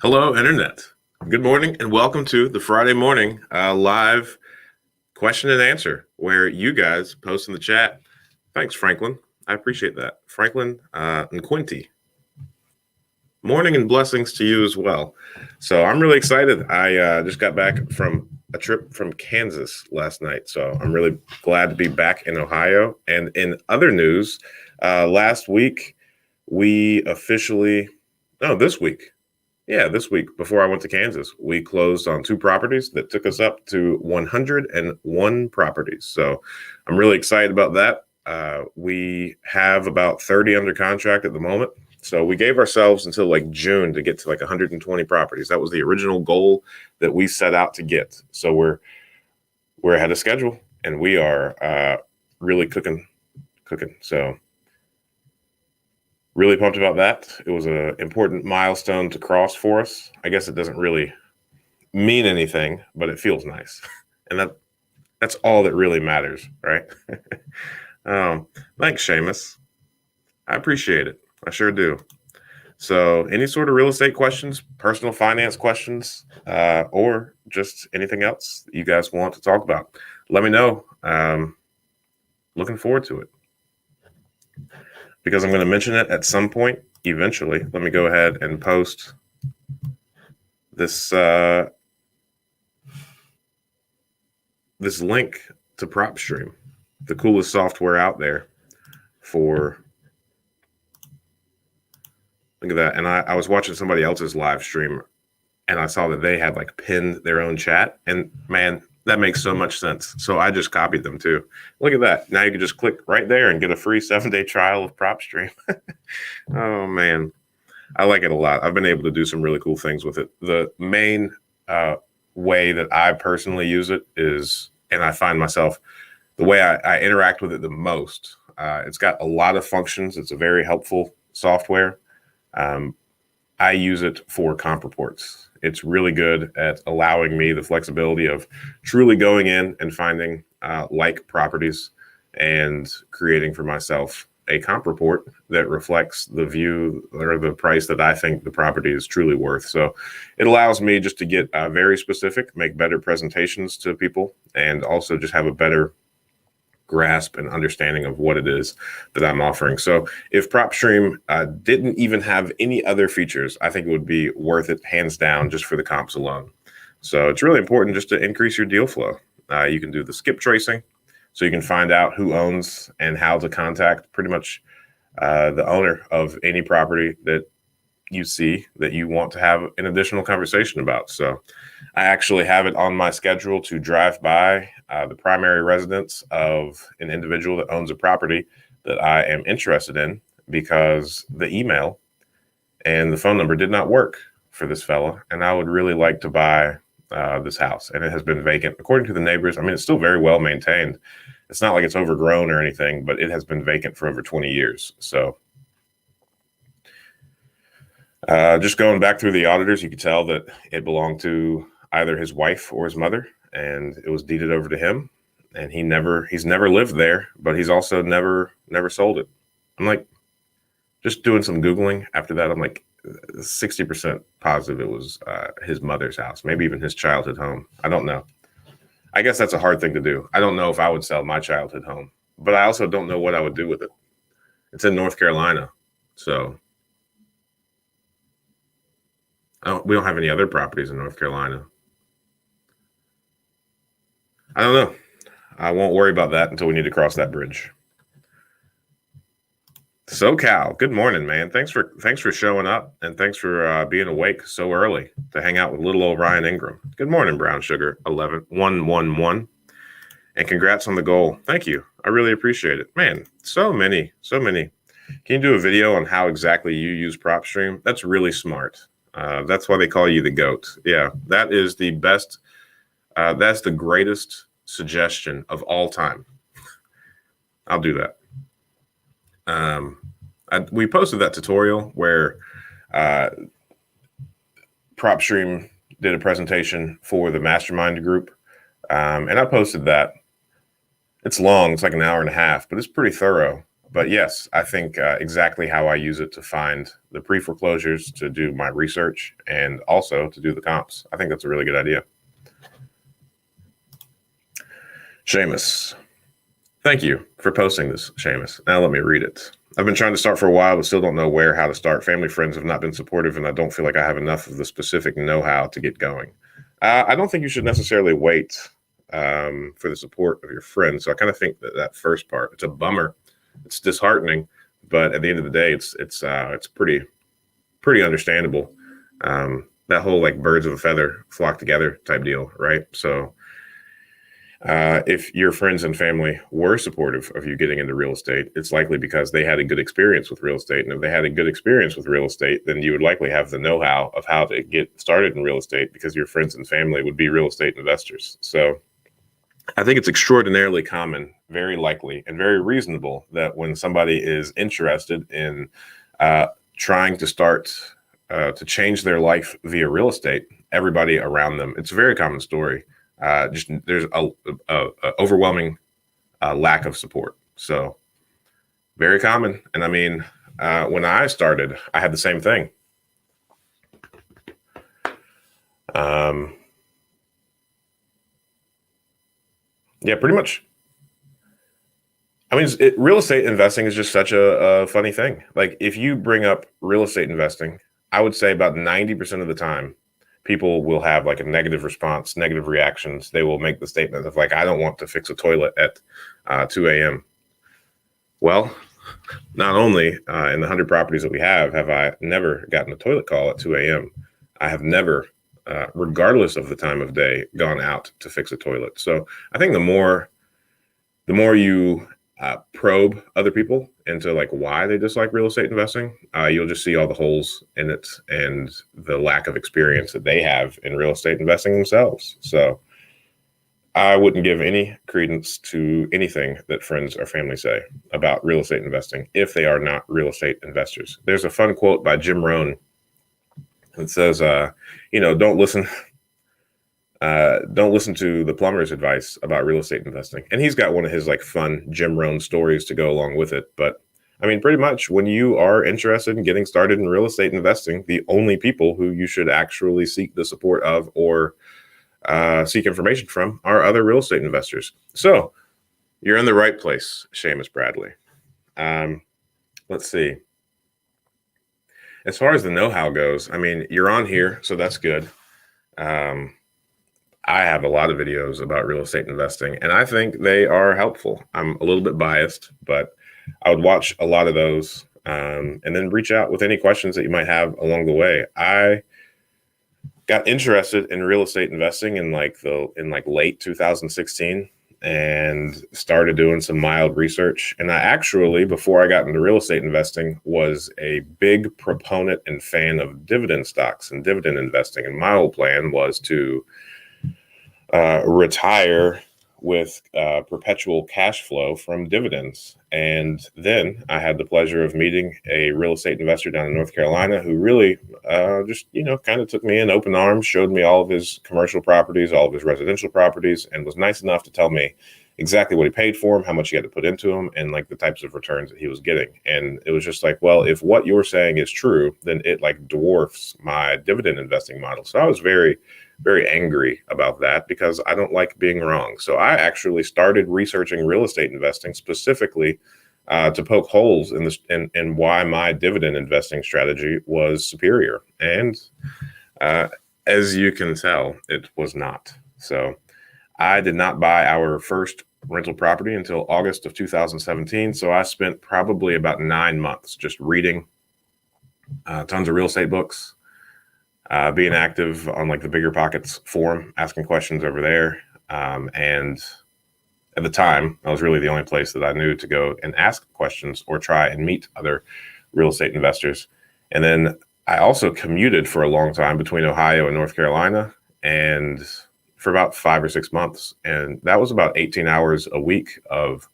Hello, Internet. Good morning and welcome to the Friday morning live question and answer where you guys post in the chat. Thanks, Franklin. I appreciate that. Franklin and Quinty. Morning and blessings to you as well. So I'm really excited. I just got back from a trip from Kansas last night. So I'm really glad to be back in Ohio. And in other news, last week we officially, no, this week. Yeah, this week before I went to Kansas, we closed on 2 properties that took us up to 101 properties. So I'm really excited about that. We have about 30 under contract at the moment. So we gave ourselves until like June to get to like 120 properties. That was the original goal that we set out to get. So we're ahead of schedule and we are really cooking. So really pumped about that. It was an important milestone to cross for us. I guess it doesn't really mean anything, but it feels nice. And that's all that really matters, right? Thanks, Sheamus. I appreciate it. I sure do. So any sort of real estate questions, personal finance questions, or just anything else you guys want to talk about, let me know. Looking forward to it. Because I'm going to mention it at some point eventually. Let me go ahead and post this this link to PropStream, the coolest software out there for. Look at that. And I was watching somebody else's live stream and I saw that they had like pinned their own chat. And man, that makes so much sense. So I just copied them too. Look at that. Now you can just click right there and get a free 7-day trial of PropStream. Oh man, I like it a lot. I've been able to do some really cool things with it. The main way that I personally use it is, and I find myself, the way I interact with it the most, it's got a lot of functions. It's a very helpful software. I use it for comp reports. It's really good at allowing me the flexibility of truly going in and finding like properties and creating for myself a comp report that reflects the view or the price that I think the property is truly worth. So it allows me just to get very specific, make better presentations to people, and also just have a better grasp and understanding of what it is that I'm offering. So if PropStream didn't even have any other features, I think it would be worth it hands down just for the comps alone. So it's really important just to increase your deal flow. You can do the skip tracing, so you can find out who owns and how to contact pretty much the owner of any property that you see that you want to have an additional conversation about. So I actually have it on my schedule to drive by the primary residence of an individual that owns a property that I am interested in, because the email and the phone number did not work for this fella. And I would really like to buy this house. And it has been vacant. According to the neighbors, I mean, it's still very well maintained. It's not like it's overgrown or anything, but it has been vacant for over 20 years. So just going back through the auditors, you could tell that it belonged to either his wife or his mother, and it was deeded over to him. And he's never lived there, but he's also never sold it. I'm like, just doing some Googling after that, I'm like 60% positive it was his mother's house, maybe even his childhood home. I don't know. I guess that's a hard thing to do. I don't know if I would sell my childhood home, but I also don't know what I would do with it. It's in North Carolina, so we don't have any other properties in North Carolina. I don't know. I won't worry about that until we need to cross that bridge. SoCal, good morning, man. Thanks for showing up, and thanks for being awake so early to hang out with little old Ryan Ingram. Good morning, Brown Sugar 111, and congrats on the goal. Thank you. I really appreciate it, man. So many. Can you do a video on how exactly you use PropStream? That's really smart. That's why they call you the GOAT. Yeah, that is the best. That's the greatest suggestion of all time. I'll do that. We posted that tutorial where PropStream did a presentation for the mastermind group, and I posted that. It's long. It's like an hour and a half, but it's pretty thorough But yes, I think exactly how I use it to find the pre-foreclosures, to do my research, and also to do the comps. I think that's a really good idea. Sheamus. Thank you for posting this, Sheamus. Now let me read it. I've been trying to start for a while, but still don't know how to start. Family, friends have not been supportive, and I don't feel like I have enough of the specific know-how to get going. I don't think you should necessarily wait for the support of your friends. So I kind of think that first part, it's a bummer, it's disheartening, but at the end of the day, it's pretty understandable. That whole like birds of a feather flock together type deal, right? So if your friends and family were supportive of you getting into real estate, it's likely because they had a good experience with real estate. And if they had a good experience with real estate, then you would likely have the know-how of how to get started in real estate, because your friends and family would be real estate investors. So I think it's extraordinarily common, very likely, and very reasonable that when somebody is interested in trying to start to change their life via real estate, everybody around them, it's a very common story. Just there's a overwhelming lack of support. So very common. And I mean, when I started, I had the same thing. Yeah, pretty much. I mean, real estate investing is just such a funny thing. Like if you bring up real estate investing, I would say about 90% of the time, people will have like a negative response, negative reactions. They will make the statement of like, I don't want to fix a toilet at 2 a.m. Well, not only in the 100 properties that we have I never gotten a toilet call at 2 a.m. I have never, regardless of the time of day, gone out to fix a toilet. So I think the more you probe other people into like why they dislike real estate investing, you'll just see all the holes in it and the lack of experience that they have in real estate investing themselves. So I wouldn't give any credence to anything that friends or family say about real estate investing if they are not real estate investors. There's a fun quote by Jim Rohn that says, don't listen to the plumber's advice about real estate investing. And he's got one of his like fun Jim Rohn stories to go along with it. But I mean, pretty much when you are interested in getting started in real estate investing, the only people who you should actually seek the support of or seek information from are other real estate investors. So you're in the right place, Sheamus Bradley. Let's see. As far as the know-how goes, I mean, you're on here, so that's good. I have a lot of videos about real estate investing, and I think they are helpful. I'm a little bit biased, but I would watch a lot of those and then reach out with any questions that you might have along the way. I got interested in real estate investing in late 2016 and started doing some mild research. And I actually, before I got into real estate investing, was a big proponent and fan of dividend stocks and dividend investing. And my whole plan was to retire with perpetual cash flow from dividends. And then I had the pleasure of meeting a real estate investor down in North Carolina who really just kind of took me in open arms, showed me all of his commercial properties, all of his residential properties, and was nice enough to tell me exactly what he paid for them, how much he had to put into them, and like the types of returns that he was getting. And it was just like, well, if what you're saying is true, then it like dwarfs my dividend investing model. So I was very, very angry about that because I don't like being wrong. So I actually started researching real estate investing specifically to poke holes in why my dividend investing strategy was superior. And as you can tell, it was not. So I did not buy our first rental property until August of 2017. So I spent probably about 9 months just reading tons of real estate books, being active on like the Bigger Pockets forum, asking questions over there. And at the time, I was really the only place that I knew to go and ask questions or try and meet other real estate investors. And then I also commuted for a long time between Ohio and North Carolina, and for about 5 or 6 months. And that was about 18 hours a week of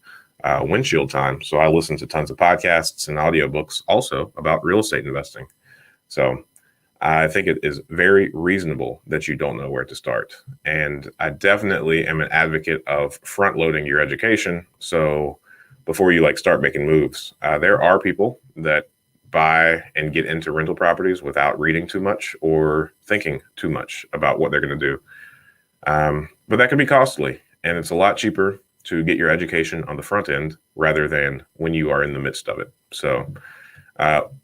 windshield time. So I listened to tons of podcasts and audiobooks also about real estate investing. So I think it is very reasonable that you don't know where to start. And I definitely am an advocate of front loading your education. So before you like start making moves. There are people that buy and get into rental properties without reading too much or thinking too much about what they're going to do. But that can be costly, and it's a lot cheaper to get your education on the front end rather than when you are in the midst of it. So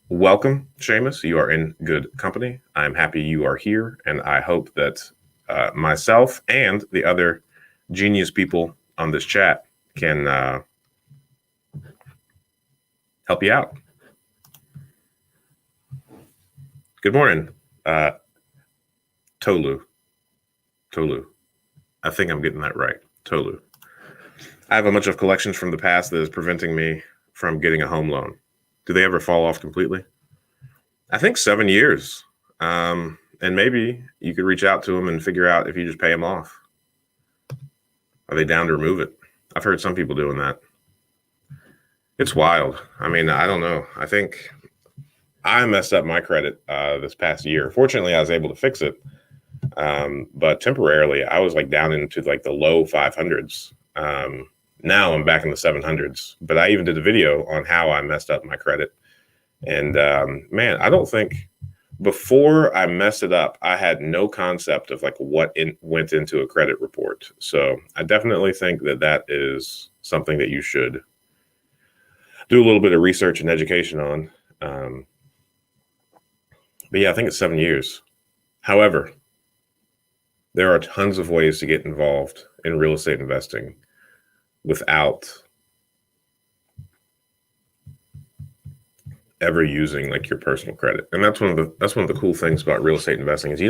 welcome, Sheamus. You are in good company. I'm happy you are here, and I hope that myself and the other genius people on this chat can help you out. Good morning, Tolu. I think I'm getting that right. Tolu. I have a bunch of collections from the past that is preventing me from getting a home loan. Do they ever fall off completely? I think 7 years. And maybe you could reach out to them and figure out if you just pay them off. Are they down to remove it? I've heard some people doing that. It's wild. I mean, I don't know. I think I messed up my credit this past year. Fortunately, I was able to fix it. But temporarily, I was like down into like the low 500s. Now I'm back in the 700s. But I even did a video on how I messed up my credit. And man, I don't think before I messed it up, I had no concept of like what went into a credit report. So I definitely think that that is something that you should do a little bit of research and education on. But yeah, I think it's 7 years. However, there are tons of ways to get involved in real estate investing without ever using like your personal credit. And that's one of the cool things about real estate investing is you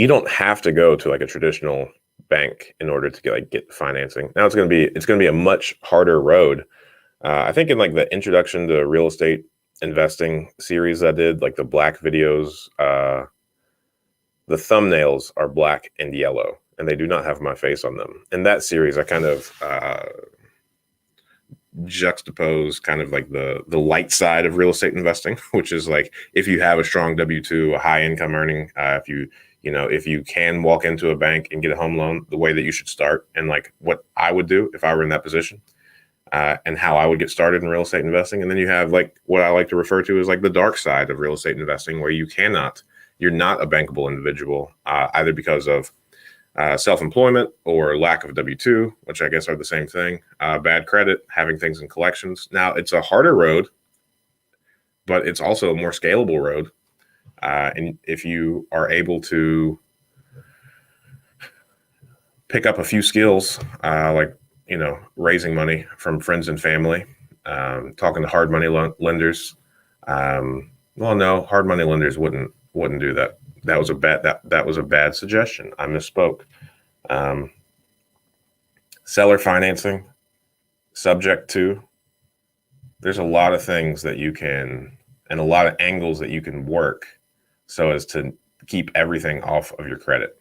don't have to go to like a traditional bank in order to get financing. Now it's going to be a much harder road. I think in like the introduction to real estate investing series I did, like the black videos, the thumbnails are black and yellow, and they do not have my face on them. In that series, I kind of juxtapose kind of like the light side of real estate investing, which is like if you have a strong W-2, a high income earning, if you can walk into a bank and get a home loan, the way that you should start, and like what I would do if I were in that position, and how I would get started in real estate investing. And then you have like what I like to refer to as like the dark side of real estate investing, where you're not a bankable individual, either because of self-employment or lack of W-2, which I guess are the same thing, bad credit, having things in collections. Now, it's a harder road, but it's also a more scalable road. And if you are able to pick up a few skills, like, raising money from friends and family, talking to hard money lenders. Well, no, hard money lenders wouldn't do that. That was a bad suggestion. I misspoke. Seller financing, subject to. There's a lot of things that you can, and a lot of angles that you can work so as to keep everything off of your credit.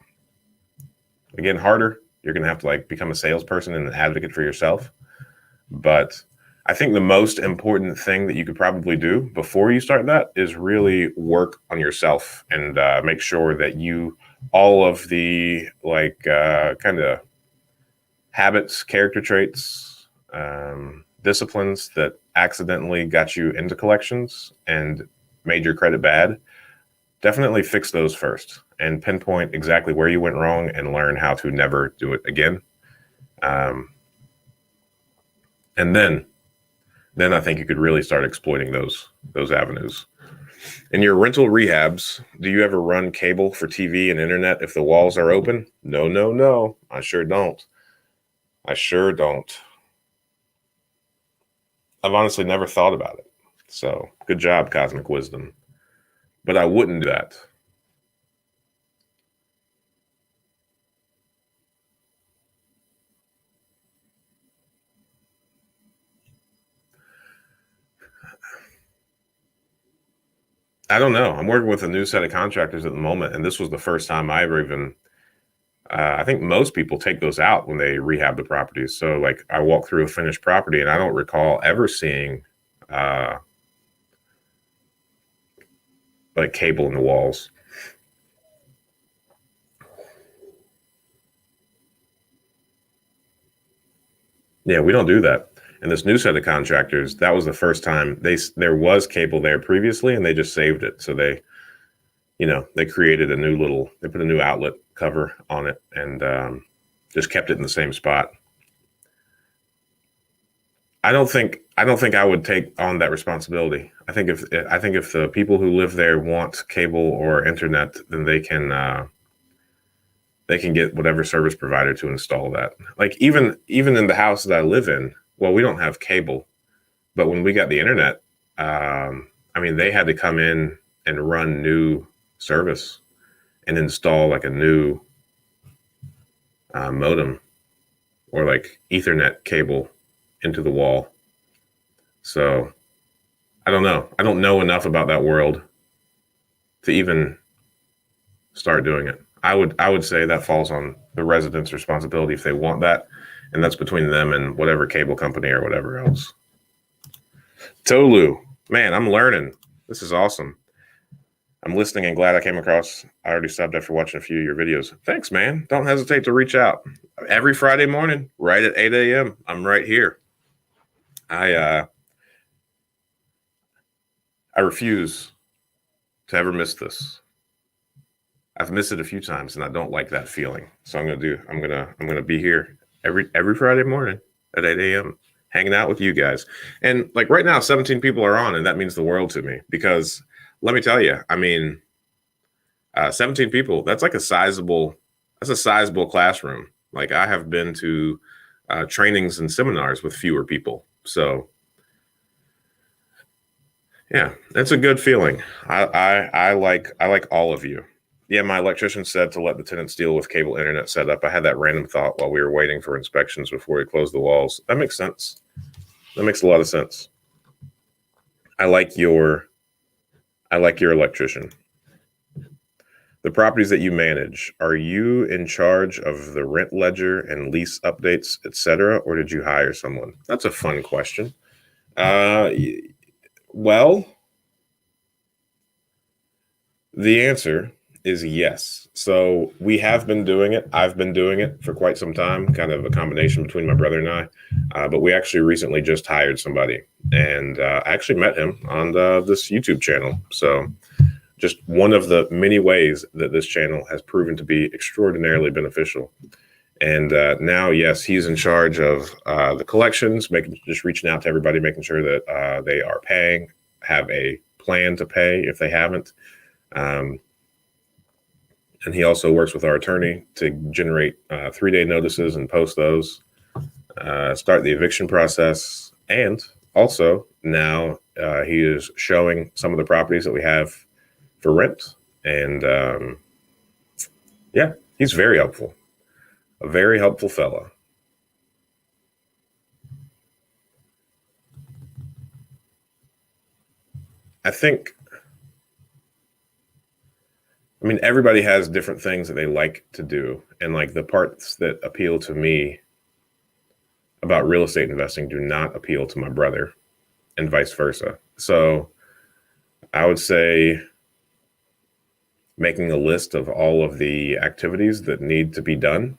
Again, harder. You're going to have to like become a salesperson and an advocate for yourself. But I think the most important thing that you could probably do before you start that is really work on yourself and make sure that all of the kind of habits, character traits, disciplines that accidentally got you into collections and made your credit bad, definitely fix those first and pinpoint exactly where you went wrong and learn how to never do it again. And then I think you could really start exploiting those avenues. In your rental rehabs, do you ever run cable for TV and internet if the walls are open? No. I sure don't. I've honestly never thought about it. So good job, Cosmic Wisdom. But I wouldn't do that. I don't know. I'm working with a new set of contractors at the moment, and this was the first time I ever even. I think most people take those out when they rehab the properties. So, like, I walk through a finished property, and I don't recall ever seeing like cable in the walls. Yeah, we don't do that. And this new set of contractors, that was the first time there was cable there previously, and they just saved it. So they created they put a new outlet cover on it, and just kept it in the same spot. I don't think I would take on that responsibility. I think if the people who live there want cable or internet, then they can get whatever service provider to install that. Like even in the house that I live in, well, we don't have cable, but when we got the internet, I mean, they had to come in and run new service and install like a new modem or like Ethernet cable into the wall. So I don't know. I don't know enough about that world to even start doing it. I would say that falls on the residents' responsibility if they want that, and that's between them and whatever cable company or whatever else. Tolu, man, I'm learning. This is awesome. I'm listening and glad I came across. I already subbed after watching a few of your videos. Thanks, man. Don't hesitate to reach out. Every Friday morning, right at 8 a.m., I'm right here. I refuse to ever miss this. I've missed it a few times, and I don't like that feeling. So I'm gonna be here every Friday morning at 8 a.m. hanging out with you guys. And like right now, 17 people are on, and that means the world to me because let me tell you, I mean, 17 people. That's a sizable classroom. Like I have been to trainings and seminars with fewer people. So yeah, that's a good feeling. I like all of you. Yeah, my electrician said to let the tenants deal with cable internet setup. I had that random thought while we were waiting for inspections before we closed the walls. That makes sense. That makes a lot of sense. I like your electrician. The properties that you manage, are you in charge of the rent ledger and lease updates, etc., or did you hire someone? That's a fun question. Well, the answer is yes. So we have been doing it. I've been doing it for quite some time, kind of a combination between my brother and I. But we actually recently just hired somebody, and I actually met him on this YouTube channel. So just one of the many ways that this channel has proven to be extraordinarily beneficial. And now, yes, he's in charge of the collections, just reaching out to everybody, making sure that they are paying, have a plan to pay if they haven't. And he also works with our attorney to generate 3-day notices and post those, start the eviction process. And also now he is showing some of the properties that we have for rent. And yeah, he's very helpful, a very helpful fellow. I mean, everybody has different things that they like to do. And like the parts that appeal to me about real estate investing do not appeal to my brother and vice versa. So I would say making a list of all of the activities that need to be done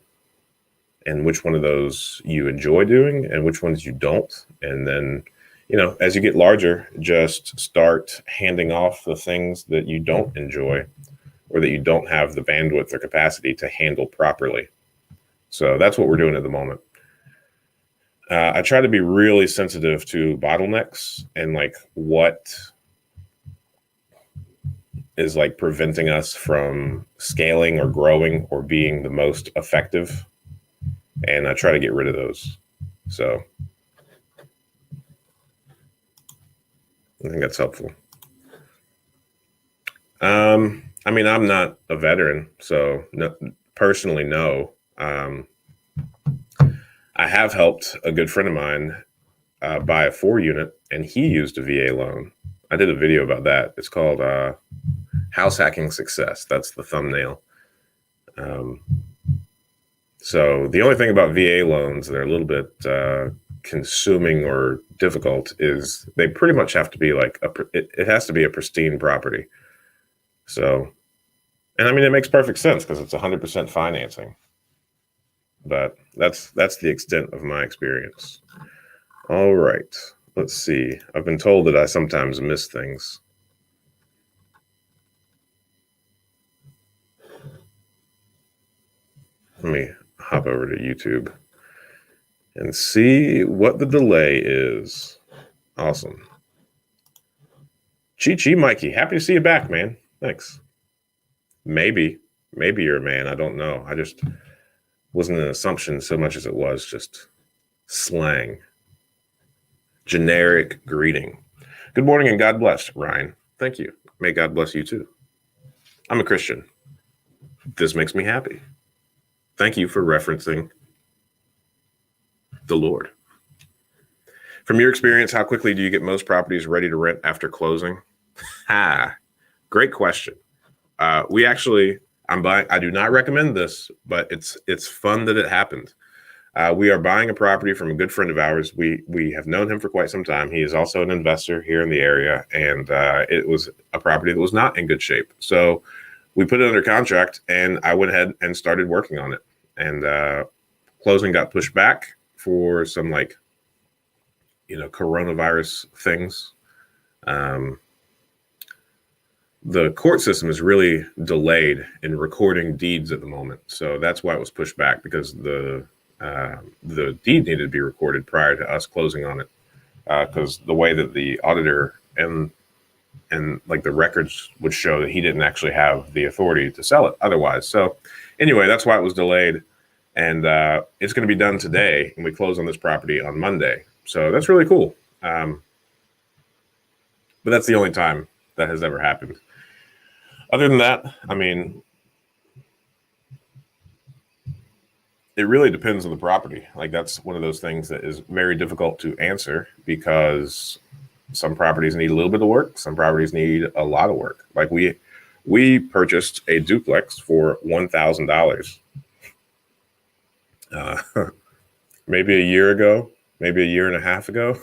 and which one of those you enjoy doing and which ones you don't. And then, as you get larger, just start handing off the things that you don't enjoy or that you don't have the bandwidth or capacity to handle properly. So that's what we're doing at the moment. I try to be really sensitive to bottlenecks and like what is like preventing us from scaling or growing or being the most effective. And I try to get rid of those. So I think that's helpful. I mean, I'm not a veteran, so personally, no. I have helped a good friend of mine buy a 4-unit, and he used a VA loan. I did a video about that. It's called House Hacking Success. That's the thumbnail. So the only thing about VA loans that are a little bit consuming or difficult is they pretty much have to be like it has to be a pristine property. So, and I mean, it makes perfect sense because it's 100% financing. but that's the extent of my experience. All right, let's see. I've been told that I sometimes miss things. Let me hop over to YouTube and see what the delay is. Awesome. Chi Mikey, happy to see you back, man. Thanks. Maybe you're a man. I don't know. I just wasn't an assumption so much as it was just slang. Generic greeting. Good morning and God bless, Ryan. Thank you. May God bless you too. I'm a Christian. This makes me happy. Thank you for referencing the Lord. From your experience, how quickly do you get most properties ready to rent after closing? Great question. We actually, I do not recommend this, but it's fun that it happened. We are buying a property from a good friend of ours. We have known him for quite some time. He is also an investor here in the area, and it was a property that was not in good shape. So we put it under contract, and I went ahead and started working on it. And closing got pushed back for some coronavirus things. The court system is really delayed in recording deeds at the moment. So that's why it was pushed back, because the deed needed to be recorded prior to us closing on it. Because the way that the auditor and the records would show that he didn't actually have the authority to sell it otherwise. So anyway, that's why it was delayed. And it's going to be done today, and we close on this property on Monday. So that's really cool. But that's the only time that has ever happened. Other than that, I mean, it really depends on the property. Like, that's one of those things that is very difficult to answer, because some properties need a little bit of work. Some properties need a lot of work. Like we purchased a duplex for $1,000. Maybe a year ago, maybe a year and a half ago,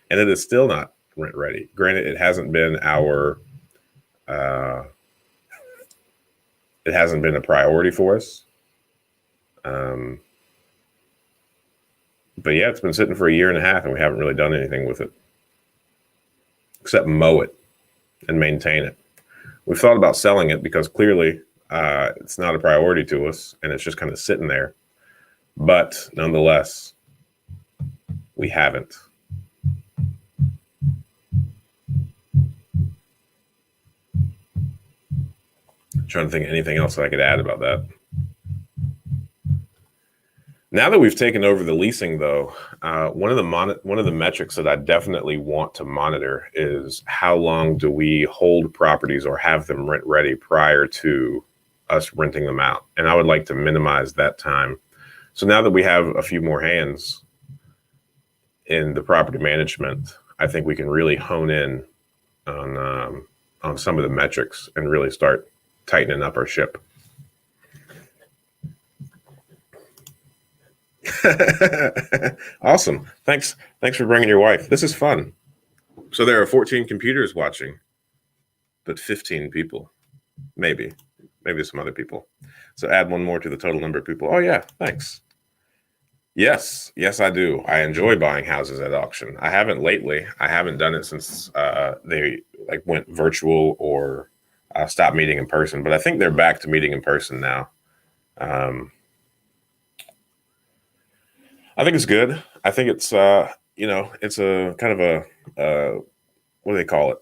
and it is still not rent ready. Granted, it hasn't been it hasn't been a priority for us. But yeah, it's been sitting for a year and a half, and we haven't really done anything with it except mow it and maintain it. We've thought about selling it because clearly it's not a priority to us, and it's just kind of sitting there. But nonetheless, we haven't. I'm trying to think of anything else that I could add about that. Now that we've taken over the leasing, though, one of the metrics that I definitely want to monitor is how long do we hold properties or have them rent ready prior to us renting them out. And I would like to minimize that time. So now that we have a few more hands in the property management, I think we can really hone in on some of the metrics and really start tightening up our ship. Awesome. Thanks for bringing your wife. This is fun. So there are 14 computers watching, but 15 people. Maybe some other people. So add one more to the total number of people. Oh yeah, thanks. Yes, I do. I enjoy buying houses at auction. I haven't lately. I haven't done it since they went virtual or stopped meeting in person. But I think they're back to meeting in person now. I think it's good. I think it's it's a kind of a what do they call it?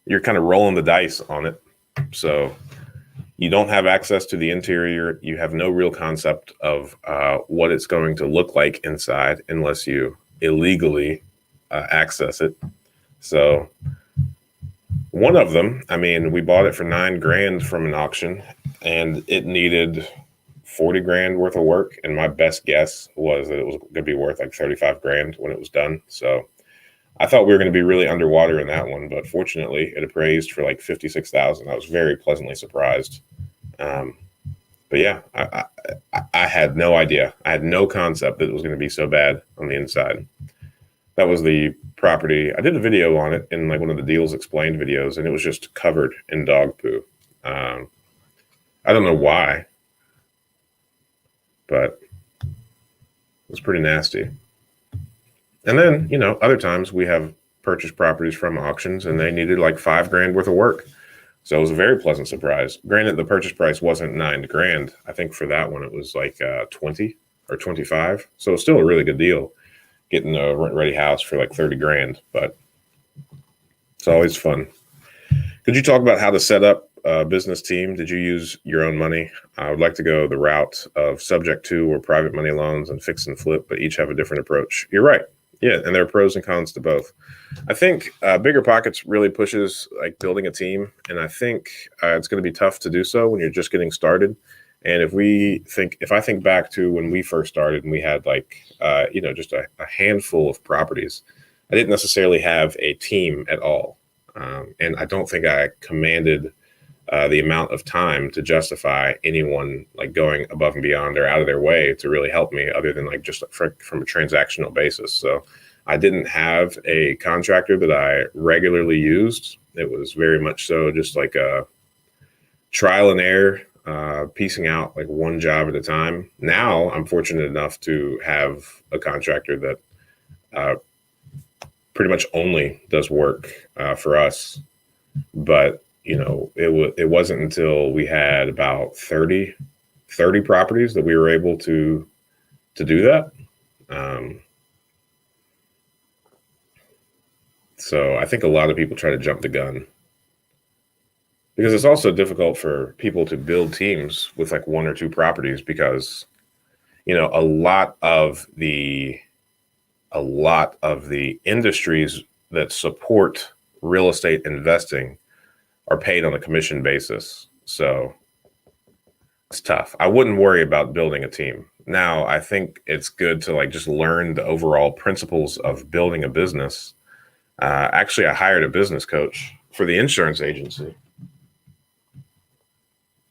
You're kind of rolling the dice on it. So you don't have access to the interior. You have no real concept of what it's going to look like inside unless you illegally access it. So one of them, I mean, we bought it for $9,000 from an auction, and it needed $40,000 worth of work. And my best guess was that it was going to be worth like $35,000 when it was done. So I thought we were going to be really underwater in that one, but fortunately it appraised for like $56,000. I was very pleasantly surprised. But yeah, I had no idea. I had no concept that it was going to be so bad on the inside. That was the property. I did a video on it in like one of the Deals Explained videos, and it was just covered in dog poo. I don't know why, but it's pretty nasty. And then, other times we have purchased properties from auctions and they needed like $5,000 worth of work. So it was a very pleasant surprise. Granted, the purchase price wasn't $9,000. I think for that one, it was like 20 or 25. So it's still a really good deal getting a rent ready house for like 30,000, but it's always fun. Could you talk about how to set up a business team? Did you use your own money? I would like to go the route of subject to or private money loans and fix and flip, but each have a different approach. You're right. Yeah, and there are pros and cons to both. I think Bigger Pockets really pushes like building a team, and I think it's going to be tough to do so when you're just getting started. And if I think back to when we first started and we had like just a handful of properties, I didn't necessarily have a team at all, and I don't think I commanded the amount of time to justify anyone like going above and beyond or out of their way to really help me, other than like just from a transactional basis. So I didn't have a contractor that I regularly used. It was very much so just like a trial and error, piecing out like one job at a time. Now I'm fortunate enough to have a contractor that pretty much only does work for us. But it wasn't until we had about 30 properties that we were able to do that. So I think a lot of people try to jump the gun because it's also difficult for people to build teams with like one or two properties because, a lot of the industries that support real estate investing are paid on a commission basis. So it's tough. I wouldn't worry about building a team. Now, I think it's good to like just learn the overall principles of building a business. Actually, I hired a business coach for the insurance agency.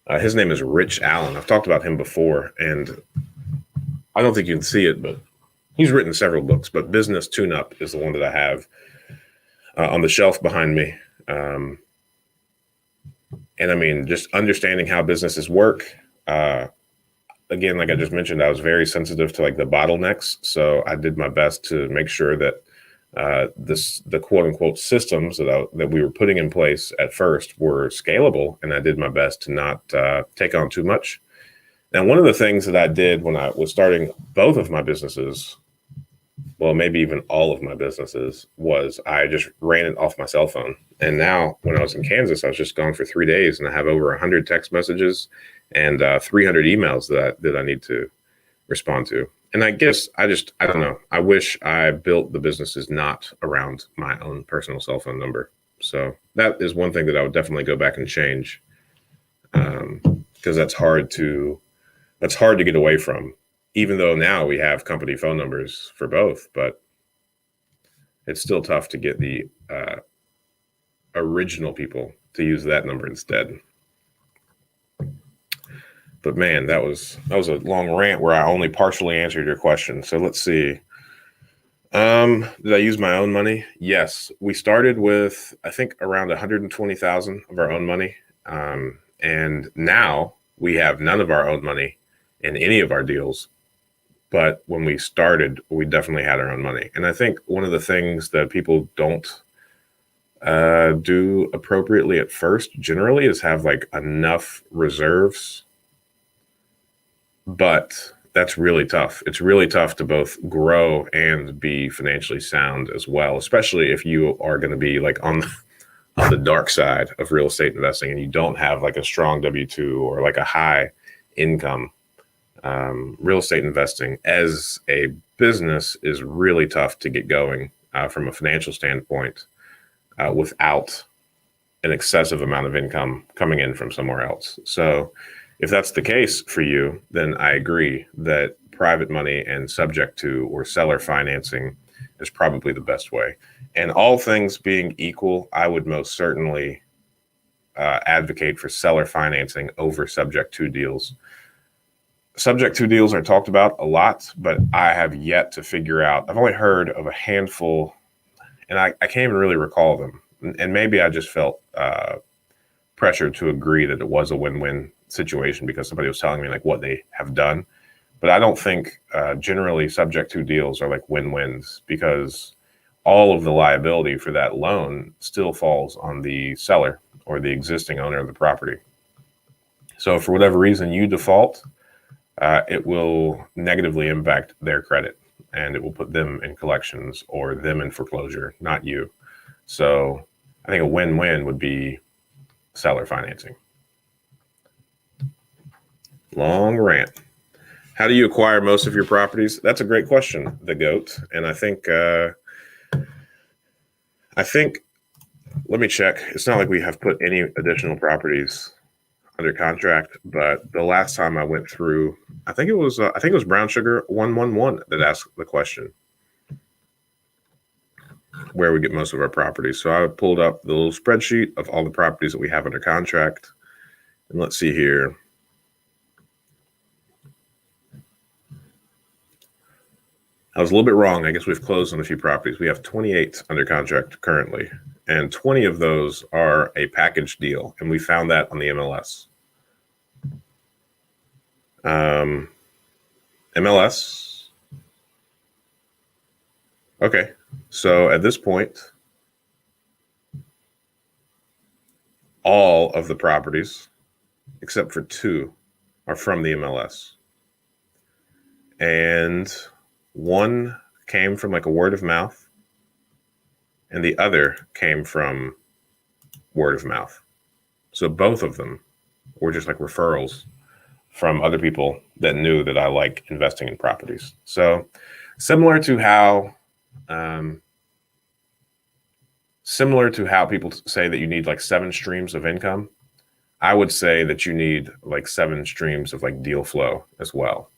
His name is Rich Allen. I've talked about him before, and I don't think you can see it, but he's written several books, but Business Tune-Up is the one that I have on the shelf behind me. And I mean, just understanding how businesses work. Again, like I just mentioned, I was very sensitive to like the bottlenecks. So I did my best to make sure that the quote unquote systems that we were putting in place at first were scalable. And I did my best to not take on too much. Now, one of the things that I did when I was starting both of my businesses, well, maybe even all of my businesses, was I just ran it off my cell phone. And now when I was in Kansas, I was just gone for 3 days and I have over 100 text messages and 300 emails that I need to respond to. And I guess I don't know. I wish I built the businesses not around my own personal cell phone number. So that is one thing that I would definitely go back and change, because that's hard to get away from, even though now we have company phone numbers for both, but it's still tough to get the original people to use that number instead. But man, that was a long rant where I only partially answered your question. So let's see. Did I use my own money? Yes. We started with, I think, around 120,000 of our own money. And now we have none of our own money in any of our deals. But when we started, we definitely had our own money. And I think one of the things that people don't do appropriately at first generally is have like enough reserves. But that's really tough. It's really tough to both grow and be financially sound as well, especially if you are going to be like on the dark side of real estate investing and you don't have like a strong W-2 or like a high income. Real estate investing as a business is really tough to get going from a financial standpoint without an excessive amount of income coming in from somewhere else. So if that's the case for you, then I agree that private money and subject to or seller financing is probably the best way. And all things being equal, I would most certainly advocate for seller financing over subject to deals. Subject to deals are talked about a lot, but I have yet to figure out. I've only heard of a handful, and I can't even really recall them. And maybe I just felt pressured to agree that it was a win-win situation because somebody was telling me like what they have done. But I don't think generally subject to deals are like win-wins, because all of the liability for that loan still falls on the seller or the existing owner of the property. So for whatever reason you default, it will negatively impact their credit, and it will put them in collections or them in foreclosure, not you. So I think a win-win would be seller financing. Long rant. How do you acquire most of your properties? That's a great question, the GOAT. And I think, let me check. It's not like we have put any additional properties under contract, but the last time I went through, I think it was Brown Sugar 111 that asked the question, where we get most of our properties. So I pulled up the little spreadsheet of all the properties that we have under contract. And let's see here. I was a little bit wrong. I guess we've closed on a few properties. We have 28 under contract currently, and 20 of those are a package deal, and we found that on the MLS. MLS. Okay, so at this point, all of the properties, except for 2, are from the MLS. And one came from like a word of mouth, and the other came from word of mouth. So both of them were just like referrals from other people that knew that I like investing in properties. So similar to how people say that you need like 7 streams of income, I would say that you need like 7 streams of like deal flow as well.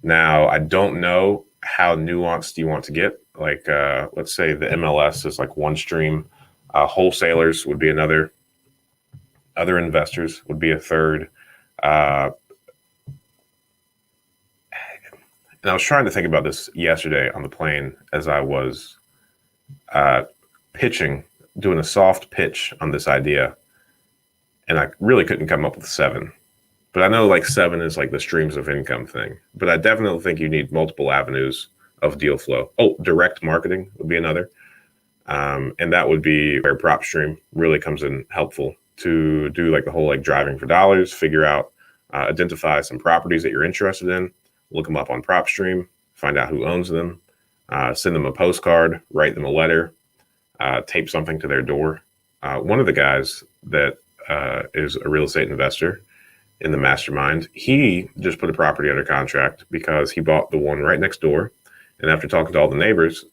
Now, I don't know how nuanced you want to get. Like, let's say the MLS is like 1 stream. Wholesalers would be another. Other investors would be a third. And I was trying to think about this yesterday on the plane as I was doing a soft pitch on this idea. And I really couldn't come up with 7. But I know like 7 is like the streams of income thing. But I definitely think you need multiple avenues of deal flow. Oh, direct marketing would be another. And that would be where PropStream really comes in helpful to do like the whole like driving for dollars, figure out, identify some properties that you're interested in, look them up on PropStream, find out who owns them, send them a postcard, write them a letter, tape something to their door. One of the guys that is a real estate investor in the mastermind, he just put a property under contract because he bought the one right next door. And after talking to all the neighbors,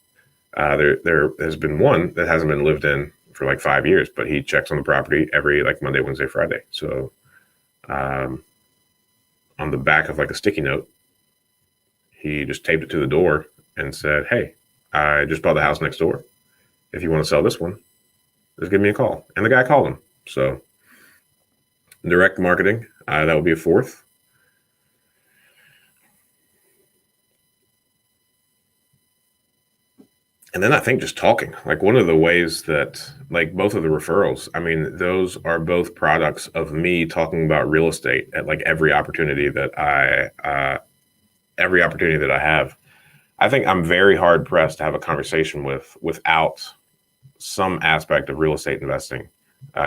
there has been one that hasn't been lived in for like 5 years, but he checks on the property every like Monday, Wednesday, Friday. So on the back of like a sticky note, he just taped it to the door and said, "Hey, I just bought the house next door. If you want to sell this one, just give me a call." And the guy called him. So direct marketing, that would be a 4th. And then I think just talking, like one of the ways that like both of the referrals, I mean, those are both products of me talking about real estate at like every opportunity that I have. I think I'm very hard pressed to have a conversation without some aspect of real estate investing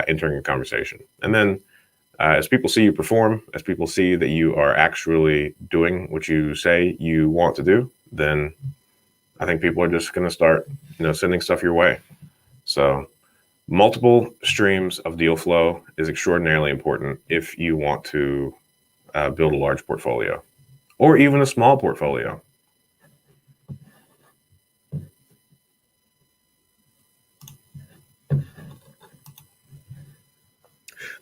entering a conversation. And then as people see you perform, as people see that you are actually doing what you say you want to do, then I think people are just going to start, sending stuff your way. So multiple streams of deal flow is extraordinarily important if you want to build a large portfolio or even a small portfolio.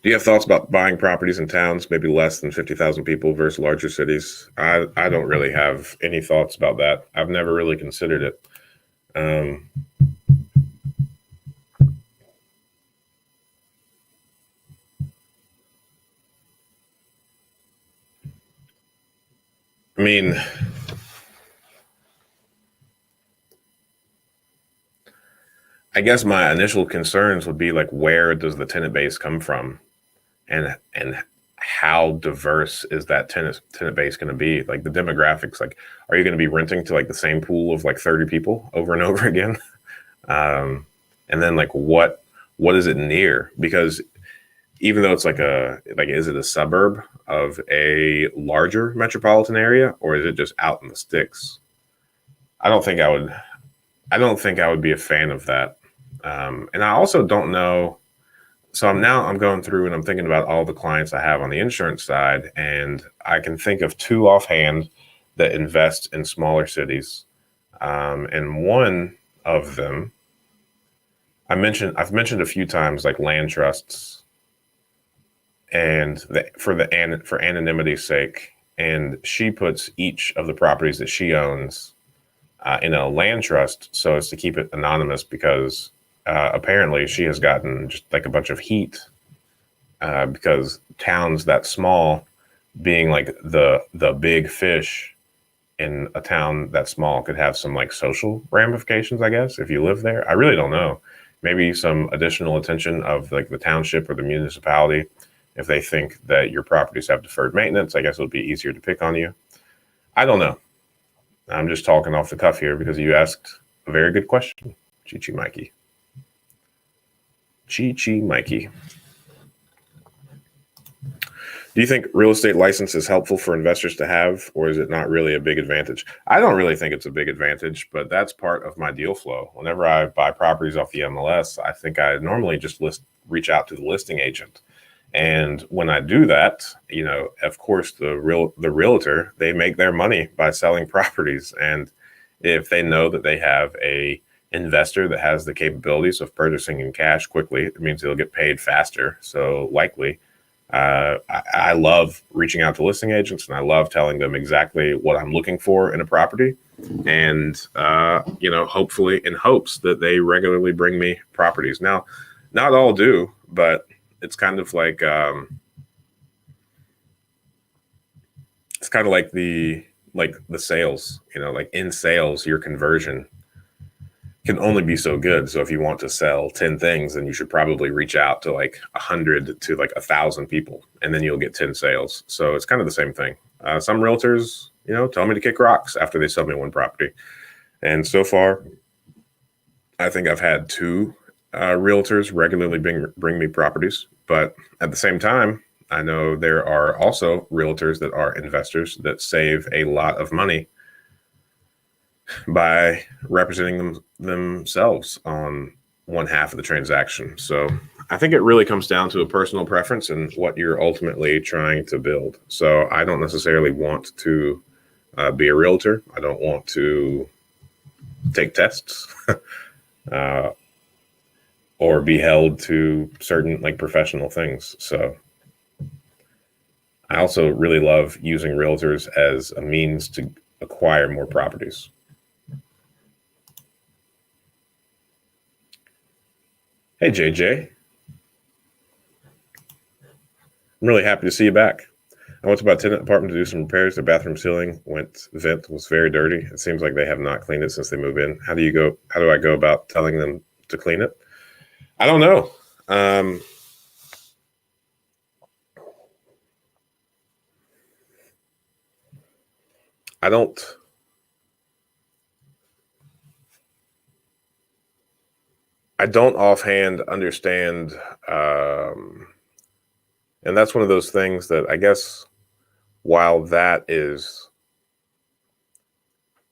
Do you have thoughts about buying properties in towns, maybe less than 50,000 people versus larger cities? I don't really have any thoughts about that. I've never really considered it. I mean, I guess my initial concerns would be like, where does the tenant base come from? And how diverse is that tenant base going to be? Like the demographics, like, are you going to be renting to like the same pool of like 30 people over and over again? Um, and then like what is it near? Because even though it's like is it a suburb of a larger metropolitan area, or is it just out in the sticks? I don't think I would. I don't think I would be a fan of that. And I also don't know. So I'm going through and I'm thinking about all the clients I have on the insurance side, and I can think of two offhand that invest in smaller cities. And one of them I've mentioned a few times, like land trusts, and for anonymity's sake. And she puts each of the properties that she owns in a land trust so as to keep it anonymous, because apparently she has gotten just like a bunch of heat because towns that small, being like the big fish in a town that small, could have some like social ramifications, I guess, if you live there. I really don't know. Maybe some additional attention of like the township or the municipality. If they think that your properties have deferred maintenance, I guess it'll be easier to pick on you. I don't know. I'm just talking off the cuff here because you asked a very good question, Chi Mikey. Chi Mikey. Do you think real estate license is helpful for investors to have, or is it not really a big advantage? I don't really think it's a big advantage, but that's part of my deal flow. Whenever I buy properties off the MLS, I think I normally just reach out to the listing agent. And when I do that, of course, the realtor, they make their money by selling properties. And if they know that they have a investor that has the capabilities of purchasing in cash quickly, it means they'll get paid faster. So likely, I love reaching out to listing agents, and I love telling them exactly what I'm looking for in a property. And, hopefully in hopes that they regularly bring me properties. Now, not all do, but it's kind of like the sales, like in sales, your conversion can only be so good. So if you want to sell 10 things, then you should probably reach out to like 100 to like 1,000 people, and then you'll get 10 sales. So it's kind of the same thing. Some realtors, tell me to kick rocks after they sell me one property. And so far, I think I've had two realtors regularly bring me properties. But at the same time, I know there are also realtors that are investors that save a lot of money by representing themselves on one half of the transaction. So I think it really comes down to a personal preference and what you're ultimately trying to build. So I don't necessarily want to be a realtor. I don't want to take tests or be held to certain like professional things. So I also really love using realtors as a means to acquire more properties. Hey, JJ. I'm really happy to see you back. I went to my tenant apartment to do some repairs. The bathroom ceiling was very dirty. It seems like they have not cleaned it since they moved in. How do I go about telling them to clean it? I don't know. I don't offhand understand. And that's one of those things that I guess, while that is,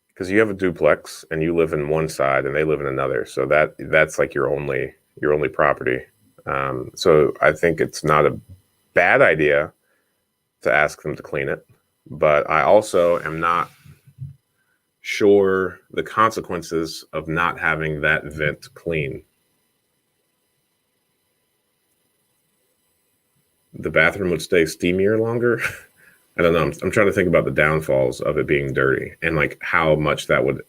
because you have a duplex and you live in one side and they live in another, so that's like your only property. So I think it's not a bad idea to ask them to clean it, but I also am not sure the consequences of not having that vent clean. The bathroom would stay steamier longer. I don't know. I'm trying to think about the downfalls of it being dirty and like how much that would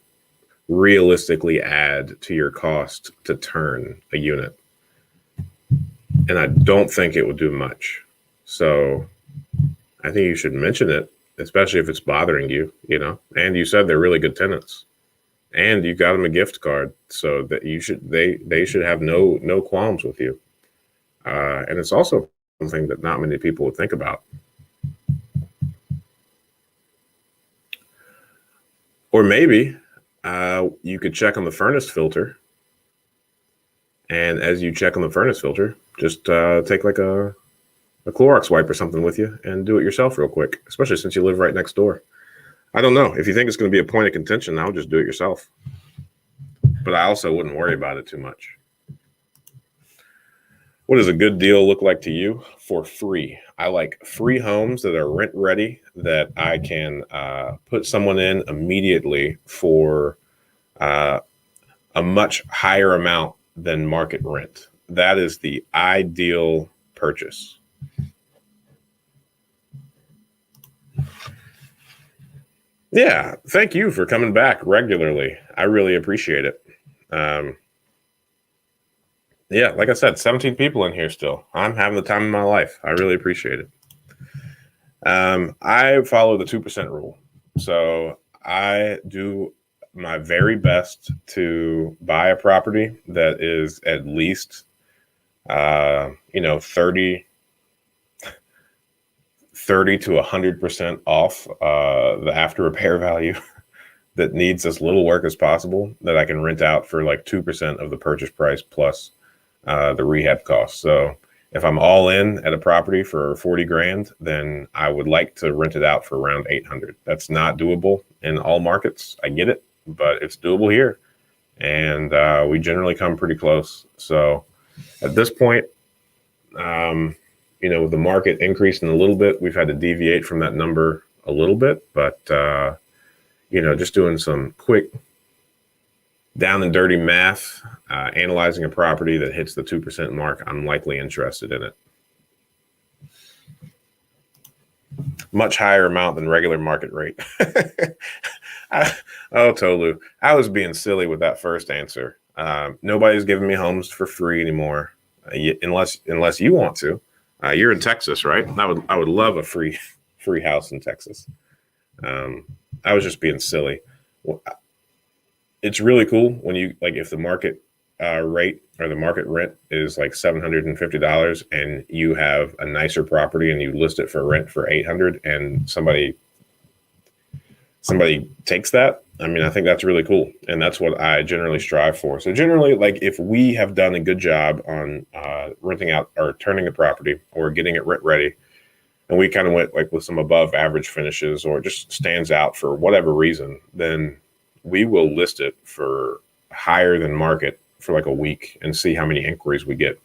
realistically add to your cost to turn a unit. And I don't think it would do much. So I think you should mention it, especially if it's bothering you, and you said they're really good tenants and you got them a gift card, so that they should have no qualms with you. And it's also something that not many people would think about. Or maybe you could check on the furnace filter. And as you check on the furnace filter, just take like a Clorox wipe or something with you and do it yourself real quick, especially since you live right next door. I don't know. If you think it's going to be a point of contention, I'll just do it yourself. But I also wouldn't worry about it too much. What does a good deal look like to you? For free. I like free homes that are rent ready, that I can put someone in immediately for a much higher amount than market rent. That is the ideal purchase. Yeah, thank you for coming back regularly. I really appreciate it. Yeah, like I said, 17 people in here still. I'm having the time of my life. I really appreciate it. I follow the 2% rule. So I do my very best to buy a property that is at least, 30 to 100% off the after repair value that needs as little work as possible, that I can rent out for like 2% of the purchase price plus the rehab costs. So if I'm all in at a property for 40 grand, then I would like to rent it out for around 800. That's not doable in all markets. I get it, but it's doable here. And we generally come pretty close. So at this point, with the market increasing a little bit, we've had to deviate from that number a little bit, but, just doing some quick down and dirty math, analyzing a property that hits the 2% mark, I'm likely interested in it. Much higher amount than regular market rate. Tolu, I was being silly with that first answer. Nobody's giving me homes for free anymore, unless you want to. You're in Texas, right? I would love a free house in Texas. I was just being silly. It's really cool when you if the market rate or the market rent is like $750 and you have a nicer property and you list it for rent for $800 and somebody takes that. I mean, I think that's really cool, and that's what I generally strive for. So generally, if we have done a good job on renting out or turning a property or getting it rent ready, and we kind of went with some above average finishes, or it just stands out for whatever reason, then we will list it for higher than market for like a week and see how many inquiries we get.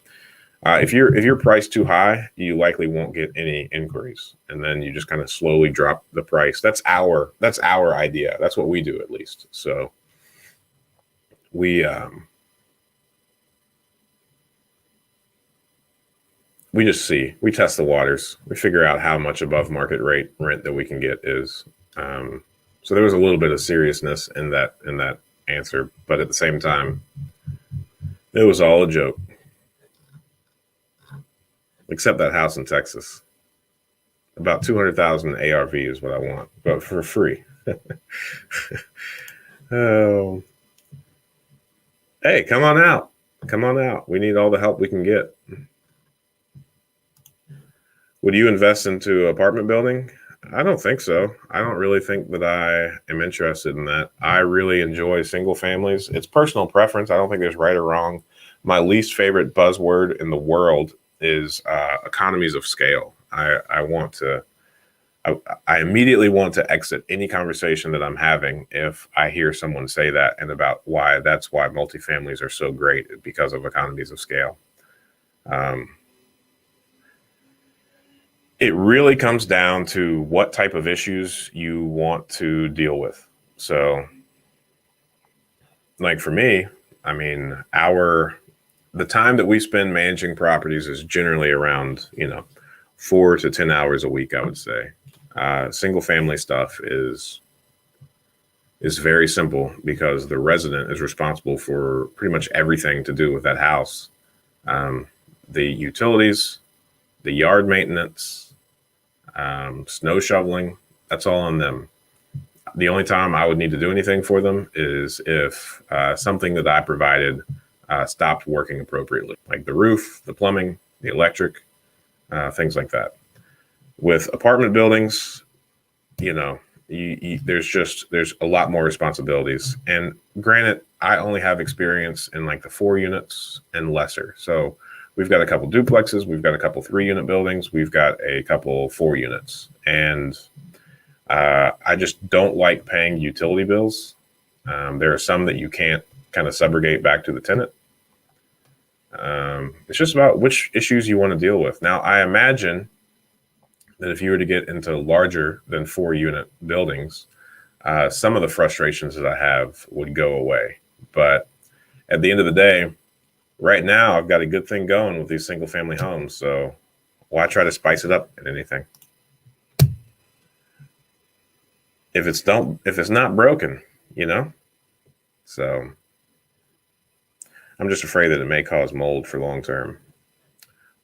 If you're priced too high, you likely won't get any inquiries, and then you just kind of slowly drop the price. That's our idea. That's what we do, at least. So we just see, we test the waters, we figure out how much above market rate rent that we can get is. So there was a little bit of seriousness in that answer, but at the same time, it was all a joke. Except that house in Texas. About 200,000 ARV is what I want, but for free. Oh. Hey, come on out. Come on out. We need all the help we can get. Would you invest into apartment building? I don't think so. I don't really think that I am interested in that. I really enjoy single families. It's personal preference. I don't think there's right or wrong. My least favorite buzzword in the world is economies of scale. I immediately want to exit any conversation that I'm having if I hear someone say that, and about why multifamilies are so great, because of economies of scale. It really comes down to what type of issues you want to deal with. So, like for me, I mean, the time that we spend managing properties is generally around, 4 to 10 hours a week, I would say. Single family stuff is very simple because the resident is responsible for pretty much everything to do with that house. The utilities, the yard maintenance, snow shoveling, that's all on them. The only time I would need to do anything for them is if something that I provided stopped working appropriately, like the roof, the plumbing, the electric. things like that. With apartment buildings, there's a lot more responsibilities. And granted, I only have experience in like the 4 units and lesser. So we've got a couple duplexes, we've got a couple 3-unit buildings, we've got a couple 4 units, and I just don't like paying utility bills. There are some that you can't kind of subrogate back to the tenant. It's just about which issues you want to deal with. Now, I imagine that if you were to get into larger than 4-unit buildings, some of the frustrations that I have would go away. But at the end of the day, right now, I've got a good thing going with these single family homes. So why try to spice it up in anything? If it's not broken, So I'm just afraid that it may cause mold for long term.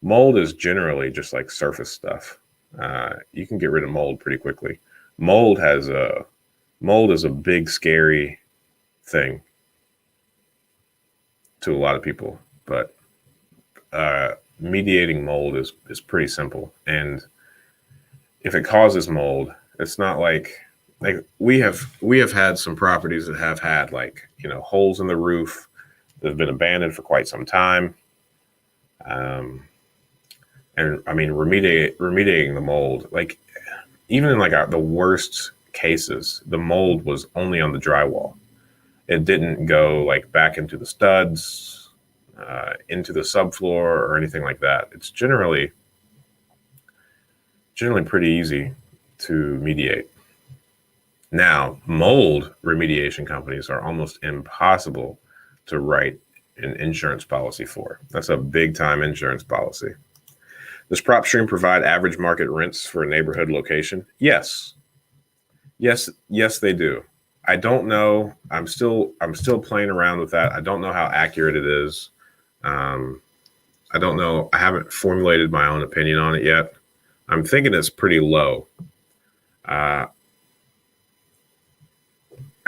Mold is generally just like surface stuff. You can get rid of mold pretty quickly. Mold is a big, scary thing to a lot of people, but mediating mold is pretty simple. And if it causes mold, it's not like we have had some properties that have had holes in the roof that have been abandoned for quite some time. And I mean, remediating the mold, like even in the worst cases, the mold was only on the drywall. It didn't go back into the studs, into the subfloor or anything like that. It's generally pretty easy to mediate. Now, mold remediation companies are almost impossible to write an insurance policy for. That's a big time insurance policy. Does PropStream provide average market rents for a neighborhood location? Yes, they do. I don't know. I'm still playing around with that. I don't know how accurate it is. I don't know. I haven't formulated my own opinion on it yet. I'm thinking it's pretty low. I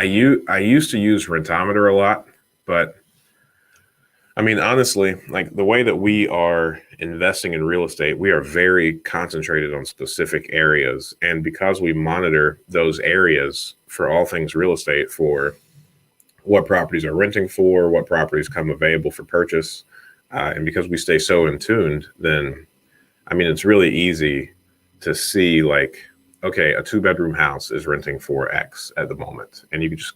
used to use Rentometer a lot, but I mean, honestly, the way that we are investing in real estate, we are very concentrated on specific areas. And because we monitor those areas for all things real estate, for what properties are renting for, what properties come available for purchase, and because we stay so in tuned, then, I mean, it's really easy to see okay, a 2-bedroom house is renting for X at the moment. And you can just,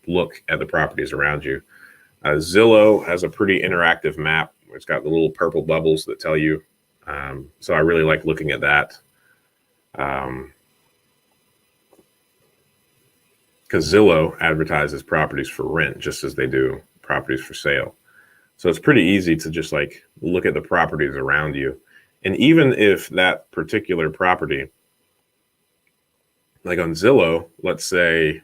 look at the properties around you. Zillow has a pretty interactive map. It's got the little purple bubbles that tell you. So I really like looking at that. Because Zillow advertises properties for rent just as they do properties for sale. So it's pretty easy to just look at the properties around you. And even if that particular property, on Zillow, let's say,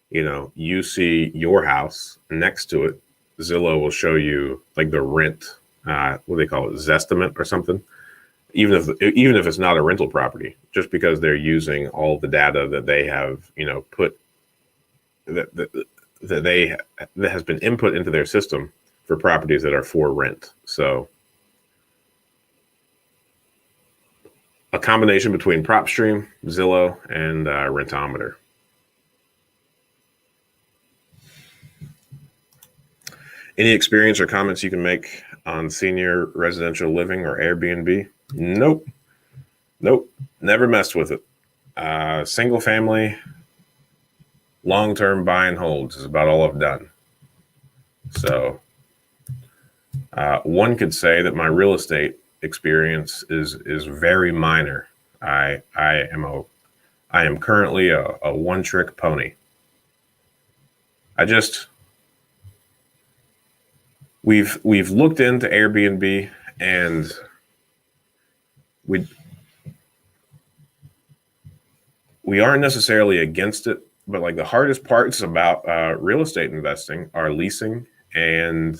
you see your house next to it, Zillow will show you the rent, what they call it, Zestimate or something. Even if it's not a rental property, just because they're using all the data that they have, put that has been input into their system for properties that are for rent. So a combination between PropStream, Zillow, and Rentometer. Any experience or comments you can make on senior residential living or Airbnb? Nope. Never messed with it. Single family, long-term buy and holds is about all I've done. So one could say that my real estate experience is very minor. I am currently a one-trick pony. We've looked into Airbnb, and we aren't necessarily against it, but the hardest parts about real estate investing are leasing and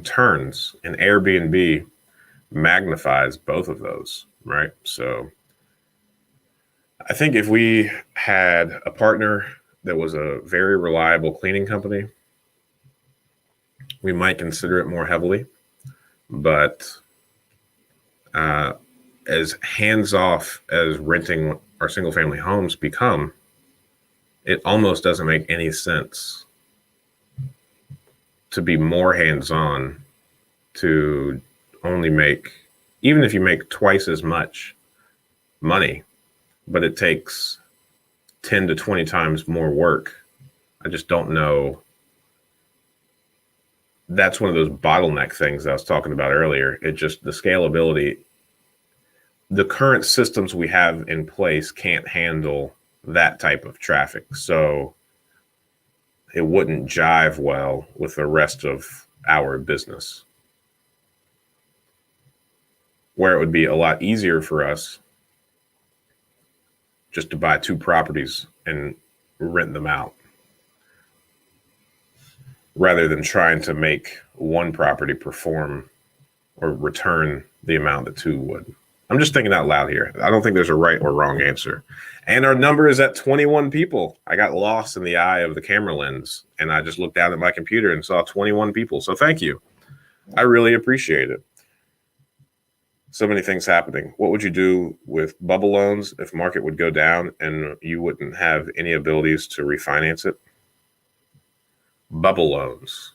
turns, and Airbnb magnifies both of those, right? So I think if we had a partner that was a very reliable cleaning company, we might consider it more heavily. But as hands off as renting our single family homes become, it almost doesn't make any sense to be more hands on, to only make, even if you make twice as much money, but it takes 10 to 20 times more work. I just don't know. That's one of those bottleneck things I was talking about earlier. It just, the scalability, the current systems we have in place can't handle that type of traffic. So it wouldn't jive well with the rest of our business, where it would be a lot easier for us just to buy 2 properties and rent them out, rather than trying to make one property perform or return the amount that 2 would. I'm just thinking out loud here. I don't think there's a right or wrong answer. And our number is at 21 people. I got lost in the eye of the camera lens, and I just looked down at my computer and saw 21 people. So thank you. I really appreciate it. So many things happening. What would you do with bubble loans if market would go down and you wouldn't have any abilities to refinance it? Bubble loans.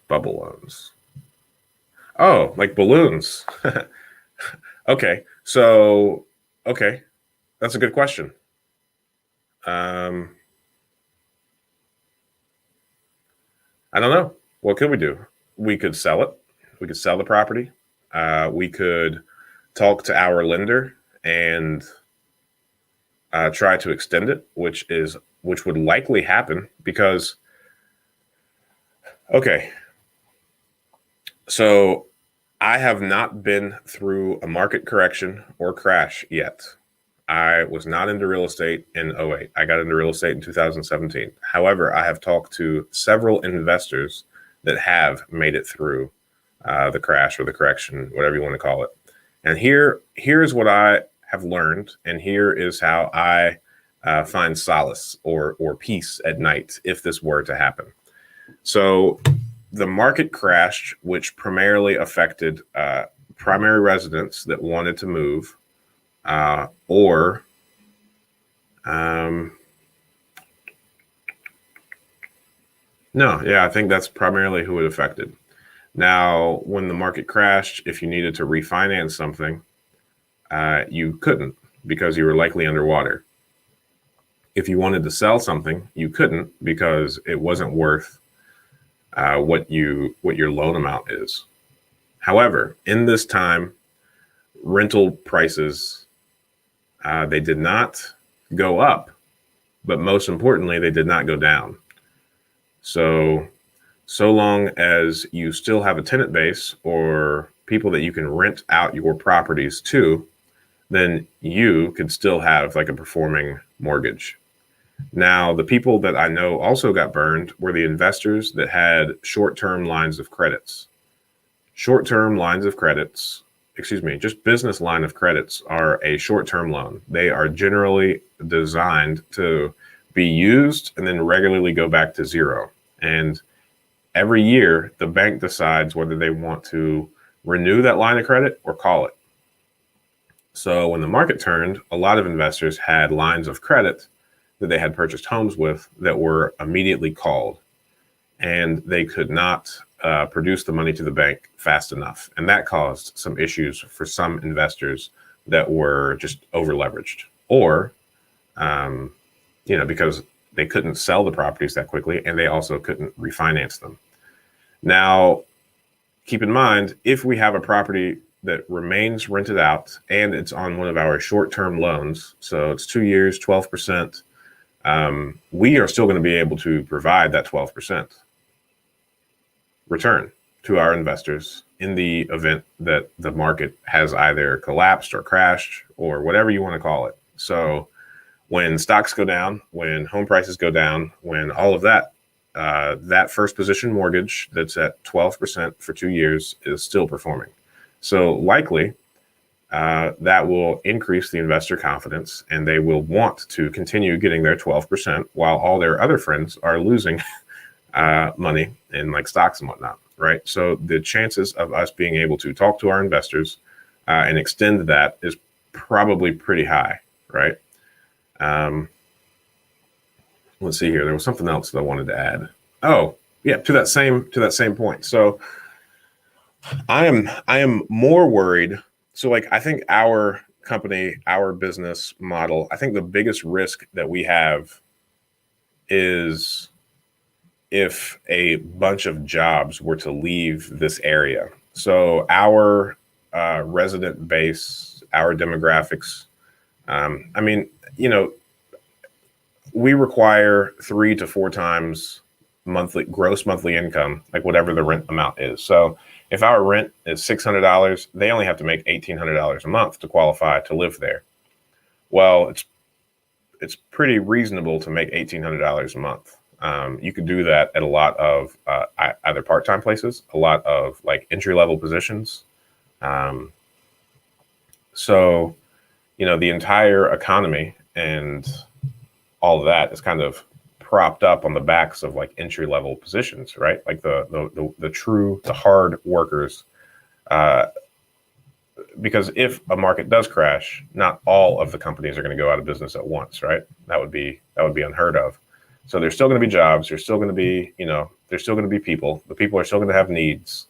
Bubble loans. Oh, like balloons. Okay. So, okay. That's a good question. I don't know. What could we do? We could sell it. We could sell the property. We could talk to our lender and try to extend it, which would likely happen because, okay. So I have not been through a market correction or crash yet. I was not into real estate in 2008. I got into real estate in 2017. However, I have talked to several investors that have made it through the crash or the correction, whatever you want to call it. And here is what I have learned, and here is how I find solace or peace at night if this were to happen. So the market crashed, which primarily affected primary residents that wanted to move, or no, yeah, I think that's primarily who it affected. Now, when the market crashed, if you needed to refinance something, you couldn't because you were likely underwater. If you wanted to sell something, you couldn't because it wasn't worth what your loan amount is. However, in this time, rental prices, they did not go up, but most importantly, they did not go down. So long as you still have a tenant base or people that you can rent out your properties to, then you could still have like a performing mortgage. Now, the people that I know also got burned were the investors that had short-term lines of credits. Short-term lines of credits, just business line of credits are a short-term loan. They are generally designed to be used and then regularly go back to zero. And every year, the bank decides whether they want to renew that line of credit or call it. So when the market turned, a lot of investors had lines of credit that they had purchased homes with that were immediately called, and they could not produce the money to the bank fast enough. And that caused some issues for some investors that were just over leveraged, or, because they couldn't sell the properties that quickly and they also couldn't refinance them. Now, keep in mind, if we have a property that remains rented out and it's on one of our short-term loans, so it's 2 years, 12%, we are still going to be able to provide that 12% return to our investors in the event that the market has either collapsed or crashed or whatever you want to call it. So when stocks go down, when home prices go down, when all of that, that first position mortgage that's at 12% for 2 years is still performing. So likely that will increase the investor confidence, and they will want to continue getting their 12% while all their other friends are losing money in like stocks and whatnot, right? So the chances of us being able to talk to our investors and extend that is probably pretty high, right? Let's see here. There was something else that I wanted to add. Oh, yeah, to that same point. So I am more worried. So like I think our company, our business model, I think the biggest risk that we have is if a bunch of jobs were to leave this area. So our resident base, our demographics, I mean, you know, we require 3 to 4 times gross monthly income, like whatever the rent amount is. So if our rent is $600, they only have to make $1,800 a month to qualify to live there. Well, it's pretty reasonable to make $1,800 a month. You could do that at a lot of either part-time places, a lot of like entry-level positions. So, you know, the entire economy and all of that is kind of propped up on the backs of like entry-level positions, right? Like the hard workers. Because if a market does crash, not all of the companies are going to go out of business at once, right? That would be unheard of. So there's still going to be jobs. There's still going to be, you know, there's still going to be people. The people are still going to have needs.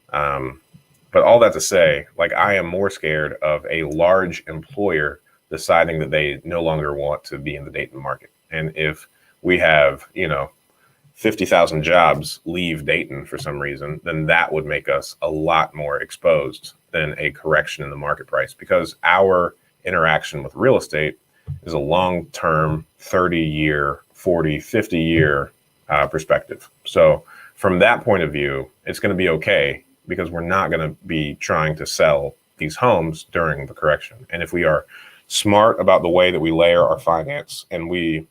But all that to say, like I am more scared of a large employer deciding that they no longer want to be in the Dayton market. And if we have, you know, 50,000 jobs leave Dayton for some reason, then that would make us a lot more exposed than a correction in the market price, because our interaction with real estate is a long-term 30-year, 40, 50-year perspective. So from that point of view, it's going to be okay because we're not going to be trying to sell these homes during the correction. And if we are smart about the way that we layer our finance and we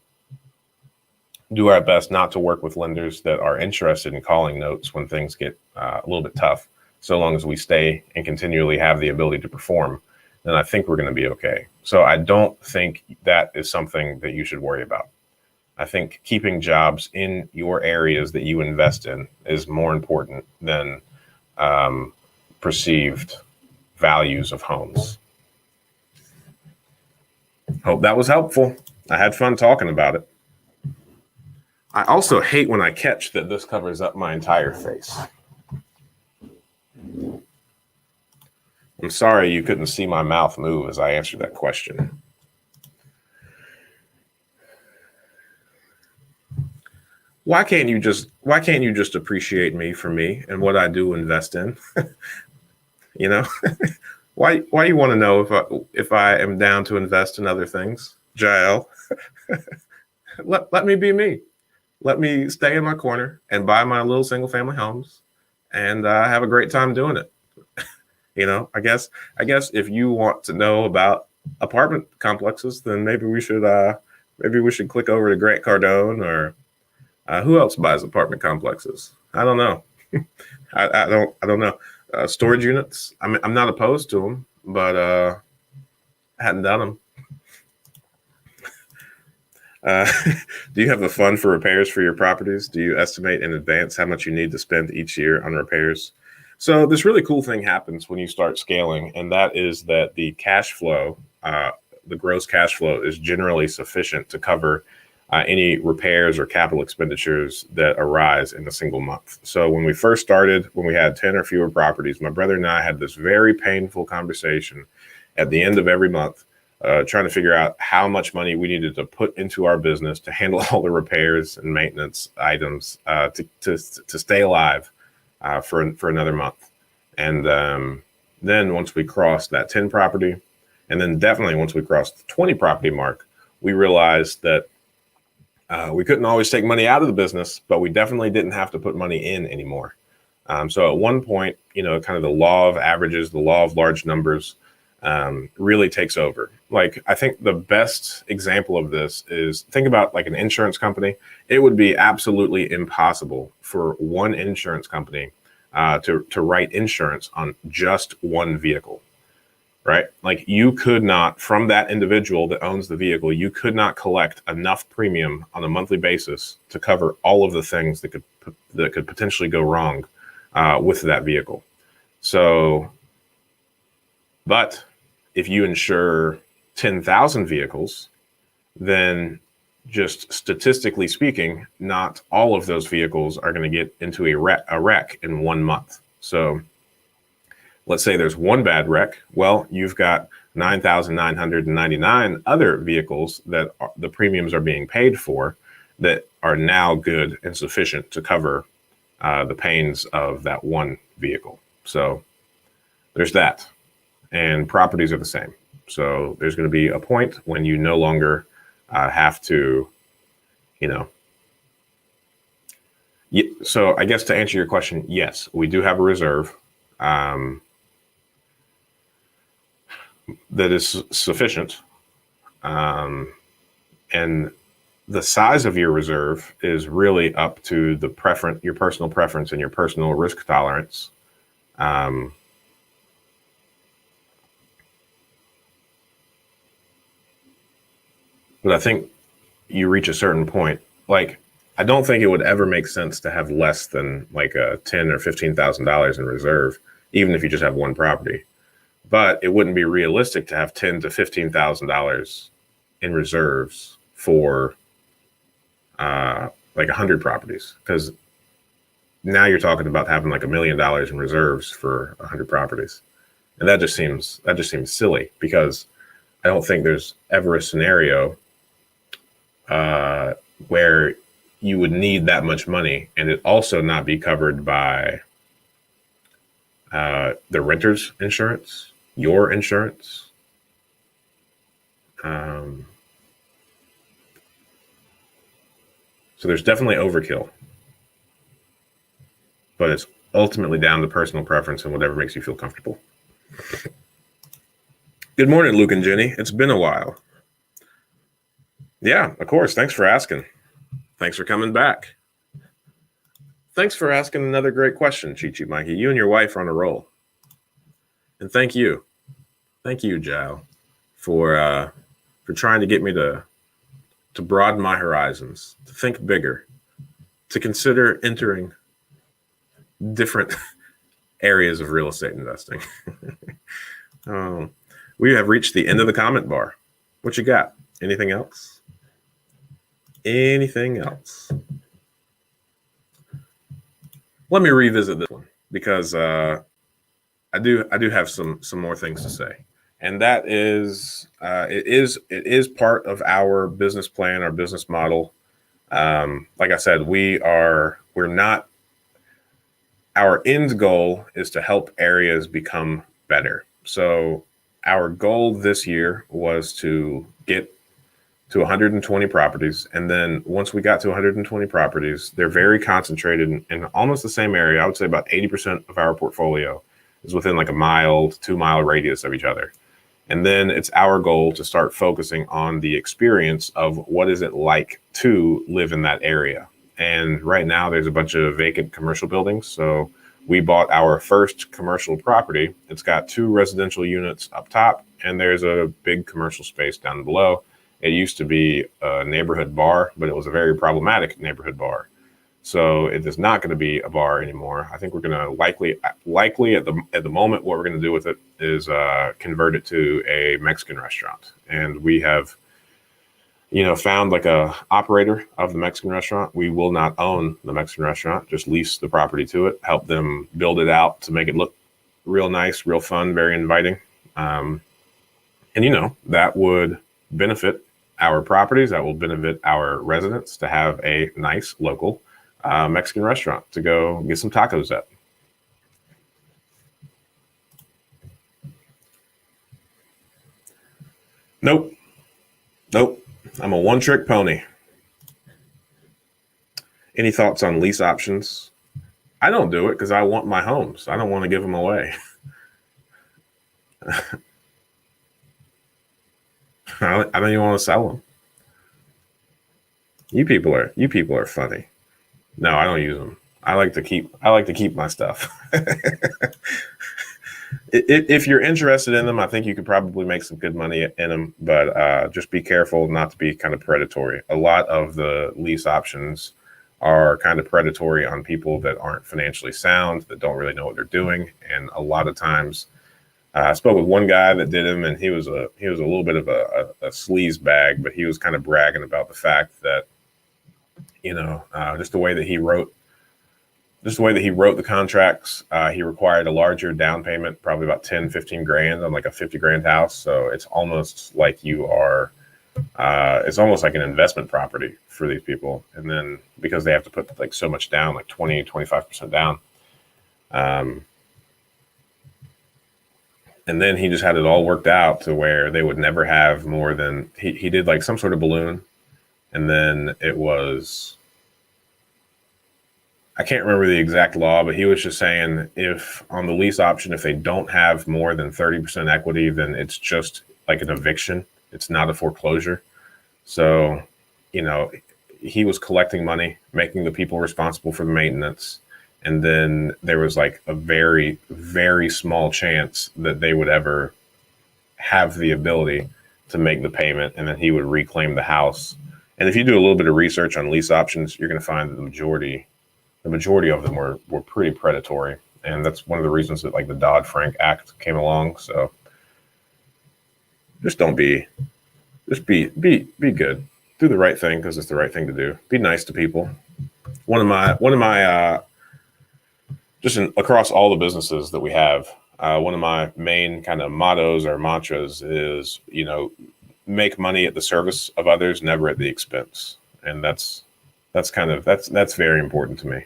do our best not to work with lenders that are interested in calling notes when things get a little bit tough, so long as we stay and continually have the ability to perform, then I think we're going to be okay. So I don't think that is something that you should worry about. I think keeping jobs in your areas that you invest in is more important than perceived values of homes. Hope that was helpful. I had fun talking about it. I also hate when I catch that this covers up my entire face. I'm sorry you couldn't see my mouth move as I answered that question. Why can't you just appreciate me for me and what I do invest in? You know, why you want to know if I am down to invest in other things, Jael? Let me be me. Let me stay in my corner and buy my little single family homes and have a great time doing it. You know, I guess if you want to know about apartment complexes, then maybe we should click over to Grant Cardone or who else buys apartment complexes? I don't know. I don't know. Storage units. I'm not opposed to them, but I hadn't done them. Do you have a fund for repairs for your properties? Do you estimate in advance how much you need to spend each year on repairs? So this really cool thing happens when you start scaling, and that is that the cash flow, the gross cash flow, is generally sufficient to cover any repairs or capital expenditures that arise in a single month. So when we first started, when we had 10 or fewer properties, my brother and I had this very painful conversation at the end of every month, trying to figure out how much money we needed to put into our business to handle all the repairs and maintenance items to stay alive for another month. And then once we crossed that 10 property, and then definitely once we crossed the 20 property mark, we realized that we couldn't always take money out of the business, but we definitely didn't have to put money in anymore. So at one point, you know, kind of the law of averages, the law of large numbers really takes over. Like, I think the best example of this is, think about like an insurance company. It would be absolutely impossible for one insurance company to write insurance on just one vehicle. right? Like you could not, from that individual that owns the vehicle, you could not collect enough premium on a monthly basis to cover all of the things that could potentially go wrong with that vehicle. So, but if you insure 10,000 vehicles, then just statistically speaking, not all of those vehicles are going to get into a wreck in 1 month. So let's say there's one bad wreck. Well, you've got 9,999 other vehicles that the premiums are being paid for that are now good and sufficient to cover the pains of that one vehicle. So there's that. And properties are the same. So there's going to be a point when you no longer have to, so I guess to answer your question, yes, we do have a reserve that is sufficient. And the size of your reserve is really up to your personal preference and your personal risk tolerance. But I think you reach a certain point. Like, I don't think it would ever make sense to have less than like a $10,000 or $15,000 in reserve, even if you just have one property. But it wouldn't be realistic to have $10,000 to $15,000 in reserves for like 100 properties, because now you're talking about having like $1 million in reserves for 100 properties, and that just seems silly, because I don't think there's ever a scenario where you would need that much money and it also not be covered by the renter's insurance, your insurance. So there's definitely overkill, but it's ultimately down to personal preference and whatever makes you feel comfortable. Good morning, Luke and Jenny. It's been a while. Yeah, of course. Thanks for asking. Thanks for coming back. Thanks for asking another great question, Chi-Chi Mikey. You and your wife are on a roll. And thank you, Jao, for trying to get me to broaden my horizons, to think bigger, to consider entering different areas of real estate investing. We have reached the end of the comment bar. What you got? Anything else? Anything else? Let me revisit this one, because I do have some more things to say, and that is it is part of our business plan, our business model. Like I said, we're not. Our end goal is to help areas become better. So our goal this year was to get to 120 properties. And then once we got to 120 properties, they're very concentrated in almost the same area. I would say about 80% of our portfolio is within like a 2 mile radius of each other. And then it's our goal to start focusing on the experience of what is it like to live in that area. And right now there's a bunch of vacant commercial buildings. So we bought our first commercial property. It's got 2 residential units up top, and there's a big commercial space down below. It used to be a neighborhood bar, but it was a very problematic neighborhood bar. So it is not going to be a bar anymore. I think we're going to likely at the moment, what we're going to do with it is convert it to a Mexican restaurant. And we have, found like a operator of the Mexican restaurant. We will not own the Mexican restaurant, just lease the property to it, help them build it out to make it look real nice, real fun, very inviting. And that would benefit our properties. That will benefit our residents to have a nice local Mexican restaurant to go get some tacos at. Nope. I'm a one-trick pony. Any thoughts on lease options? I don't do it because I want my homes. I don't want to give them away. I don't even want to sell them. You people are funny. No, I don't use them. I like to keep my stuff. If you're interested in them, I think you could probably make some good money in them, but just be careful not to be kind of predatory. A lot of the lease options are kind of predatory on people that aren't financially sound, that don't really know what they're doing, and a lot of times, I spoke with one guy that did them, and he was a little bit of a sleaze bag, but he was kind of bragging about the fact that just the way that he wrote the contracts, he required a larger down payment, probably about 10, 15 grand on like a 50 grand house. So it's almost like it's almost like an investment property for these people. And then because they have to put like so much down, like 20, 25% down. And then he just had it all worked out to where they would never have more than, he did like some sort of balloon. And then it was, I can't remember the exact law, but he was just saying if on the lease option, if they don't have more than 30% equity, then it's just like an eviction. It's not a foreclosure. So, he was collecting money, making the people responsible for the maintenance. And then there was like a very, very small chance that they would ever have the ability to make the payment. And then he would reclaim the house. And if you do a little bit of research on lease options, you're going to find that the majority of them were pretty predatory. And that's one of the reasons that like the Dodd-Frank Act came along. So just be good. Do the right thing because it's the right thing to do. Be nice to people. One of my across all the businesses that we have, one of my main kind of mottos or mantras is, make money at the service of others, never at the expense. And that's very important to me.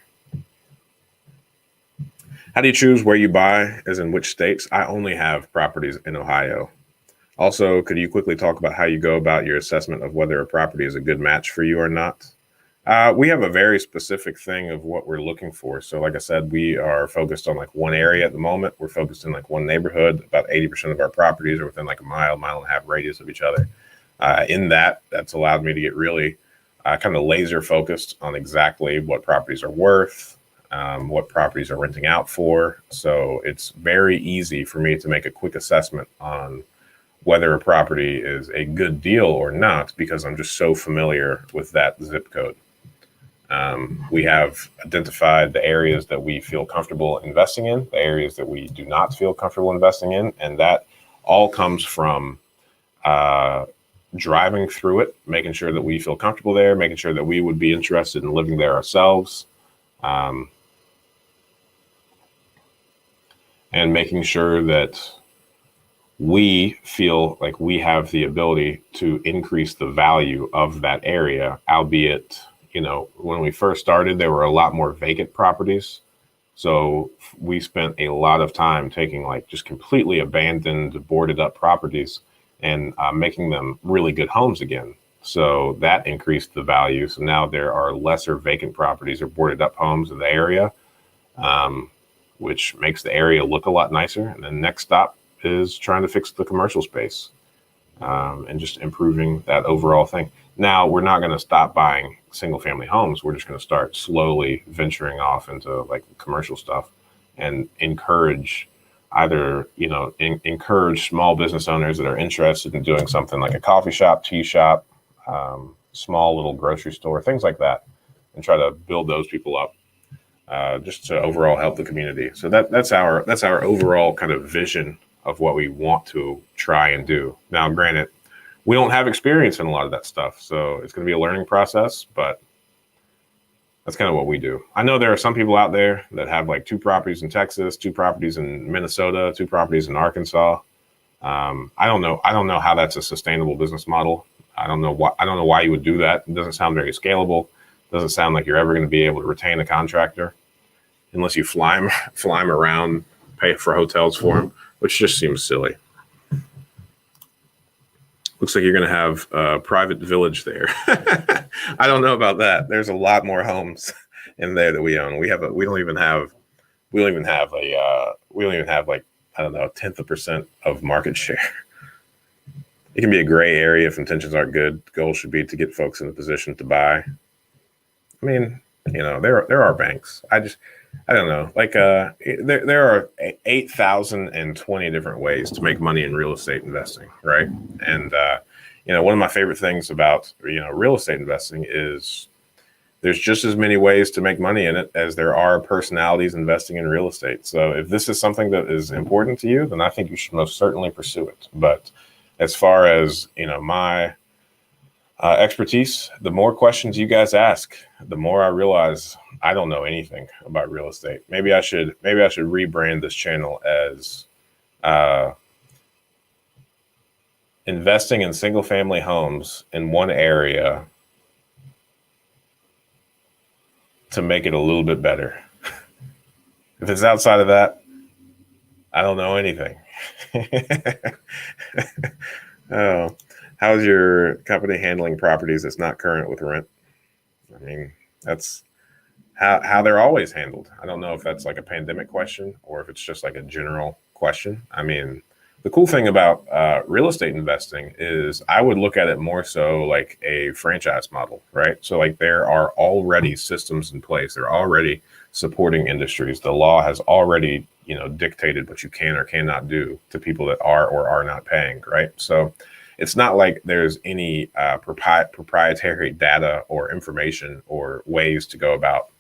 How do you choose where you buy, as in which states? I only have properties in Ohio. Also, could you quickly talk about how you go about your assessment of whether a property is a good match for you or not? We have a very specific thing of what we're looking for. So like I said, we are focused on like one area at the moment. We're focused in like one neighborhood. About 80% of our properties are within like a mile and a half radius of each other. That's allowed me to get really kind of laser focused on exactly what properties are worth, what properties are renting out for. So it's very easy for me to make a quick assessment on whether a property is a good deal or not, because I'm just so familiar with that zip code. We have identified the areas that we feel comfortable investing in, the areas that we do not feel comfortable investing in. And that all comes from driving through it, making sure that we feel comfortable there, making sure that we would be interested in living there ourselves, and making sure that we feel like we have the ability to increase the value of that area, albeit, when we first started, there were a lot more vacant properties. So we spent a lot of time taking like just completely abandoned, boarded up properties and making them really good homes again. So that increased the value. So now there are lesser vacant properties or boarded up homes in the area, which makes the area look a lot nicer. And then next stop is trying to fix the commercial space and just improving that overall thing. Now, we're not going to stop buying single family homes. We're just going to start slowly venturing off into like commercial stuff and encourage encourage small business owners that are interested in doing something like a coffee shop, tea shop, small little grocery store, things like that, and try to build those people up just to overall help the community. So that's our overall kind of vision of what we want to try and do. Now, granted, we don't have experience in a lot of that stuff, so it's going to be a learning process, but that's kind of what we do. I know there are some people out there that have like 2 properties in Texas, 2 properties in Minnesota, 2 properties in Arkansas. I don't know how that's a sustainable business model. I don't know why you would do that. It doesn't sound very scalable. It doesn't sound like you're ever going to be able to retain a contractor unless you fly them around, pay for hotels for them, which just seems silly. Looks like you're going to have a private village there. I don't know about that. There's a lot more homes in there that we own. We don't even have like, I don't know, 1/10% of market share. It can be a gray area if intentions aren't good. The goal should be to get folks in a position to buy. I mean, there are banks. I don't know. Like there are 8,020 different ways to make money in real estate investing, right? And one of my favorite things about real estate investing is there's just as many ways to make money in it as there are personalities investing in real estate. So if this is something that is important to you, then I think you should most certainly pursue it. But as far as my expertise, the more questions you guys ask, the more I realize I don't know anything about real estate. Maybe I should rebrand this channel as investing in single family homes in one area to make it a little bit better. If it's outside of that, I don't know anything. Oh, how's your company handling properties that's not current with rent? I mean, that's how they're always handled. I don't know if that's like a pandemic question or if it's just like a general question. I mean, the cool thing about real estate investing is I would look at it more so like a franchise model, right? So like there are already systems in place. They're already supporting industries. The law has already, dictated what you can or cannot do to people that are or are not paying, right? So it's not like there's any proprietary data or information or ways to go about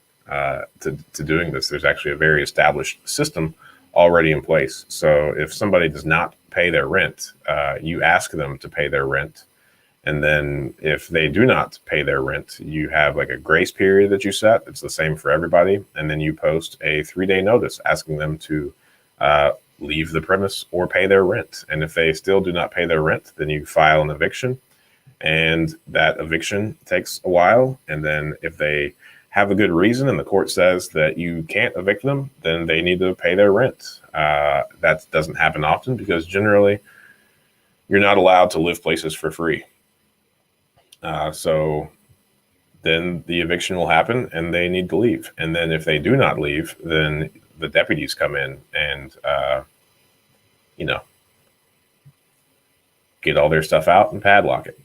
to doing this. There's actually a very established system already in place. So if somebody does not pay their rent, you ask them to pay their rent. And then if they do not pay their rent, you have like a grace period that you set. It's the same for everybody. And then you post a 3-day notice asking them to leave the premise or pay their rent. And if they still do not pay their rent, then you file an eviction. And that eviction takes a while. And then if they have a good reason and the court says that you can't evict them, then they need to pay their rent. That doesn't happen often because generally you're not allowed to live places for free. So then the eviction will happen and they need to leave. And then if they do not leave, then the deputies come in and, get all their stuff out and padlock it.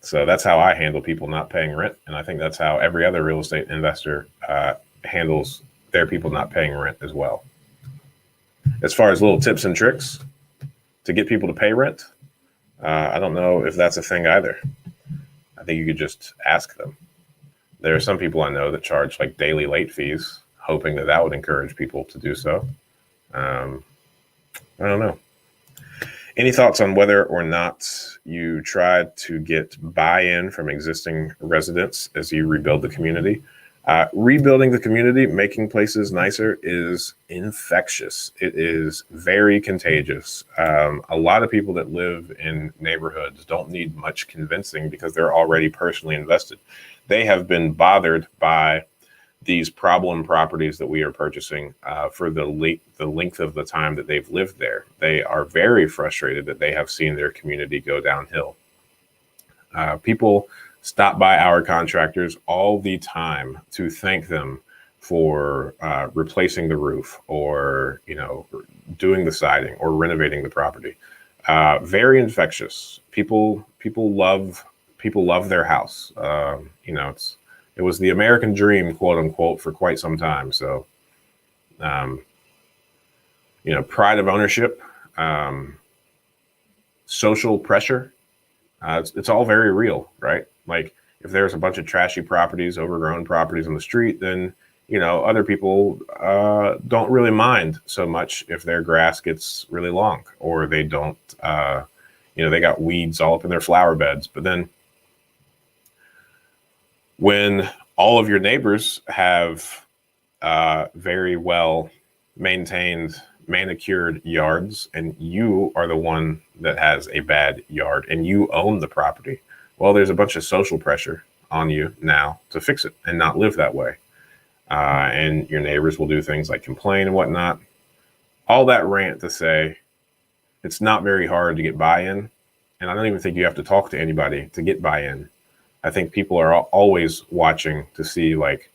So that's how I handle people not paying rent. And I think that's how every other real estate investor handles their people not paying rent as well. As far as little tips and tricks to get people to pay rent, I don't know if that's a thing either. I think you could just ask them. There are some people I know that charge like daily late fees, hoping that would encourage people to do so. I don't know. Any thoughts on whether or not you tried to get buy-in from existing residents as you rebuild the community? Rebuilding the community, making places nicer is infectious. It is very contagious. A lot of people that live in neighborhoods don't need much convincing because they're already personally invested. They have been bothered by these problem properties that we are purchasing for the length of the time that they've lived there. They are very frustrated that they have seen their community go downhill. People stop by our contractors all the time to thank them for replacing the roof or doing the siding or renovating the property. Very infectious. People love their house. It was the American dream, quote unquote, for quite some time. So, pride of ownership, social pressure, it's all very real, right? Like if there's a bunch of trashy properties, overgrown properties on the street, then, other people don't really mind so much if their grass gets really long or they don't, they got weeds all up in their flower beds. But then when all of your neighbors have very well maintained, manicured yards, and you are the one that has a bad yard and you own the property, well, there's a bunch of social pressure on you now to fix it and not live that way. And your neighbors will do things like complain and whatnot. All that rant to say it's not very hard to get buy-in. And I don't even think you have to talk to anybody to get buy-in. I think people are always watching to see like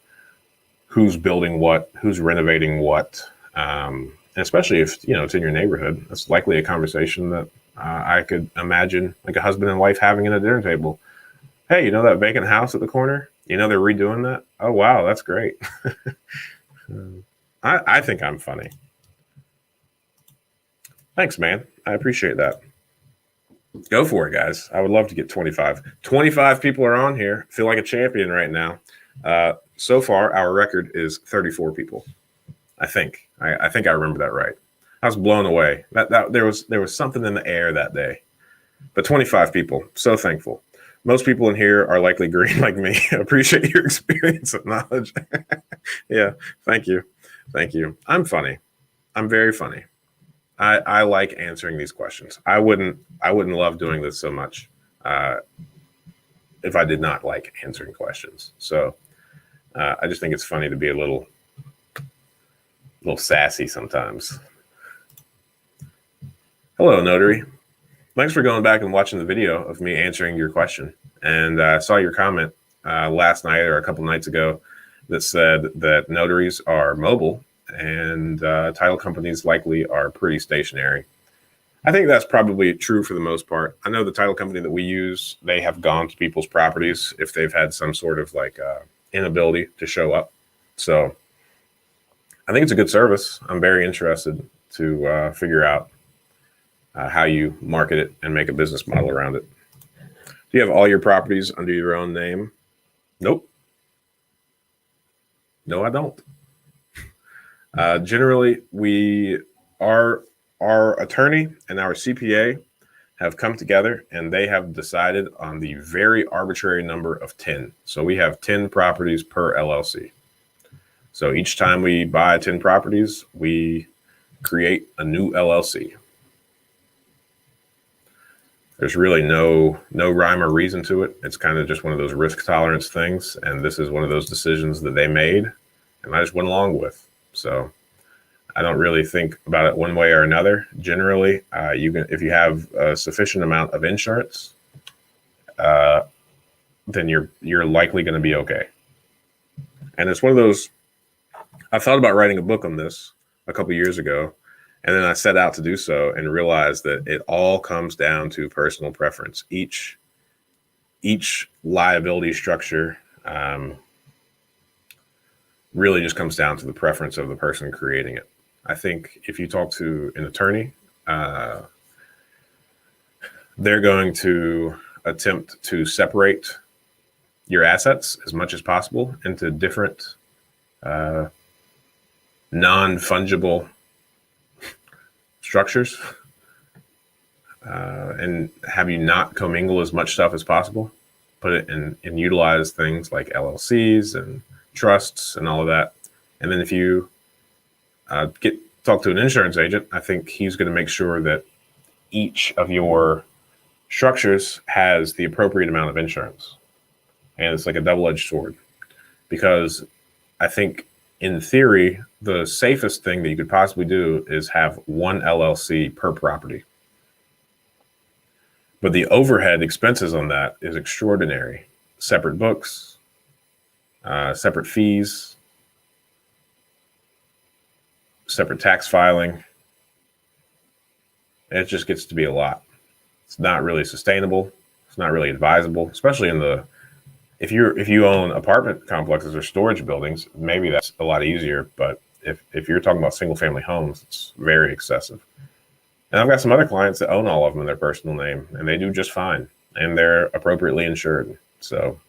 who's building what, who's renovating what, and especially if it's in your neighborhood. That's likely a conversation that I could imagine like a husband and wife having at a dinner table. Hey, that vacant house at the corner? You know they're redoing that. Oh wow, that's great. I think I'm funny. Thanks, man. I appreciate that. Go for it, guys. I would love to get 25. 25 people are on here. Feel like a champion right now. So far, our record is 34 people. I think. I think I remember that right. I was blown away. That there was something in the air that day. But 25 people. So thankful. Most people in here are likely green like me. Appreciate your experience and knowledge. Yeah. Thank you. Thank you. I'm funny. I'm very funny. I like answering these questions. I wouldn't love doing this so much if I did not like answering questions. So I just think it's funny to be a little sassy sometimes. Hello, Notary. Thanks for going back and watching the video of me answering your question. And I saw your comment last night or a couple nights ago that said that notaries are mobile and title companies likely are pretty stationary. I think that's probably true for the most part. I know the title company that we use, they have gone to people's properties if they've had some sort of like inability to show up. So I think it's a good service. I'm very interested to figure out how you market it and make a business model around it. Do you have all your properties under your own name? Nope. No, I don't. Generally, our attorney and our CPA have come together and they have decided on the very arbitrary number of 10. So we have 10 properties per LLC. So each time we buy 10 properties, we create a new LLC. There's really no rhyme or reason to it. It's kind of just one of those risk tolerance things. And this is one of those decisions that they made and I just went along with. So I don't really think about it one way or another. Generally, if you have a sufficient amount of insurance, then you're likely going to be okay. And it's one of those. I thought about writing a book on this a couple years ago, and then I set out to do so and realized that it all comes down to personal preference. Each liability structure really just comes down to the preference of the person creating it. I think if you talk to an attorney, they're going to attempt to separate your assets as much as possible into different non-fungible structures and have you not commingle as much stuff as possible. Put it in and utilize things like LLCs and trusts and all of that. And then if you talk to an insurance agent, I think he's going to make sure that each of your structures has the appropriate amount of insurance. And it's like a double-edged sword, because I think in theory, the safest thing that you could possibly do is have one LLC per property. But the overhead expenses on that is extraordinary. Separate books, separate fees, separate tax filing. It just gets to be a lot. It's not really sustainable. It's not really advisable, especially if you own apartment complexes or storage buildings, maybe that's a lot easier. But if you're talking about single family homes, it's very excessive. And I've got some other clients that own all of them in their personal name, and they do just fine, and they're appropriately insured. So,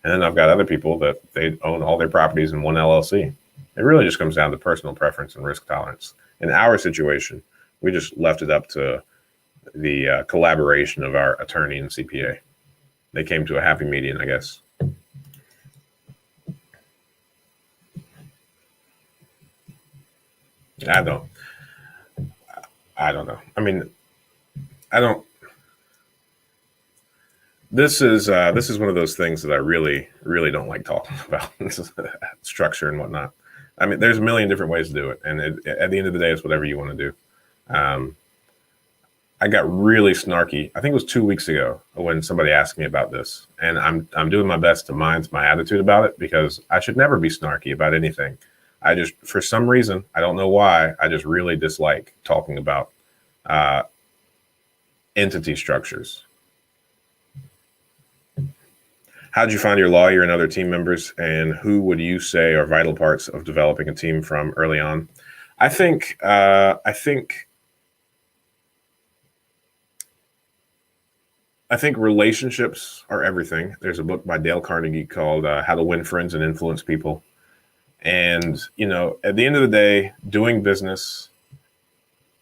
and then I've got other people that they own all their properties in one LLC. It really just comes down to personal preference and risk tolerance. In our situation, we just left it up to the collaboration of our attorney and CPA. They came to a happy median, I guess. I don't know. I mean, I don't. This is one of those things that I really, really don't like talking about. This is structure and whatnot. I mean, there's a million different ways to do it, and at the end of the day, it's whatever you want to do. I got really snarky. I think it was 2 weeks ago when somebody asked me about this, and I'm doing my best to mind my attitude about it, because I should never be snarky about anything. I just, for some reason, I don't know why, I just really dislike talking about entity structures. How'd you find your lawyer and other team members, and who would you say are vital parts of developing a team from early on? I think relationships are everything. There's a book by Dale Carnegie called How to Win Friends and Influence People. And, at the end of the day, doing business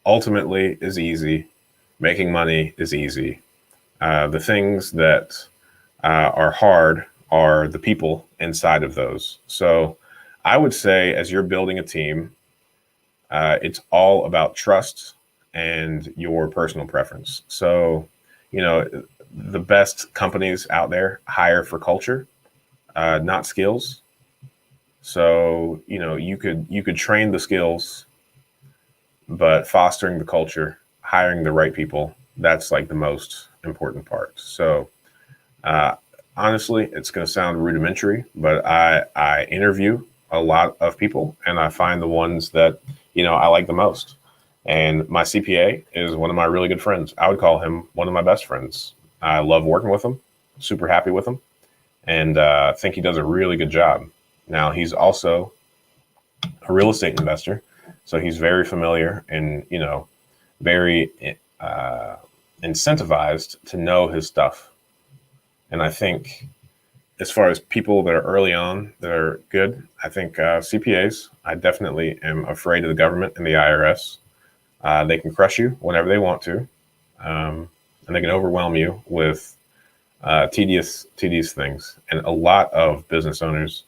ultimately is easy. Making money is easy. The things that are hard are the people inside of those. So I would say as you're building a team, it's all about trust and your personal preference. So, the best companies out there hire for culture, not skills. So, you could train the skills, but fostering the culture, hiring the right people, that's like the most important part. So, honestly, it's going to sound rudimentary, but I interview a lot of people and I find the ones that, I like the most. And my CPA is one of my really good friends. I would call him one of my best friends. I love working with him, super happy with him, and think he does a really good job. Now, he's also a real estate investor, so he's very familiar and, very incentivized to know his stuff. And I think as far as people that are early on that are good, I think CPAs, I definitely am afraid of the government and the IRS. They can crush you whenever they want to. And they can overwhelm you with tedious things. And a lot of business owners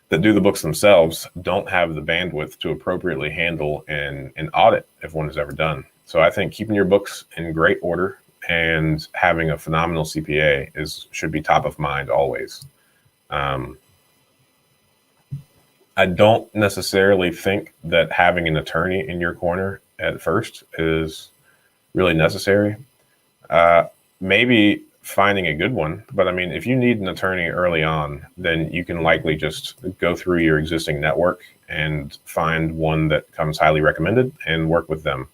that do the books themselves don't have the bandwidth to appropriately handle an audit if one is ever done. So I think keeping your books in great order and having a phenomenal CPA should be top of mind always. I don't necessarily think that having an attorney in your corner at first is really necessary. Maybe finding a good one, but I mean, if you need an attorney early on, then you can likely just go through your existing network and find one that comes highly recommended and work with them.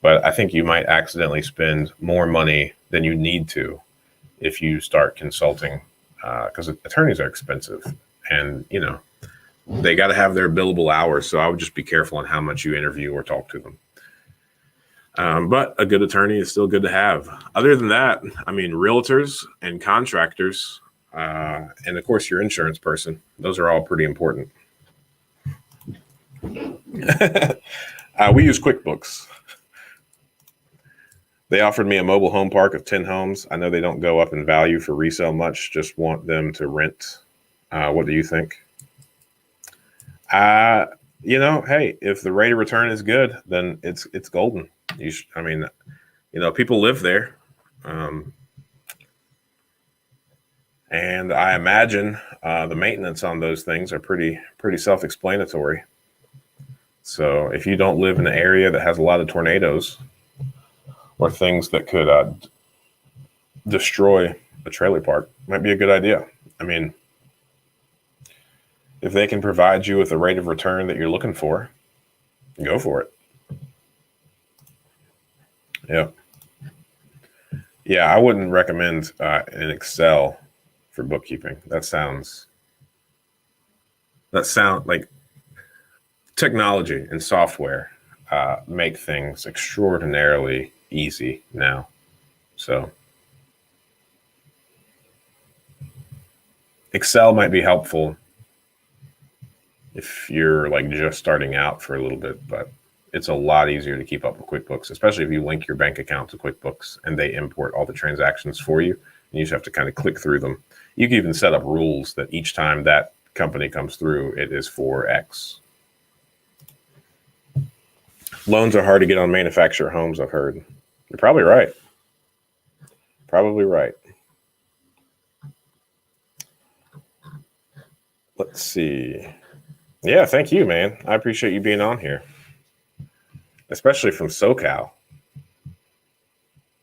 But I think you might accidentally spend more money than you need to if you start consulting, because attorneys are expensive and, they got to have their billable hours. So I would just be careful on how much you interview or talk to them. But a good attorney is still good to have. Other than that, I mean, realtors and contractors, and of course your insurance person, those are all pretty important. We use QuickBooks. They offered me a mobile home park of 10 homes. I know they don't go up in value for resale much, just want them to rent. What do you think? Hey, if the rate of return is good, then it's golden. People live there. And I imagine the maintenance on those things are pretty self-explanatory. So if you don't live in an area that has a lot of tornadoes or things that could destroy a trailer park, might be a good idea. I mean, if they can provide you with a rate of return that you're looking for, go for it. Yeah. Yeah, I wouldn't recommend an Excel for bookkeeping. That sounds like technology and software make things extraordinarily easy now. So Excel might be helpful if you're like just starting out for a little bit, but it's a lot easier to keep up with QuickBooks, especially if you link your bank account to QuickBooks and they import all the transactions for you. And you just have to kind of click through them. You can even set up rules that each time that company comes through, it is for X. Loans are hard to get on manufacturer homes, I've heard. You're probably right. Probably right. Let's see. Yeah, thank you, man. I appreciate you being on here, especially from SoCal.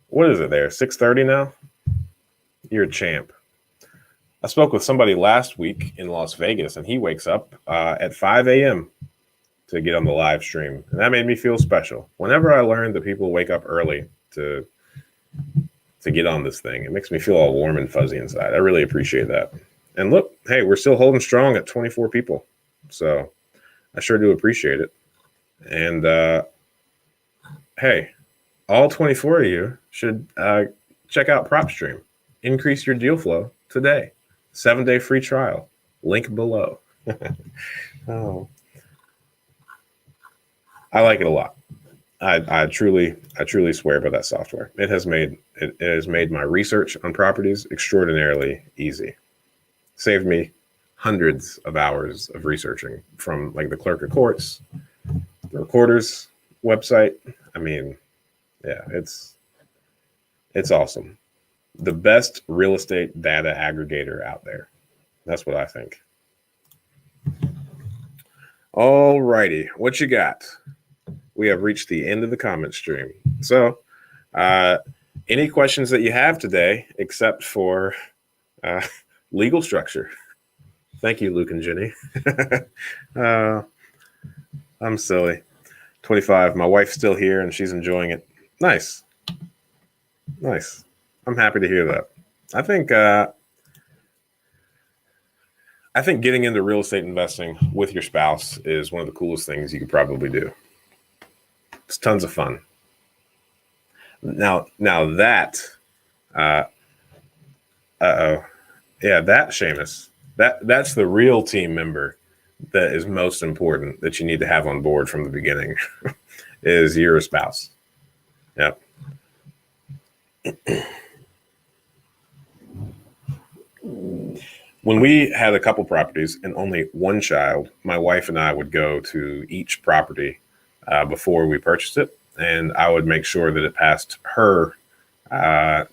What is it there? 6:30 now? You're a champ. I spoke with somebody last week in Las Vegas, and he wakes up at 5 a.m. to get on the live stream. And that made me feel special. Whenever I learned that people wake up early to to get on this thing. It makes me feel all warm and fuzzy inside. I really appreciate that. And look, hey, we're still holding strong at 24 people. So I sure do appreciate it. And hey, all 24 of you should check out PropStream. Increase your deal flow today. 7-day free trial. Link below. Oh, I like it a lot. I truly swear by that software. It has made my research on properties extraordinarily easy. Saved me hundreds of hours of researching from like the clerk of courts, the recorder's website. I mean, yeah, it's awesome. The best real estate data aggregator out there. That's what I think. All righty, what you got? We have reached the end of the comment stream. So, any questions that you have today, except for legal structure? Thank you, Luke and Jenny. I'm silly. 25. My wife's still here and she's enjoying it. Nice. I'm happy to hear that. I think getting into real estate investing with your spouse is one of the coolest things you could probably do. It's tons of fun. Now that, that Sheamus, that's the real team member that is most important that you need to have on board from the beginning is your spouse. Yep. When we had a couple properties and only one child, my wife and I would go to each property before we purchased it. And I would make sure that it passed her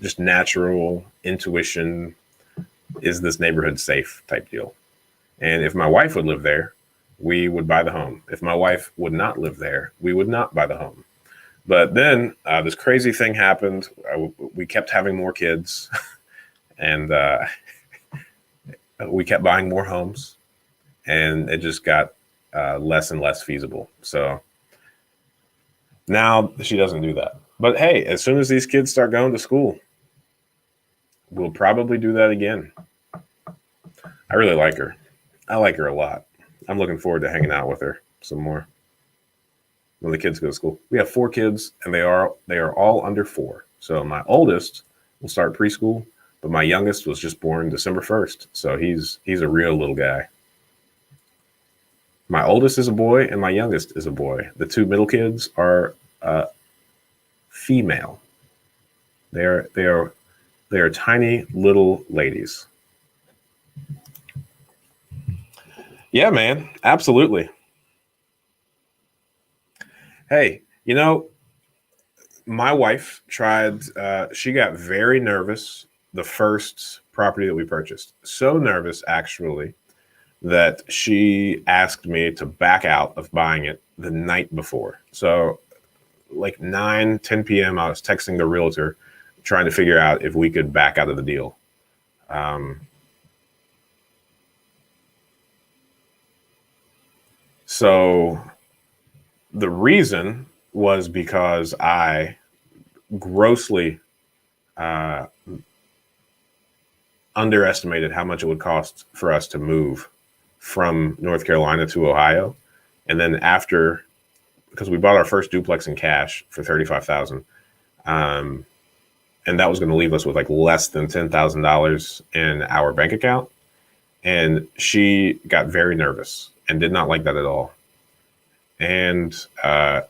just natural intuition. Is this neighborhood safe type deal? And if my wife would live there, we would buy the home. If my wife would not live there, we would not buy the home. But then this crazy thing happened. We kept having more kids and we kept buying more homes and it just got less and less feasible. So now she doesn't do that. But hey, as soon as these kids start going to school, we'll probably do that again. I really like her. I like her a lot. I'm looking forward to hanging out with her some more when the kids go to school. We have 4 kids and they are all under 4. So my oldest will start preschool, but my youngest was just born December 1st. So he's a real little guy. My oldest is a boy and my youngest is a boy. The 2 middle kids are female. They are tiny little ladies. Yeah, man, absolutely. Hey, my wife tried, she got very nervous the first property that we purchased. So nervous, actually, that she asked me to back out of buying it the night before. So like 9-10 p.m., I was texting the realtor trying to figure out if we could back out of the deal. So the reason was because I grossly underestimated how much it would cost for us to move from North Carolina to Ohio. And then because we bought our first duplex in cash for $35,000, and that was going to leave us with like less than $10,000 in our bank account. And she got very nervous and did not like that at all. And at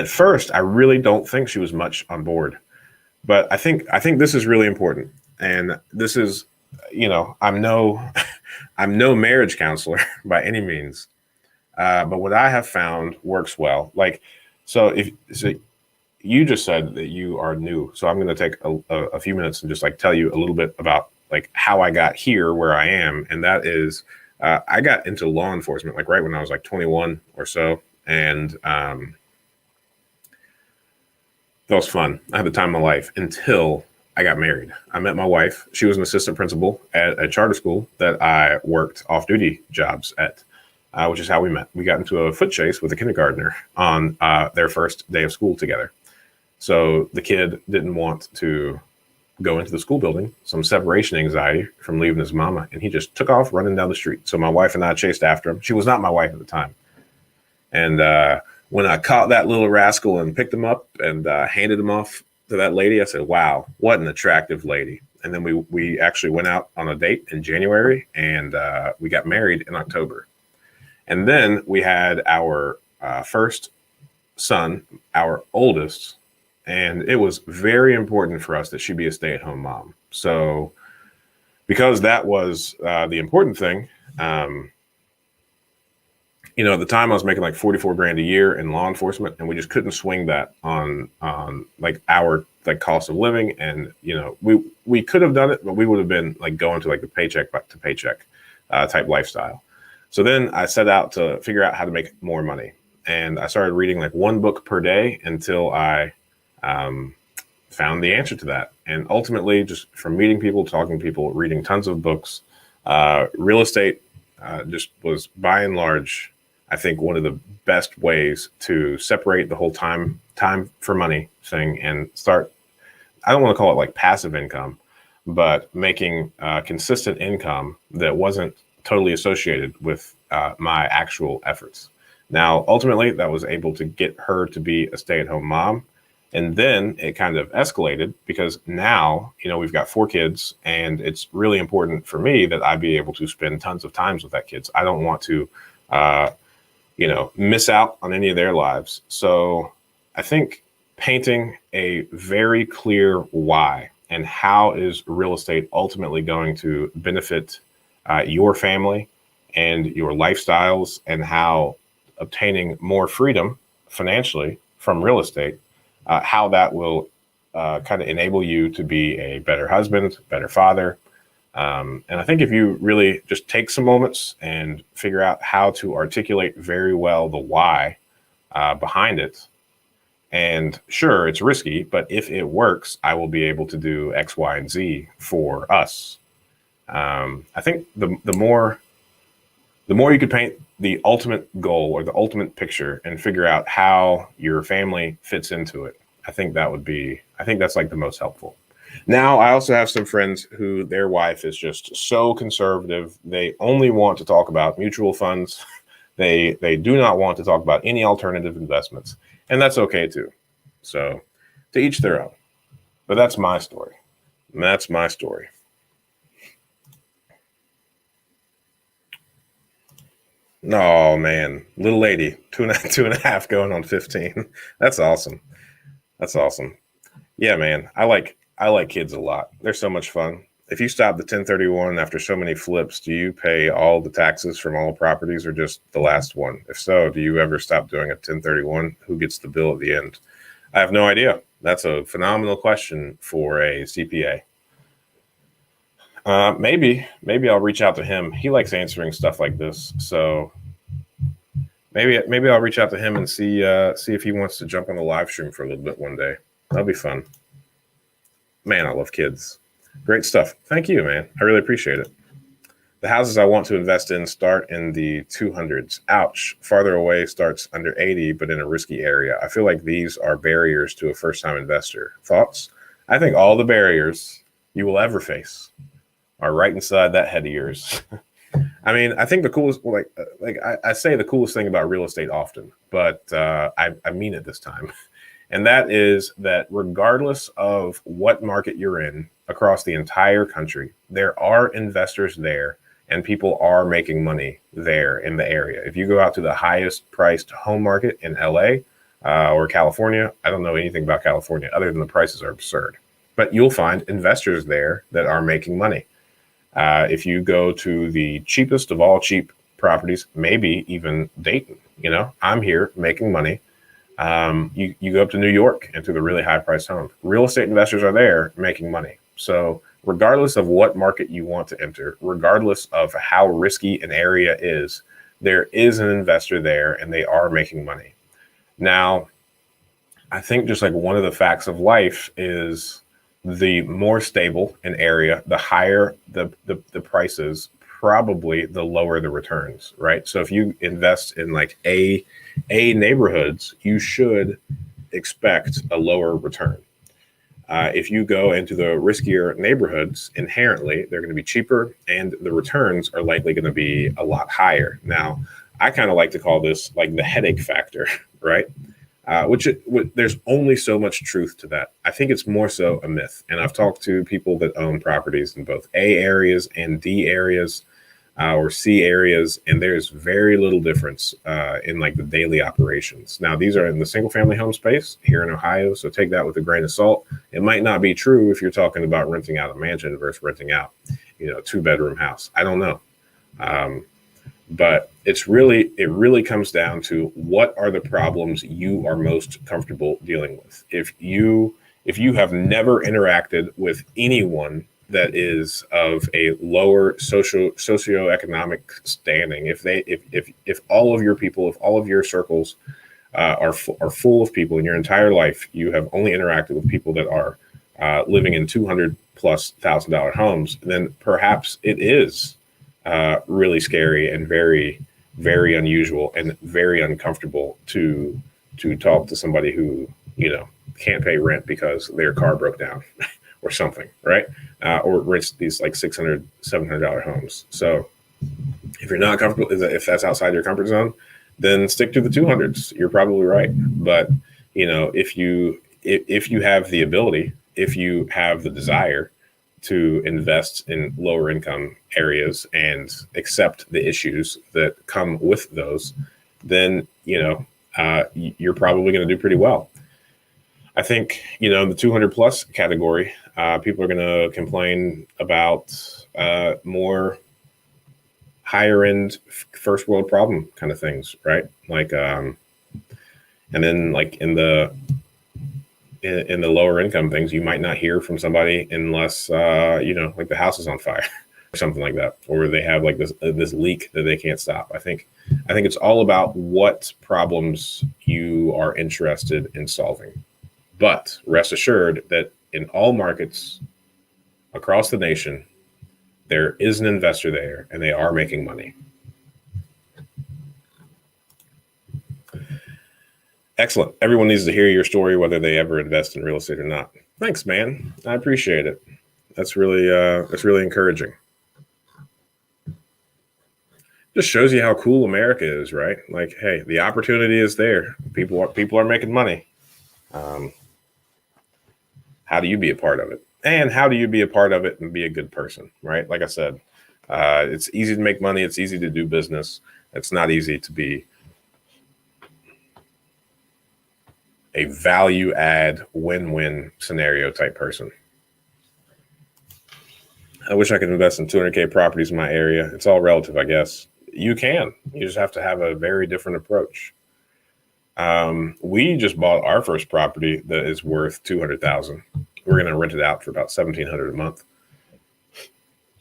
first, I really don't think she was much on board. But I think this is really important. And this is, I'm no marriage counselor by any means. But what I have found works well. So you just said that you are new. So I'm going to take a few minutes and just tell you a little bit about how I got here where I am. And that is, I got into law enforcement right when I was 21 or so. And that was fun. I had the time of my life until I got married. I met my wife. She was an assistant principal at a charter school that I worked off-duty jobs at, which is how we met. We got into a foot chase with a kindergartner on their first day of school together. So the kid didn't want to go into the school building, some separation anxiety from leaving his mama, and he just took off running down the street. So my wife and I chased after him. She was not my wife at the time. And when I caught that little rascal and picked him up and handed him off to that lady, I said, wow, what an attractive lady. And then we actually went out on a date in January, and we got married in October. And then we had our first son, our oldest, and it was very important for us that she be a stay-at-home mom. So because that was the important thing, at the time I was making like 44 grand a year in law enforcement, and we just couldn't swing that on like our like cost of living. And, we could have done it, but we would have been like going to like the paycheck to paycheck type lifestyle. So then I set out to figure out how to make more money. And I started reading like one book per day until I found the answer to that. And ultimately, just from meeting people, talking to people, reading tons of books, real estate just was by and large, I think, one of the best ways to separate the whole time for money thing and start, I don't want to call it like passive income, but making consistent income that wasn't totally associated with my actual efforts. Now, ultimately, that was able to get her to be a stay-at-home mom. And then it kind of escalated because now, we've got 4 kids, and it's really important for me that I be able to spend tons of times with that kids. I don't want to, miss out on any of their lives. So I think painting a very clear why and how is real estate ultimately going to benefit your family and your lifestyles, and how obtaining more freedom financially from real estate, how that will kind of enable you to be a better husband, better father. And I think if you really just take some moments and figure out how to articulate very well the why behind it, and sure, it's risky, but if it works, I will be able to do X, Y, and Z for us. I think the more you could paint the ultimate goal or the ultimate picture and figure out how your family fits into it, I think that's like the most helpful. Now, I also have some friends who their wife is just so conservative. They only want to talk about mutual funds. They do not want to talk about any alternative investments, and that's okay too. So to each their own. But that's my story. That's my story. Oh man, little lady, two and a half going on 15. That's awesome. That's awesome. Yeah, man. I like kids a lot. They're so much fun. If you stop the 1031 after so many flips, do you pay all the taxes from all properties or just the last one? If so, do you ever stop doing a 1031? Who gets the bill at the end? I have no idea. That's a phenomenal question for a CPA. Maybe I'll reach out to him. He likes answering stuff like this. So maybe I'll reach out to him and see if he wants to jump on the live stream for a little bit one day. That'll be fun. Man, I love kids. Great stuff. Thank you, man. I really appreciate it. The houses I want to invest in start in the 200s. Ouch. Farther away starts under 80, but in a risky area. I feel like these are barriers to a first-time investor. Thoughts? I think all the barriers you will ever face are right inside that head of yours. I mean, I think the coolest, I say the coolest thing about real estate often, but I mean it this time. And that is that regardless of what market you're in across the entire country, there are investors there and people are making money there in the area. If you go out to the highest priced home market in LA or California, I don't know anything about California other than the prices are absurd, but you'll find investors there that are making money. If you go to the cheapest of all cheap properties, maybe even Dayton, I'm here making money. You go up to New York and to the really high priced homes. Real estate investors are there making money. So regardless of what market you want to enter, regardless of how risky an area is, there is an investor there and they are making money. Now, I think just like one of the facts of life is the more stable an area, the higher the prices, probably the lower the returns, right? So if you invest in like A neighborhoods, you should expect a lower return. If you go into the riskier neighborhoods, inherently, they're going to be cheaper and the returns are likely going to be a lot higher. Now, I kind of like to call this like the headache factor, right? There's only so much truth to that. I think it's more so a myth. And I've talked to people that own properties in both A areas and D areas, or C areas, and there's very little difference in like the daily operations. Now, these are in the single family home space here in Ohio, so take that with a grain of salt. It might not be true if you're talking about renting out a mansion versus renting out, a 2-bedroom house. I don't know. But it really comes down to what are the problems you are most comfortable dealing with. If you have never interacted with anyone that is of a lower socioeconomic standing, if all of your people, if all of your circles are full of people in your entire life, you have only interacted with people that are living in $200,000+ homes, then perhaps it is really scary and very, very unusual and very uncomfortable to talk to somebody who, can't pay rent because their car broke down or something, right? Or rents these like $600, $700 homes. So if you're not comfortable, if that's outside your comfort zone, then stick to the 200s. You're probably right. But, if you have the ability, if you have the desire to invest in lower income areas and accept the issues that come with those, then, you're probably going to do pretty well. I think, in the 200+ category, people are going to complain about more higher end first world problem kind of things, right? Like, and then like in the lower income things, you might not hear from somebody unless, like the house is on fire or something like that, or they have like this leak that they can't stop. I think it's all about what problems you are interested in solving. But rest assured that in all markets across the nation, there is an investor there and they are making money. Excellent. Everyone needs to hear your story, whether they ever invest in real estate or not. Thanks, man. I appreciate it. That's really encouraging. Just shows you how cool America is, right? Like, hey, the opportunity is there. People are making money. How do you be a part of it? And how do you be a part of it and be a good person, right? Like I said, it's easy to make money. It's easy to do business. It's not easy to be a value add win-win scenario type person. I wish I could invest in 200K properties in my area. It's all relative, I guess. You can. You just have to have a very different approach. We just bought our first property that is worth $200,000. We're going to rent it out for about $1,700 a month.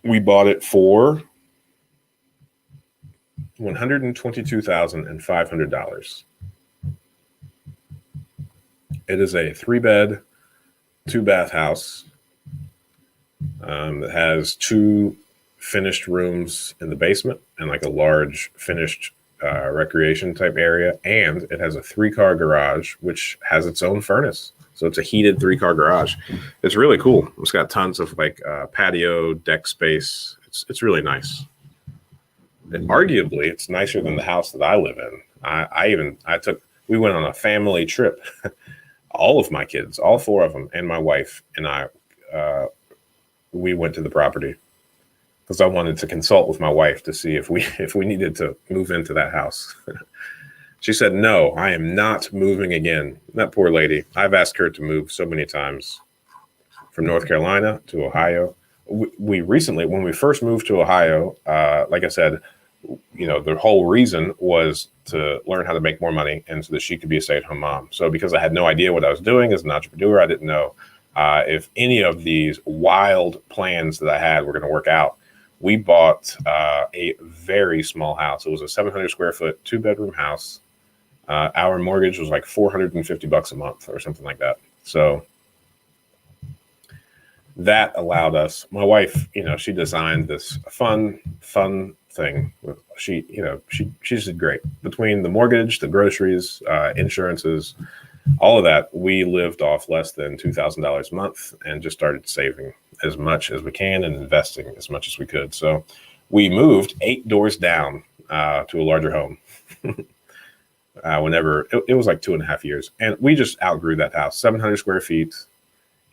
We bought it for $122,500. It is a 3-bed, 2-bath house that has 2 finished rooms in the basement and like a large finished recreation type area. And it has a 3-car garage, which has its own furnace. So it's a heated 3-car garage. It's really cool. It's got tons of like patio, deck space. It's really nice. And arguably, it's nicer than the house that I live in. We went on a family trip. All of my kids, all 4 of them, and my wife and I, we went to the property because I wanted to consult with my wife to see if we needed to move into that house. She said, no, I am not moving again. That poor lady. I've asked her to move so many times from North Carolina to Ohio. We recently, when we first moved to Ohio, like I said, the whole reason was to learn how to make more money and so that she could be a stay-at-home mom. So because I had no idea what I was doing as an entrepreneur, I didn't know if any of these wild plans that I had were going to work out. We bought a very small house. It was a 700 square foot, 2-bedroom house. Our mortgage was like $450 a month or something like that. So that allowed us, my wife, she designed this fun thing. She did great between the mortgage, the groceries, insurances, all of that, we lived off less than $2,000 a month and just started saving as much as we can and investing as much as we could. So we moved 8 doors down to a larger home. Whenever it was like 2.5 years, and we just outgrew that house, 700 square feet.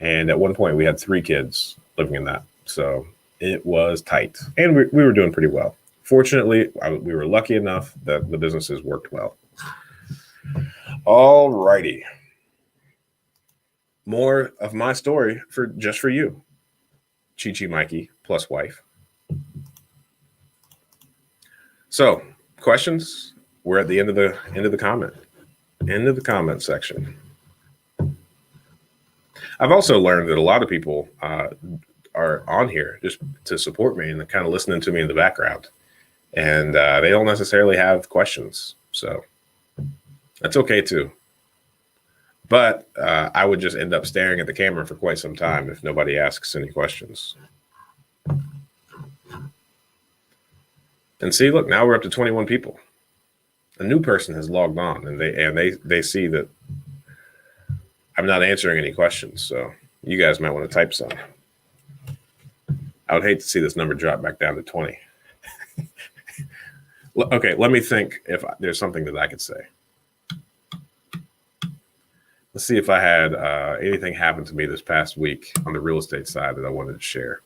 And at one point we had 3 kids living in that. So it was tight, and we were doing pretty well. Fortunately, we were lucky enough that the businesses worked well. All righty. More of my story for you, Chi Mikey plus wife. So, questions? We're at the end of the comment section. I've also learned that a lot of people are on here just to support me and kind of listening to me in the background, and they don't necessarily have questions, so that's okay too. But I would just end up staring at the camera for quite some time if nobody asks any questions. And see, look, now we're up to 21 people. A new person has logged on, and they see that I'm not answering any questions. So you guys might want to type some. I would hate to see this number drop back down to 20. Okay, let me think if there's something that I could say. Let's see if I had anything happen to me this past week on the real estate side that I wanted to share.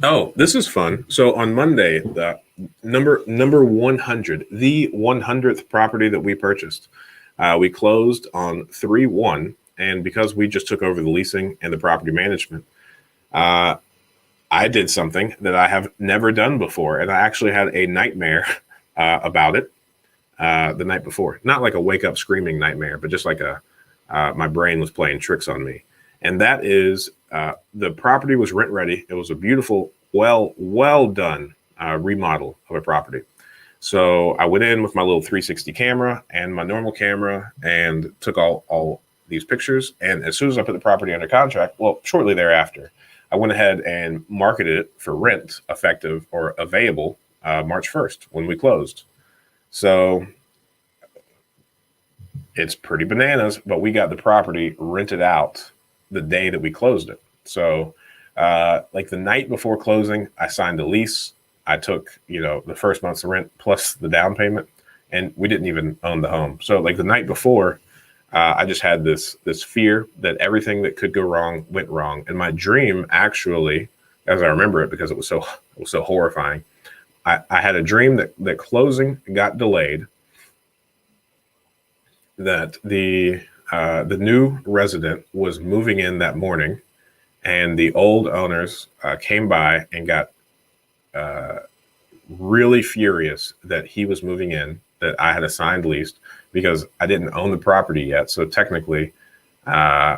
Oh, this is fun. So on Monday, the number 100, the 100th property that we purchased, we closed on 3/1, and because we just took over the leasing and the property management, I did something that I have never done before, and I actually had a nightmare about it the night before. Not like a wake up screaming nightmare, but just like my brain was playing tricks on me. And that is the property was rent ready. It was a beautiful, well done remodel of a property. So I went in with my little 360 camera and my normal camera and took all these pictures. And as soon as I put the property under contract, well, shortly thereafter, I went ahead and marketed it for rent effective or available March 1st when we closed. So it's pretty bananas, but we got the property rented out the day that we closed it. So like the night before closing, I signed a lease. I took, the first month's rent plus the down payment, and we didn't even own the home. So like the night before, I just had this fear that everything that could go wrong went wrong. And my dream, actually, as I remember it, because it was so horrifying, I had a dream that closing got delayed, that the new resident was moving in that morning, and the old owners came by and got really furious that he was moving in, that I had a signed lease, because I didn't own the property yet. So technically, I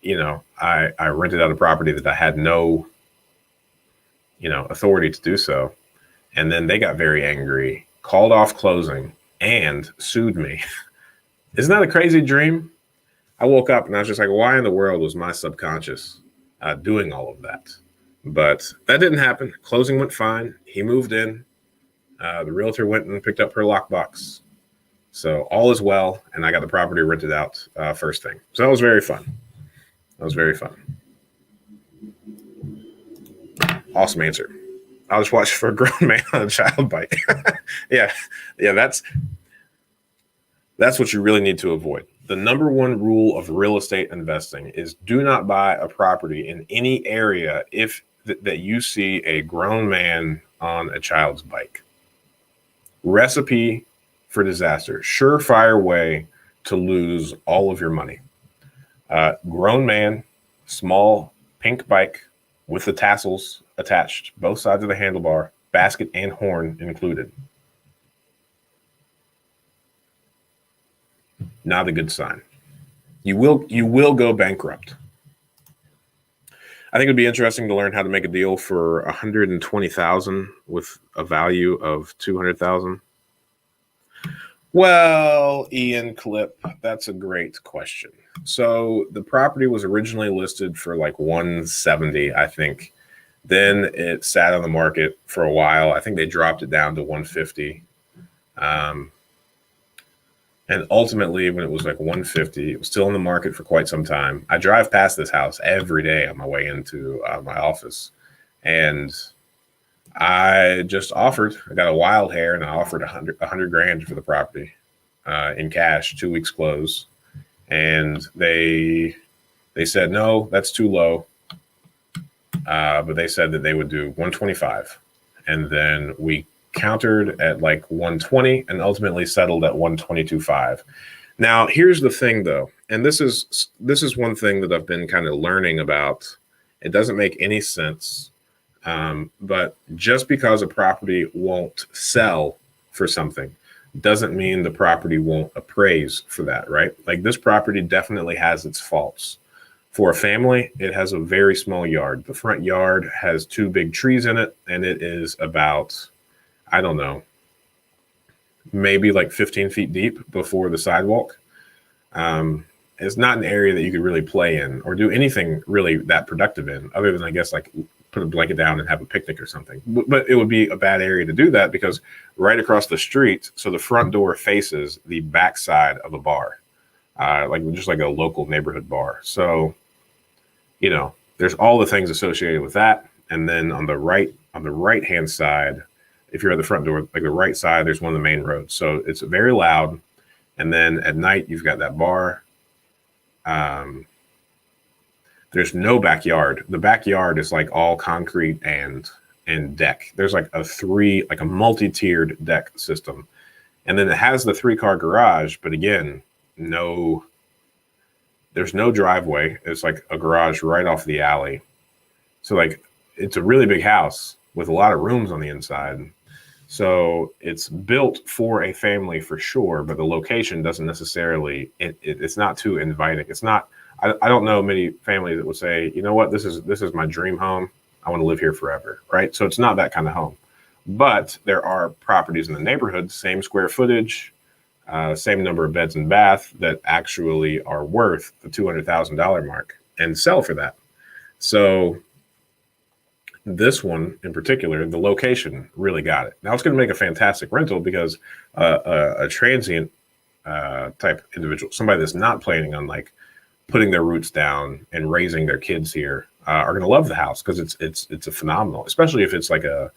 rented out a property that I had no, authority to do so. And then they got very angry, called off closing, and sued me. Isn't that a crazy dream? I woke up and I was just like, why in the world was my subconscious doing all of that? But that didn't happen. Closing went fine. He moved in. The realtor went and picked up her lockbox. So all is well, and I got the property rented out first thing. So that was very fun. Awesome answer. I'll just watch for a grown man on a child bike. Yeah, that's what you really need to avoid. The number one rule of real estate investing is do not buy a property in any area that you see a grown man on a child's bike. Recipe for disaster. Surefire way to lose all of your money. Grown man, small pink bike with the tassels attached, both sides of the handlebar, basket and horn included. Not a good sign. You will go bankrupt. I think it'd be interesting to learn how to make a deal for $120,000 with a value of $200,000. Well, Ian Clip, that's a great question. So the property was originally listed for like 170, I think. Then it sat on the market for a while. I think they dropped it down to 150. And And ultimately, when it was like 150, it was still in the market for quite some time. I drive past this house every day on my way into my office, and I just offered. I got a wild hair, and I offered a hundred grand for the property in cash, 2 weeks close, and they said no, that's too low. But they said that they would do 125, and then we countered at like 120 and ultimately settled at 122.5. Now, here's the thing though, and this is one thing that I've been kind of learning about. It doesn't make any sense, but just because a property won't sell for something doesn't mean the property won't appraise for that, right? Like this property definitely has its faults. For a family, it has a very small yard. The front yard has 2 big trees in it, and it is about, I don't know, maybe like 15 feet deep before the sidewalk. It's not an area that you could really play in or do anything really that productive in, other than, I guess, like put a blanket down and have a picnic or something. But it would be a bad area to do that because right across the street, so the front door faces the backside of a bar, like just like a local neighborhood bar. So, you know, there's all the things associated with that. And then on the right hand side, if you're at the front door, like the right side, there's one of the main roads. So it's very loud. And then at night, you've got that bar. There's no backyard. The backyard is like all concrete and deck. There's like a multi-tiered deck system. And then it has the 3-car garage, but again, there's no driveway. It's like a garage right off the alley. So like it's a really big house with a lot of rooms on the inside. So it's built for a family for sure, but the location doesn't necessarily, it's not too inviting. It's not, I don't know many families that would say, you know what, this is my dream home. I want to live here forever, right? So it's not that kind of home. But there are properties in the neighborhood, same square footage, same number of beds and bath that actually are worth the $200,000 mark and sell for that. So this one in particular, the location really got it. Now it's going to make a fantastic rental because a transient type individual, somebody that's not planning on like putting their roots down and raising their kids here, are going to love the house because it's a phenomenal, especially if it's like a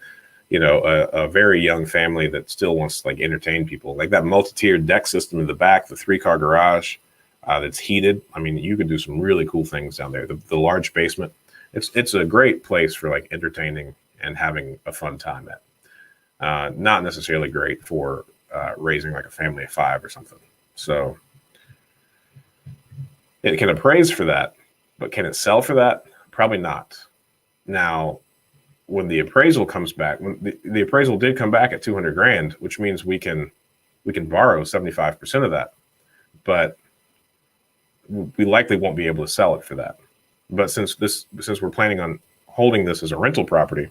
very young family that still wants to like entertain people. Like that multi-tiered deck system in the back, the 3-car garage that's heated. I mean, you could do some really cool things down there. The large basement. It's a great place for like entertaining and having a fun time at. Not necessarily great for raising like a family of 5 or something. So it can appraise for that, but can it sell for that? Probably not. Now, when the appraisal comes back, when the appraisal did come back at 200 grand, which means we can borrow 75% of that, but we likely won't be able to sell it for that. But since we're planning on holding this as a rental property,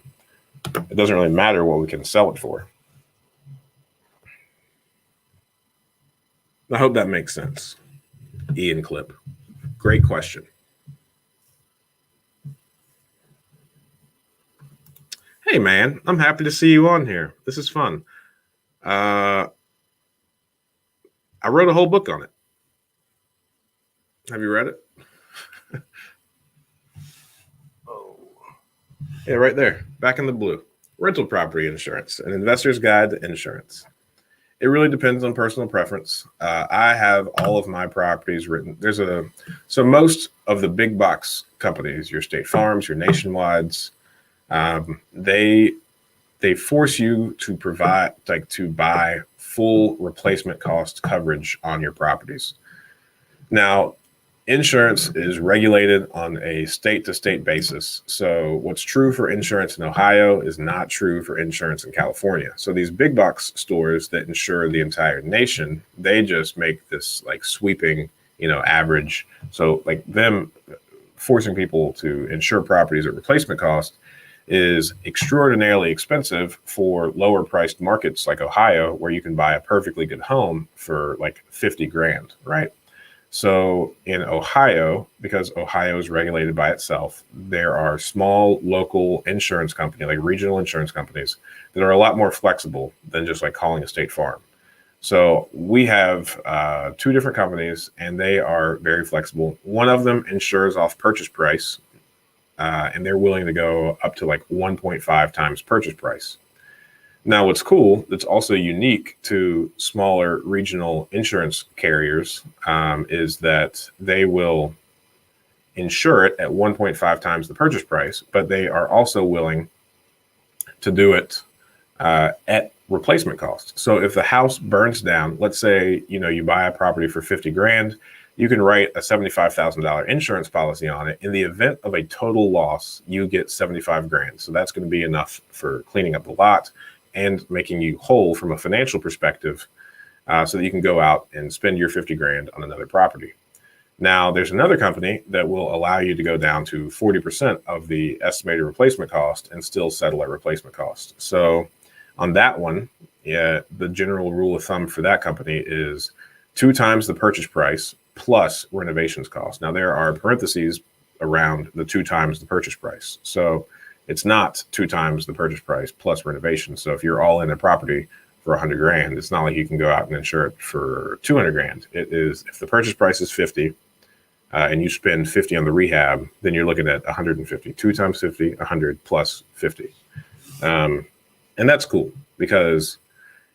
it doesn't really matter what we can sell it for. I hope that makes sense. Ian Clip. Great question. Hey man, I'm happy to see you on here. This is fun. I wrote a whole book on it. Have you read it? Yeah, right there, back in the blue. Rental property insurance, an investor's guide to insurance. It really depends on personal preference. I have all of my properties written. So most of the big box companies, your State Farms, your Nationwides, they force you to buy full replacement cost coverage on your properties. Now, insurance is regulated on a state-to-state basis. So what's true for insurance in Ohio is not true for insurance in California. So these big box stores that insure the entire nation, they just make this like sweeping, average. So like them forcing people to insure properties at replacement cost is extraordinarily expensive for lower priced markets like Ohio, where you can buy a perfectly good home for like 50 grand, right? So in Ohio, because Ohio is regulated by itself, there are small local insurance companies, like regional insurance companies, that are a lot more flexible than just like calling a State Farm. So we have two different companies, and they are very flexible. One of them insures off purchase price, and they're willing to go up to like 1.5 times purchase price. Now, what's cool, that's also unique to smaller regional insurance carriers, is that they will insure it at 1.5 times the purchase price, but they are also willing to do it at replacement cost. So if the house burns down, let's say, you buy a property for 50 grand, you can write a $75,000 insurance policy on it. In the event of a total loss, you get 75 grand. So that's going to be enough for cleaning up the lot and making you whole from a financial perspective, so that you can go out and spend your 50 grand on another property. Now, there's another company that will allow you to go down to 40% of the estimated replacement cost and still settle at replacement cost. So on that one, the general rule of thumb for that company is 2 times the purchase price plus renovations cost. Now, there are parentheses around the 2 times the purchase price. So it's not 2 times the purchase price plus renovation. So if you're all in a property for 100 grand, it's not like you can go out and insure it for 200 grand. It is, if the purchase price is 50 and you spend 50 on the rehab, then you're looking at 150. 2 times 50, 100 plus 50. And that's cool because,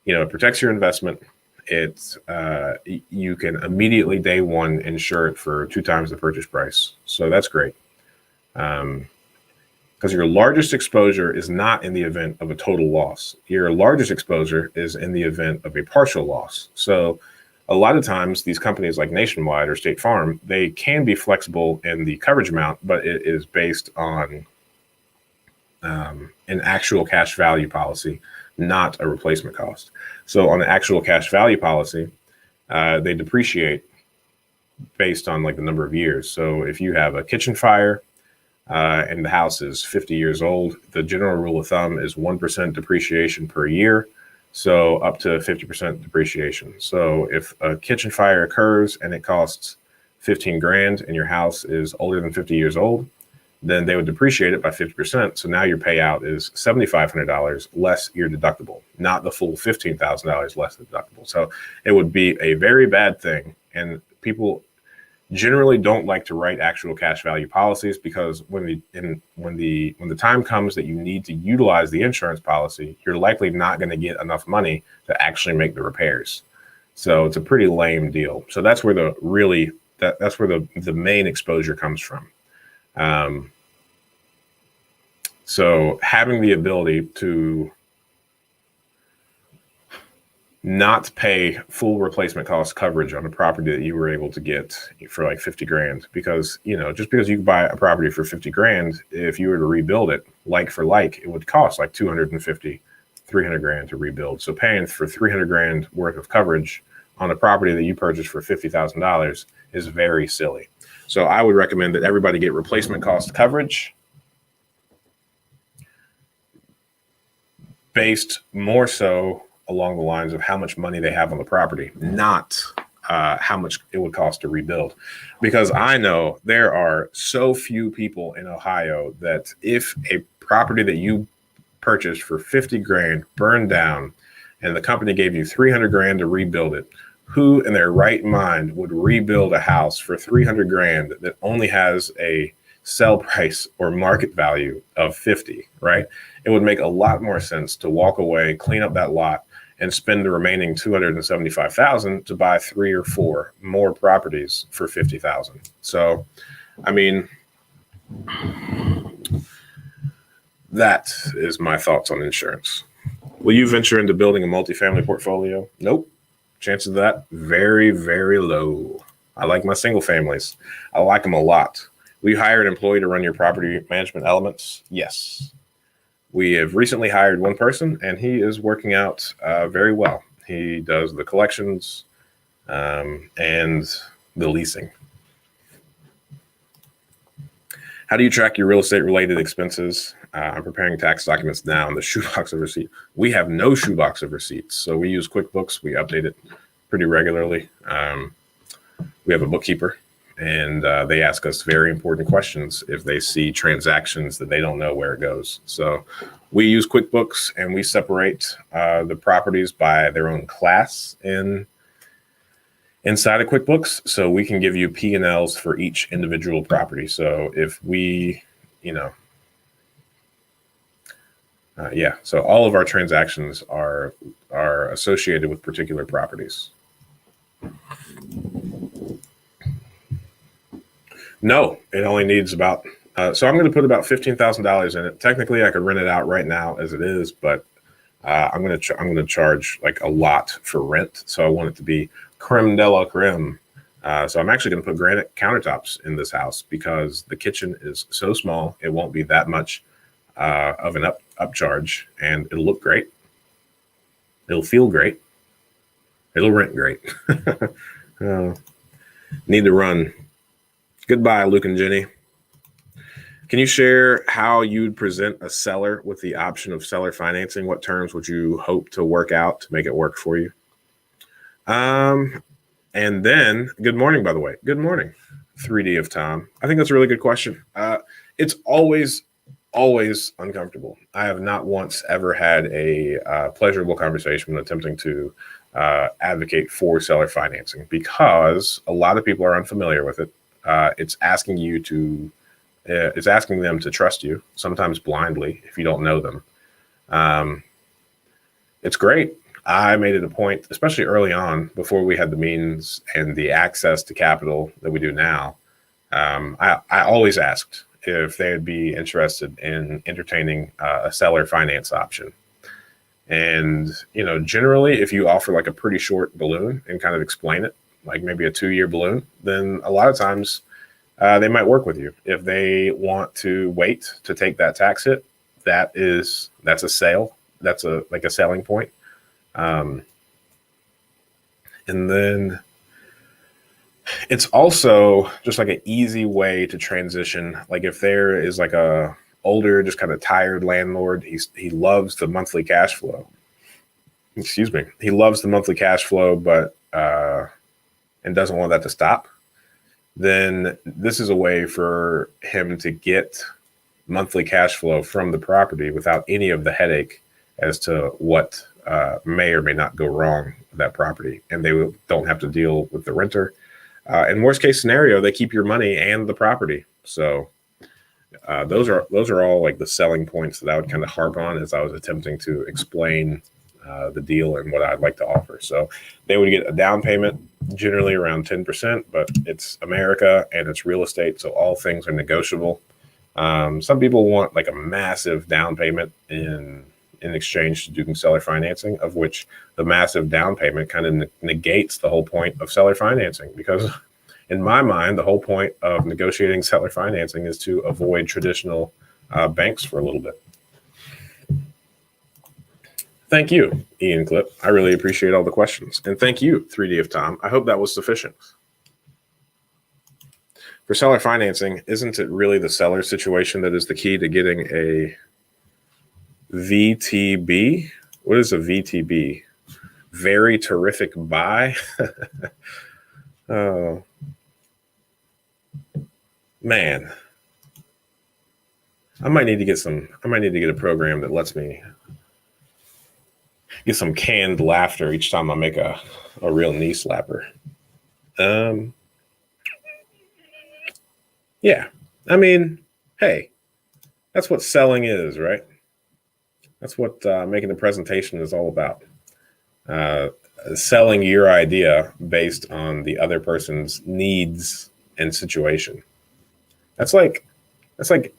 it protects your investment. It's you can immediately day one insure it for 2 times the purchase price. So that's great. Because your largest exposure is not in the event of a total loss. Your largest exposure is in the event of a partial loss. So a lot of times these companies like Nationwide or State Farm, they can be flexible in the coverage amount, but it is based on an actual cash value policy, not a replacement cost. So on the actual cash value policy, they depreciate based on like the number of years. So if you have a kitchen fire, and the house is 50 years old, the general rule of thumb is 1% depreciation per year. So up to 50% depreciation. So if a kitchen fire occurs and it costs 15 grand and your house is older than 50 years old, then they would depreciate it by 50%. So now your payout is $7,500 less your deductible, not the full $15,000 less the deductible. So it would be a very bad thing. And people generally don't like to write actual cash value policies because when the time comes that you need to utilize the insurance policy, you're likely not going to get enough money to actually make the repairs. So it's a pretty lame deal. So that's where that's where the main exposure comes from. So having the ability to not pay full replacement cost coverage on a property that you were able to get for like 50 grand, because, just because you buy a property for 50 grand, if you were to rebuild it like for like, it would cost like 250, 300 grand to rebuild. So paying for 300 grand worth of coverage on a property that you purchased for $50,000 is very silly. So I would recommend that everybody get replacement cost coverage based more so along the lines of how much money they have on the property, not how much it would cost to rebuild. Because I know there are so few people in Ohio that if a property that you purchased for 50 grand burned down and the company gave you 300 grand to rebuild it, who in their right mind would rebuild a house for 300 grand that only has a sell price or market value of 50, right? It would make a lot more sense to walk away, clean up that lot, and spend the remaining $275,000 to buy 3 or 4 more properties for $50,000. So, I mean, that is my thoughts on insurance. Will you venture into building a multifamily portfolio? Nope. Chances of that, very, very low. I like my single families. I like them a lot. Will you hire an employee to run your property management elements? Yes. We have recently hired one person, and he is working out very well. He does the collections and the leasing. How do you track your real estate related expenses? I'm preparing tax documents now in the shoebox of receipts. We have no shoebox of receipts. So we use QuickBooks. We update it pretty regularly. We have a bookkeeper, and they ask us very important questions if they see transactions that they don't know where it goes. So we use QuickBooks, and we separate the properties by their own class inside of QuickBooks, so we can give you P&Ls for each individual property. So if we, so all of our transactions are associated with particular properties. No, it only needs about, so I'm going to put about $15,000 in it. Technically, I could rent it out right now as it is, but I'm going to charge like a lot for rent. So I want it to be creme de la creme. So I'm actually going to put granite countertops in this house because the kitchen is so small. It won't be that much of an upcharge, and it'll look great. It'll feel great. It'll rent great. Need to run. Goodbye, Luke and Jenny. Can you share how you'd present a seller with the option of seller financing? What terms would you hope to work out to make it work for you? And then, good morning, by the way. Good morning, 3D of Tom. I think that's a really good question. It's always uncomfortable. I have not once ever had a pleasurable conversation when attempting to advocate for seller financing because a lot of people are unfamiliar with it. It's asking them to trust you, sometimes blindly if you don't know them. It's great. I made it a point, especially early on, before we had the means and the access to capital that we do now. I always asked if they'd be interested in entertaining a seller finance option. And, generally, if you offer like a pretty short balloon and kind of explain it, like maybe a 2-year balloon, then a lot of times they might work with you. If they want to wait to take that tax hit, that's a sale. That's a selling point. And then it's also just like an easy way to transition. Like if there is like a older, just kind of tired landlord, he loves the monthly cash flow. Excuse me. He loves the monthly cash flow, but and doesn't want that to stop. Then this is a way for him to get monthly cash flow from the property without any of the headache as to what may or may not go wrong with that property. And they don't have to deal with the renter. In worst case scenario, they keep your money and the property. So those are all like the selling points that I would kind of harp on as I was attempting to explain the deal and what I'd like to offer. So they would get a down payment, generally around 10%, but it's America and it's real estate, so all things are negotiable. Some people want like a massive down payment in exchange to do seller financing, of which the massive down payment kind of negates the whole point of seller financing, because in my mind, the whole point of negotiating seller financing is to avoid traditional banks for a little bit. Thank you, Ian Clip. I really appreciate all the questions. And thank you, 3D of Tom. I hope that was sufficient. For seller financing, isn't it really the seller situation that is the key to getting a VTB? What is a VTB? Very terrific buy? Oh, man. I might need to get a program that lets me get some canned laughter each time I make a real knee slapper. Yeah. I mean, hey, that's what selling is, right? That's what making the presentation is all about. Selling your idea based on the other person's needs and situation. That's like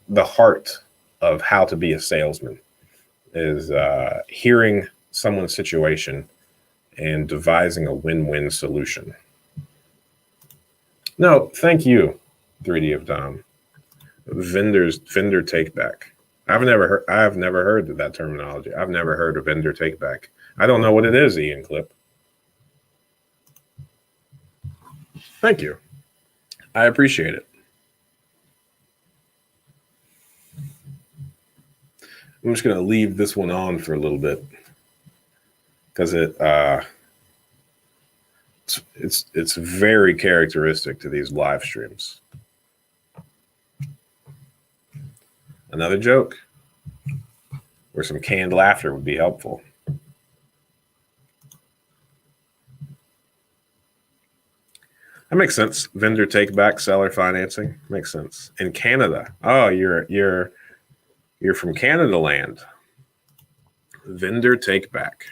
the heart of how to be a salesman, is hearing someone's situation and devising a win-win solution. No, thank you, 3D of Dom. Vendor take back. I've never heard of that terminology. I've never heard of vendor take back. I don't know what it is, Ian Clip. Thank you. I appreciate it. I'm just going to leave this one on for a little bit because it's It's very characteristic to these live streams. Another joke where some canned laughter would be helpful. That makes sense. Vendor take back, seller financing makes sense. In Canada, oh, you're from Canada land. Vendor take back.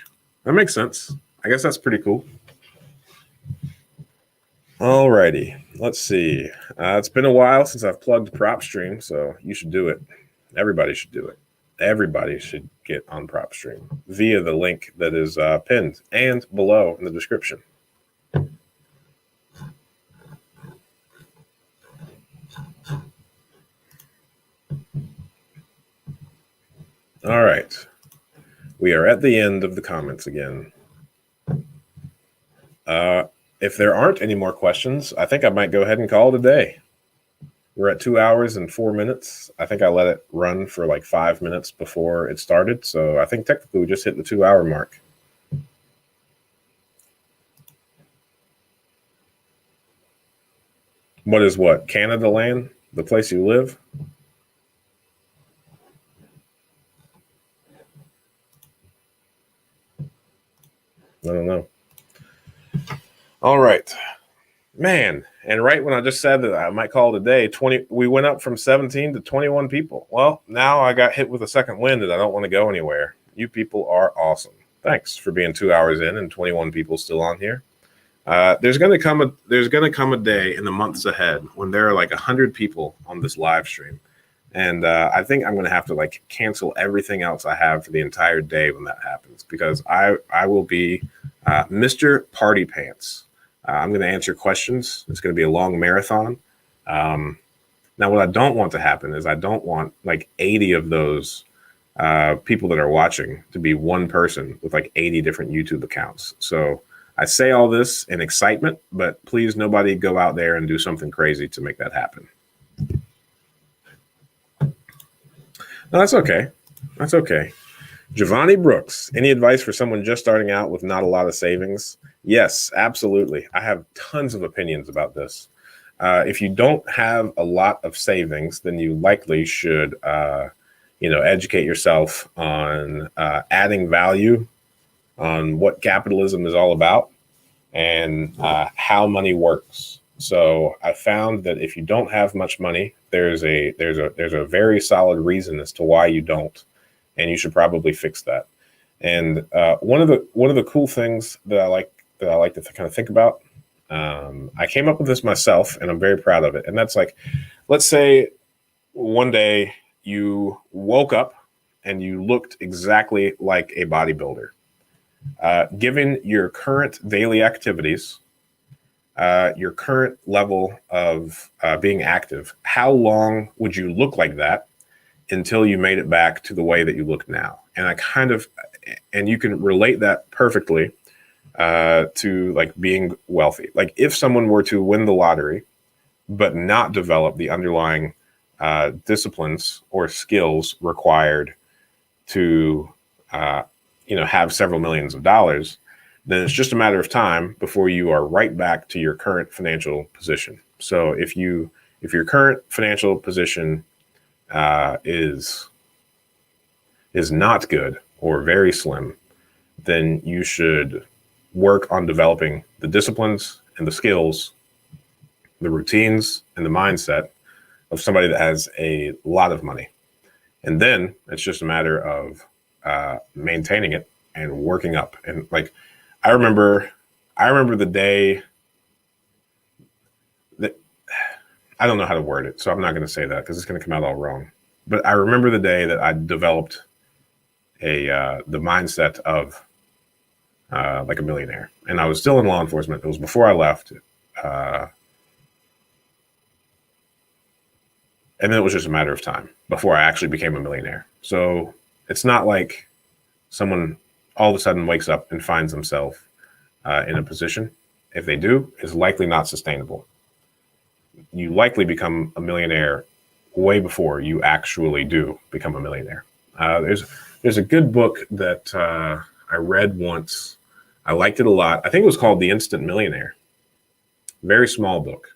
That makes sense. I guess that's pretty cool. Alrighty, let's see. It's been a while since I've plugged PropStream, so you should do it. Everybody should do it. Everybody should get on PropStream via the link that is pinned and below in the description. All right. We are at the end of the comments again. If there aren't any more questions, I think I might go ahead and call it a day. We're at 2 hours and 4 minutes. I think I let it run for like 5 minutes before it started. So I think technically we just hit the 2 hour mark. What is what? Canada land? The place you live? I don't know. All right, man. And right when I just said that I might call it a day, we went up from 17 to 21 people. Well, now I got hit with a second wind and I don't want to go anywhere. You people are awesome. Thanks for being 2 hours in and 21 people still on here. There's gonna come a day in the months ahead when there are like 100 people on this live stream. And I think I'm going to have to like cancel everything else I have for the entire day when that happens, because I will be Mr. Party Pants. I'm going to answer questions. It's going to be a long marathon. Now, what I don't want to happen is I don't want like 80 of those people that are watching to be one person with like 80 different YouTube accounts. So I say all this in excitement, but please nobody go out there and do something crazy to make that happen. No, that's okay. That's okay. Giovanni Brooks, any advice for someone just starting out with not a lot of savings? Yes, absolutely. I have tons of opinions about this. If you don't have a lot of savings, then you likely should, educate yourself on adding value, on what capitalism is all about, and how money works. So I found that if you don't have much money, there's a very solid reason as to why you don't, and you should probably fix that. And one of the cool things that I like to kind of think about, I came up with this myself, and I'm very proud of it. And that's like, let's say one day you woke up and you looked exactly like a bodybuilder. Given your current daily activities, your current level of being active, how long would you look like that until you made it back to the way that you look now? And you can relate that perfectly to like being wealthy. Like if someone were to win the lottery, but not develop the underlying disciplines or skills required to, have several millions of dollars, then it's just a matter of time before you are right back to your current financial position. So if your current financial position is not good or very slim, then you should work on developing the disciplines and the skills, the routines and the mindset of somebody that has a lot of money. And then it's just a matter of maintaining it and working up. And like, I remember the day that, I don't know how to word it, so I'm not going to say that because it's going to come out all wrong. But I remember the day that I developed the mindset of like a millionaire, and I was still in law enforcement. It was before I left, and then it was just a matter of time before I actually became a millionaire. So it's not like someone all of a sudden wakes up and finds themselves in a position. If they do, it's likely not sustainable. You likely become a millionaire way before you actually do become a millionaire. There's a good book that I read once. I liked it a lot. I think it was called The Instant Millionaire. Very small book.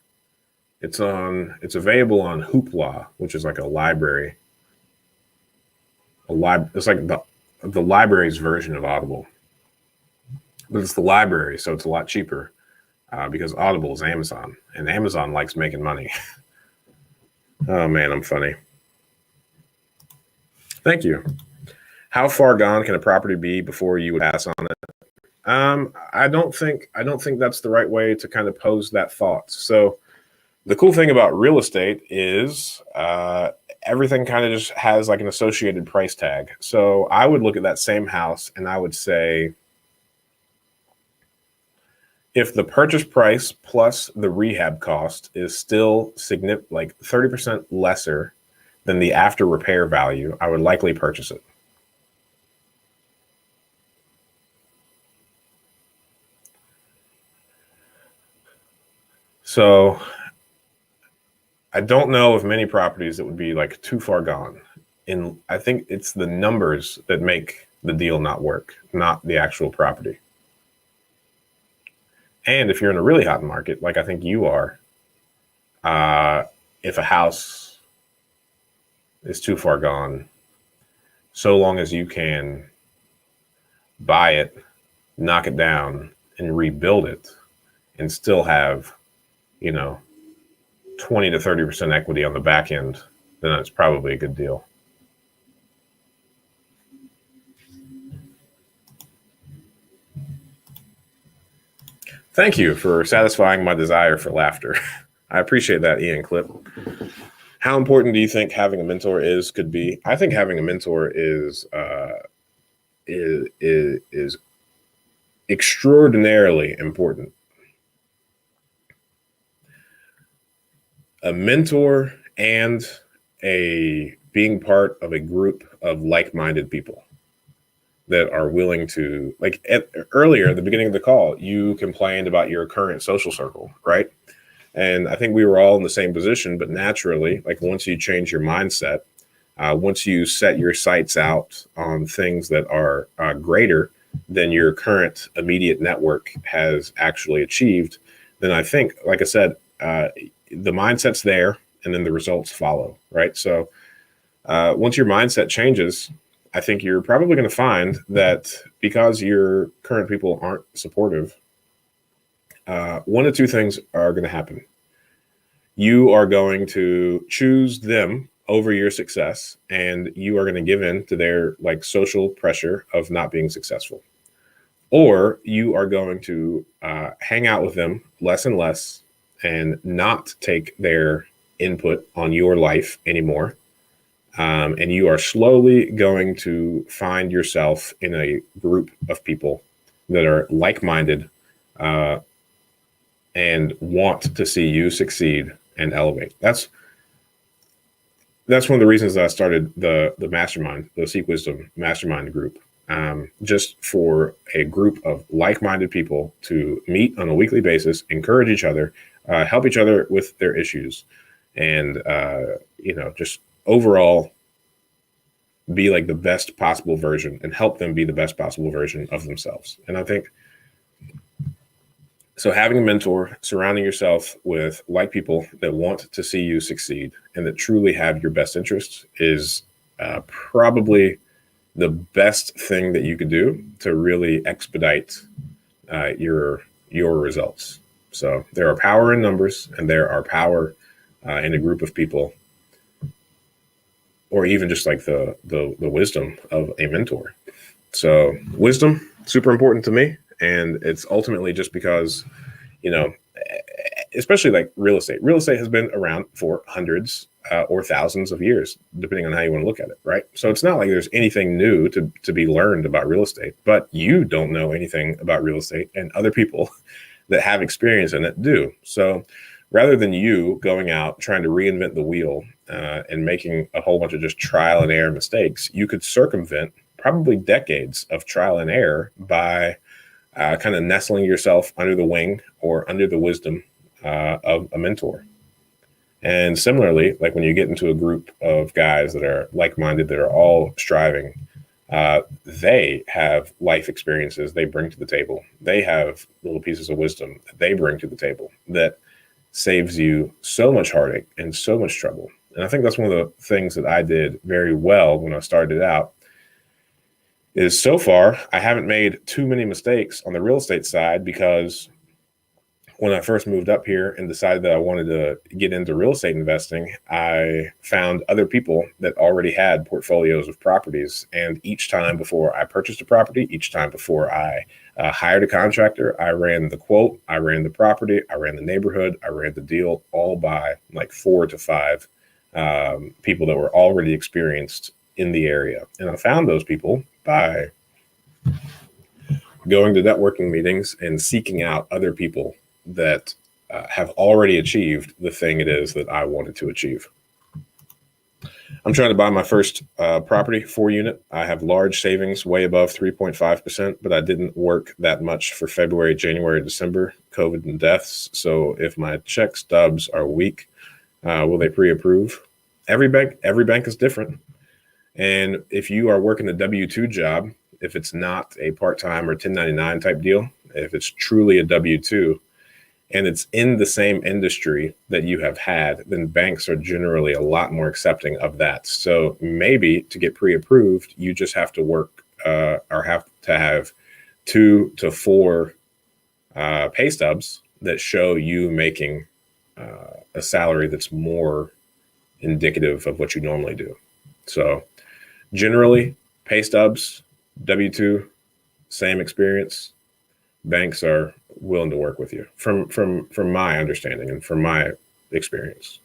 It's available on Hoopla, which is like a library. It's like the library's version of Audible, but it's the library, so it's a lot cheaper because Audible is Amazon, and Amazon likes making money. Oh man, I'm funny. Thank you. How far gone can a property be before you would pass on it? I don't think that's the right way to kind of pose that thought. So the cool thing about real estate is everything kind of just has like an associated price tag. So I would look at that same house and I would say, if the purchase price plus the rehab cost is still significant, like 30% lesser than the after repair value, I would likely purchase it. So I don't know of many properties that would be like too far gone. I think it's the numbers that make the deal not work, not the actual property. And if you're in a really hot market, like I think you are, if a house is too far gone, so long as you can buy it, knock it down, and rebuild it, and still have, 20 to 30% equity on the back end, then it's probably a good deal. Thank you for satisfying my desire for laughter. I appreciate that, Ian Clip. How important do you think having a mentor could be? I think having a mentor is extraordinarily important. A mentor and being part of a group of like-minded people that are willing to, like earlier at the beginning of the call, you complained about your current social circle, right? And I think we were all in the same position, but naturally, like once you change your mindset, once you set your sights out on things that are greater than your current immediate network has actually achieved, then I think, like I said, the mindset's there and then the results follow, right? So once your mindset changes, I think you're probably going to find that because your current people aren't supportive, one of two things are going to happen. You are going to choose them over your success, and you are going to give in to their like social pressure of not being successful. Or you are going to hang out with them less and less and not take their input on your life anymore. And you are slowly going to find yourself in a group of people that are like-minded and want to see you succeed and elevate. That's one of the reasons that I started the mastermind, the Seek Wisdom Mastermind group, just for a group of like-minded people to meet on a weekly basis, encourage each other, help each other with their issues, and just overall be like the best possible version and help them be the best possible version of themselves. And I think so having a mentor, surrounding yourself with like people that want to see you succeed and that truly have your best interests is probably the best thing that you could do to really expedite your results. So there are power in numbers, and there are power in a group of people, or even just like the wisdom of a mentor. So wisdom, super important to me. And it's ultimately just because, especially like real estate. Real estate has been around for hundreds or thousands of years, depending on how you want to look at it, right? So it's not like there's anything new to be learned about real estate, but you don't know anything about real estate, and other people that have experience in it do. So rather than you going out trying to reinvent the wheel and making a whole bunch of just trial and error mistakes, you could circumvent probably decades of trial and error by kind of nestling yourself under the wing or under the wisdom of a mentor. And similarly, like when you get into a group of guys that are like-minded, that are all striving They have life experiences they bring to the table. They have little pieces of wisdom that they bring to the table that saves you so much heartache and so much trouble. And I think that's one of the things that I did very well when I started out. Is so far I haven't made too many mistakes on the real estate side, because when I first moved up here and decided that I wanted to get into real estate investing, I found other people that already had portfolios of properties. And each time before I purchased a property, each time before I hired a contractor, I ran the quote, I ran the property, I ran the neighborhood, I ran the deal, all by like 4 to 5 people that were already experienced in the area. And I found those people by going to networking meetings and seeking out other people that have already achieved the thing it is that I wanted to achieve. I'm trying to buy my first property, 4-unit. I have large savings, way above 3.5%, but I didn't work that much for February, January, December, COVID and deaths. So if my check stubs are weak, will they pre-approve? Every bank is different. And if you are working a W-2 job, if it's not a part-time or 1099 type deal, if it's truly a W-2, and it's in the same industry that you have had, then banks are generally a lot more accepting of that. So maybe to get pre-approved, you just have to work or have to have 2 to 4 pay stubs that show you making a salary that's more indicative of what you normally do. So generally, pay stubs, W-2, same experience. Banks are willing to work with you from my understanding and from my experience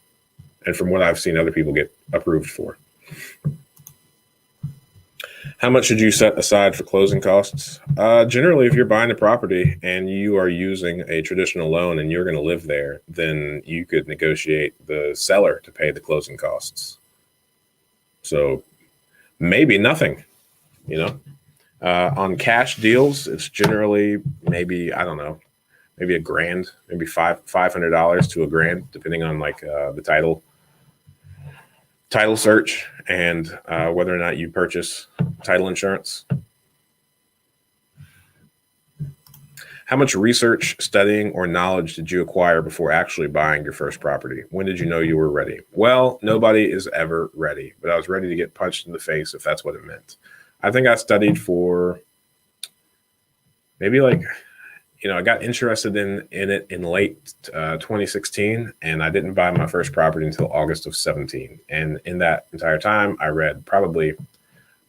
and from what I've seen other people get approved for. How much should you set aside for closing costs? Generally, if you're buying a property and you are using a traditional loan and you're going to live there, then you could negotiate the seller to pay the closing costs. So maybe nothing, you know. On cash deals, it's generally maybe, I don't know, maybe $1,000, maybe $500 to $1,000, depending on like the title search and whether or not you purchase title insurance. How much research, studying, or knowledge did you acquire before actually buying your first property? When did you know you were ready? Well, nobody is ever ready, but I was ready to get punched in the face if that's what it meant. I think I studied for maybe like, I got interested in it in late 2016, and I didn't buy my first property until August of 17. And in that entire time, I read probably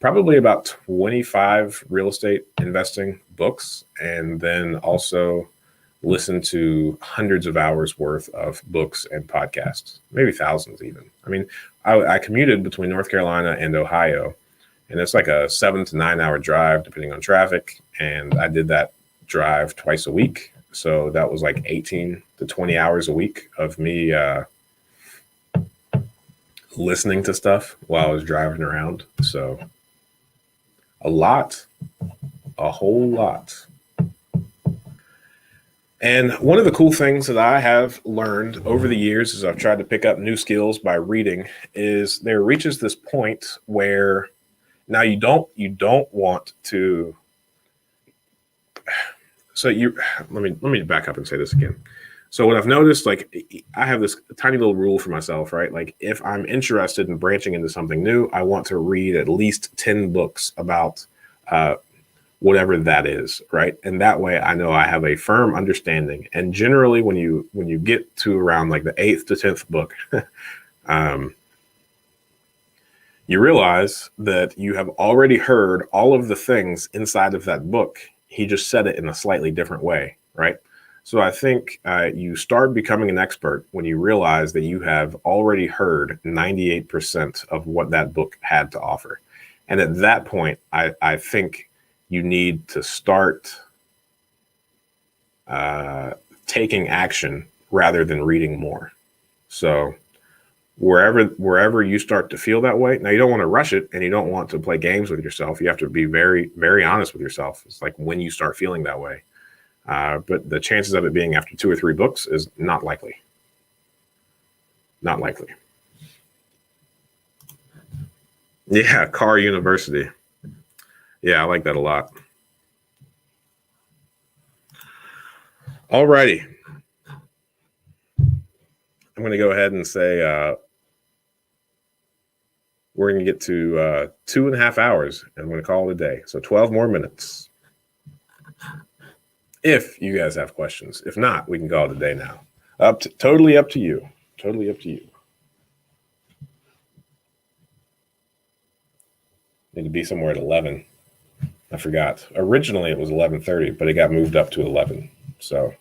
about 25 real estate investing books, and then also listened to hundreds of hours worth of books and podcasts, maybe thousands even. I mean, I commuted between North Carolina and Ohio, and it's like a 7 to 9 hour drive, depending on traffic. And I did that drive twice a week. So that was like 18 to 20 hours a week of me listening to stuff while I was driving around. So a whole lot. And one of the cool things that I have learned over the years as I've tried to pick up new skills by reading is there reaches this point where now you don't want to. So let me back up and say this again. So what I've noticed, like I have this tiny little rule for myself, right? Like if I'm interested in branching into something new, I want to read at least 10 books about whatever that is, right? And that way I know I have a firm understanding. And generally when you get to around like the 8th to 10th book, you realize that you have already heard all of the things inside of that book. He just said it in a slightly different way, right? So I think you start becoming an expert when you realize that you have already heard 98% of what that book had to offer. And at that point, I think you need to start taking action rather than reading more. So wherever you start to feel that way, now you don't want to rush it and you don't want to play games with yourself. You have to be very, very honest with yourself. It's like when you start feeling that way. But the chances of it being after 2 or 3 books is not likely. Not likely. Yeah, Car University. Yeah, I like that a lot. All righty. I'm going to go ahead and say we're going to get to 2.5 hours, and I'm going to call it a day. So 12 more minutes. If you guys have questions. If not, we can call it a day now. Totally up to you. Totally up to you. Need to be somewhere at 11. I forgot. Originally it was 11:30, but it got moved up to 11. So,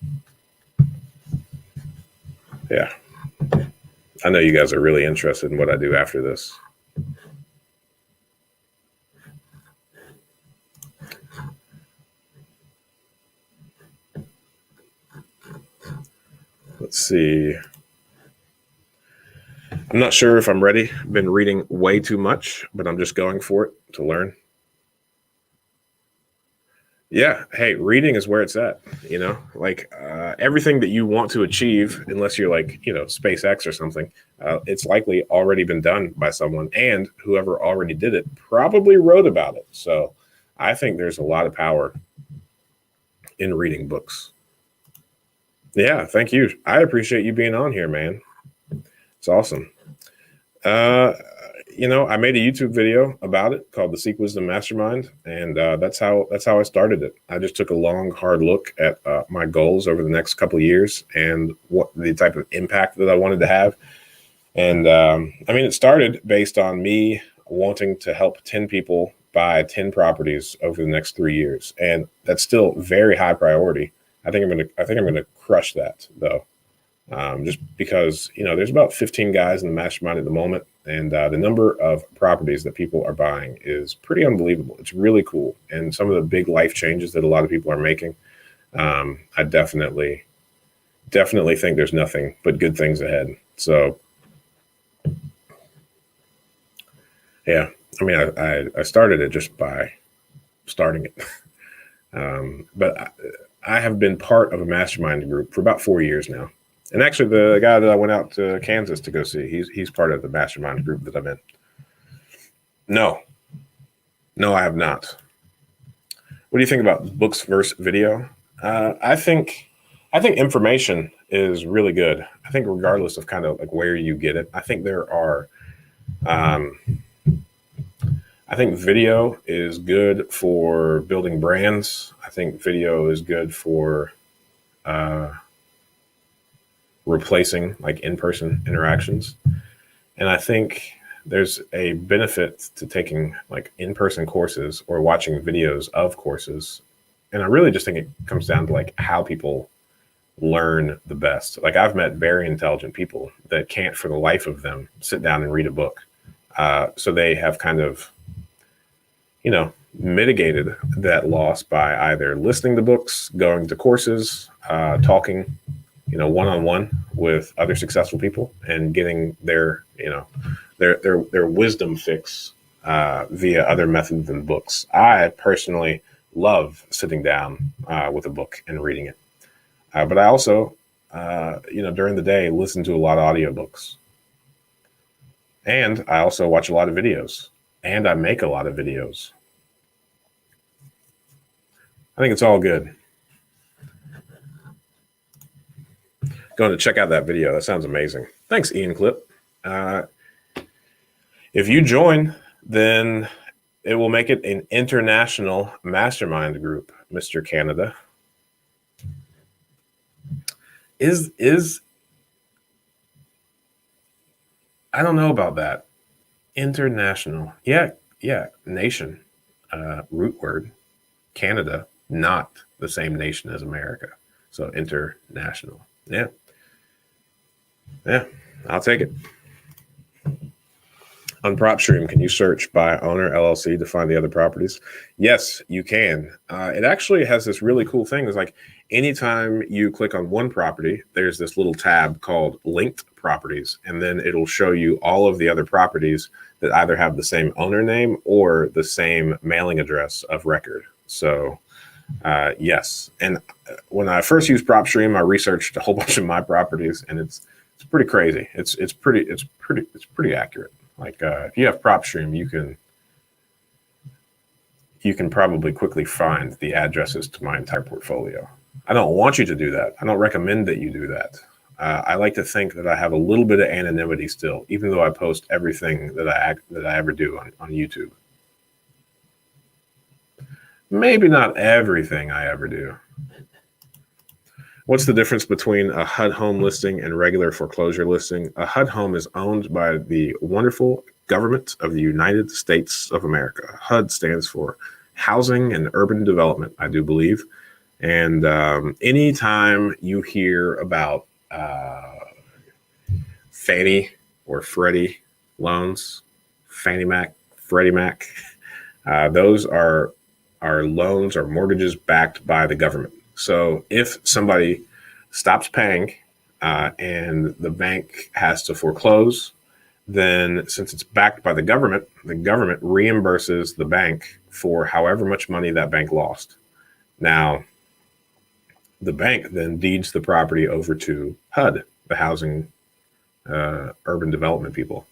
yeah. I know you guys are really interested in what I do after this. Let's see. I'm not sure if I'm ready. I've been reading way too much, but I'm just going for it to learn. Yeah. Hey, reading is where it's at, like everything that you want to achieve, unless you're like, SpaceX or something, it's likely already been done by someone, and whoever already did it probably wrote about it. So I think there's a lot of power in reading books. Yeah. Thank you. I appreciate you being on here, man. It's awesome. I made a YouTube video about it called the Seek Wisdom Mastermind, and that's how I started it. I just took a long, hard look at my goals over the next couple of years and what the type of impact that I wanted to have. And it started based on me wanting to help 10 people buy 10 properties over the next 3 years, and that's still very high priority. I think I'm gonna crush that though. Just because, there's about 15 guys in the mastermind at the moment, and the number of properties that people are buying is pretty unbelievable. It's really cool. And some of the big life changes that a lot of people are making, I definitely think there's nothing but good things ahead. So, yeah, I started it just by starting it. But I have been part of a mastermind group for about 4 years now. And actually, the guy that I went out to Kansas to go see, he's part of the mastermind group that I'm in. No, I have not. What do you think about books versus video? I think information is really good. I think regardless of kind of like where you get it, I think there are. I think video is good for building brands. I think video is good for replacing like in-person interactions. And I think there's a benefit to taking like in-person courses or watching videos of courses. And I really just think it comes down to like how people learn the best. Like I've met very intelligent people that can't for the life of them sit down and read a book. So they have kind of, mitigated that loss by either listening to books, going to courses, talking, one-on-one with other successful people and getting their wisdom fix via other methods than books. I personally love sitting down with a book and reading it. But I also, during the day, listen to a lot of audiobooks. And I also watch a lot of videos. And I make a lot of videos. I think it's all good. Going to check out that video. That sounds amazing. Thanks, Ian Clip. If you join, then it will make it an international mastermind group, Mr. Canada. Is I don't know about that. International. Yeah. Nation. Root word. Canada, not the same nation as America. So international. Yeah, I'll take it. On PropStream, can you search by owner LLC to find the other properties? Yes, you can. It actually has this really cool thing. It's like anytime you click on one property, there's this little tab called linked properties, and then it'll show you all of the other properties that either have the same owner name or the same mailing address of record. So yes. And when I first used PropStream, I researched a whole bunch of my properties, and it's pretty crazy. It's pretty accurate. Like if you have PropStream, you you can probably quickly find the addresses to my entire portfolio. I don't want you to do that. I don't recommend that you do that. I like to think that I have a little bit of anonymity still, even though I post everything that I ever do on YouTube. Maybe not everything I ever do. What's the difference between a HUD home listing and regular foreclosure listing? A HUD home is owned by the wonderful government of the United States of America. HUD stands for Housing and Urban Development, I do believe. And anytime you hear about Fannie or Freddie loans, Fannie Mac, Freddie Mac, those are loans or mortgages backed by the government. So if somebody stops paying and the bank has to foreclose, then since it's backed by the government reimburses the bank for however much money that bank lost. Now, the bank then deeds the property over to HUD, the Housing Urban Development people,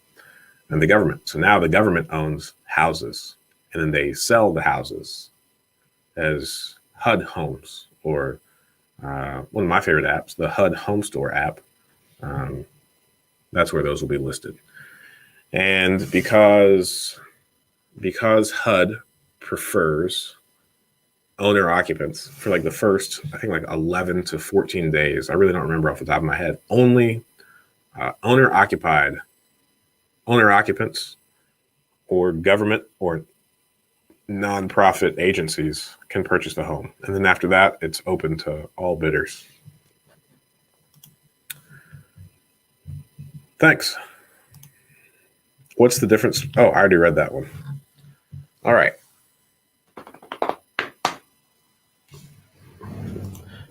and the government. So now the government owns houses, and then they sell the houses as HUD homes, or one of my favorite apps, the HUD Home Store app. That's where those will be listed. And because HUD prefers owner occupants for like the first, I think like 11 to 14 days, I really don't remember off the top of my head, only owner occupants or government or nonprofit agencies can purchase the home. And then after that, it's open to all bidders. Thanks. What's the difference? Oh, I already read that one. All right.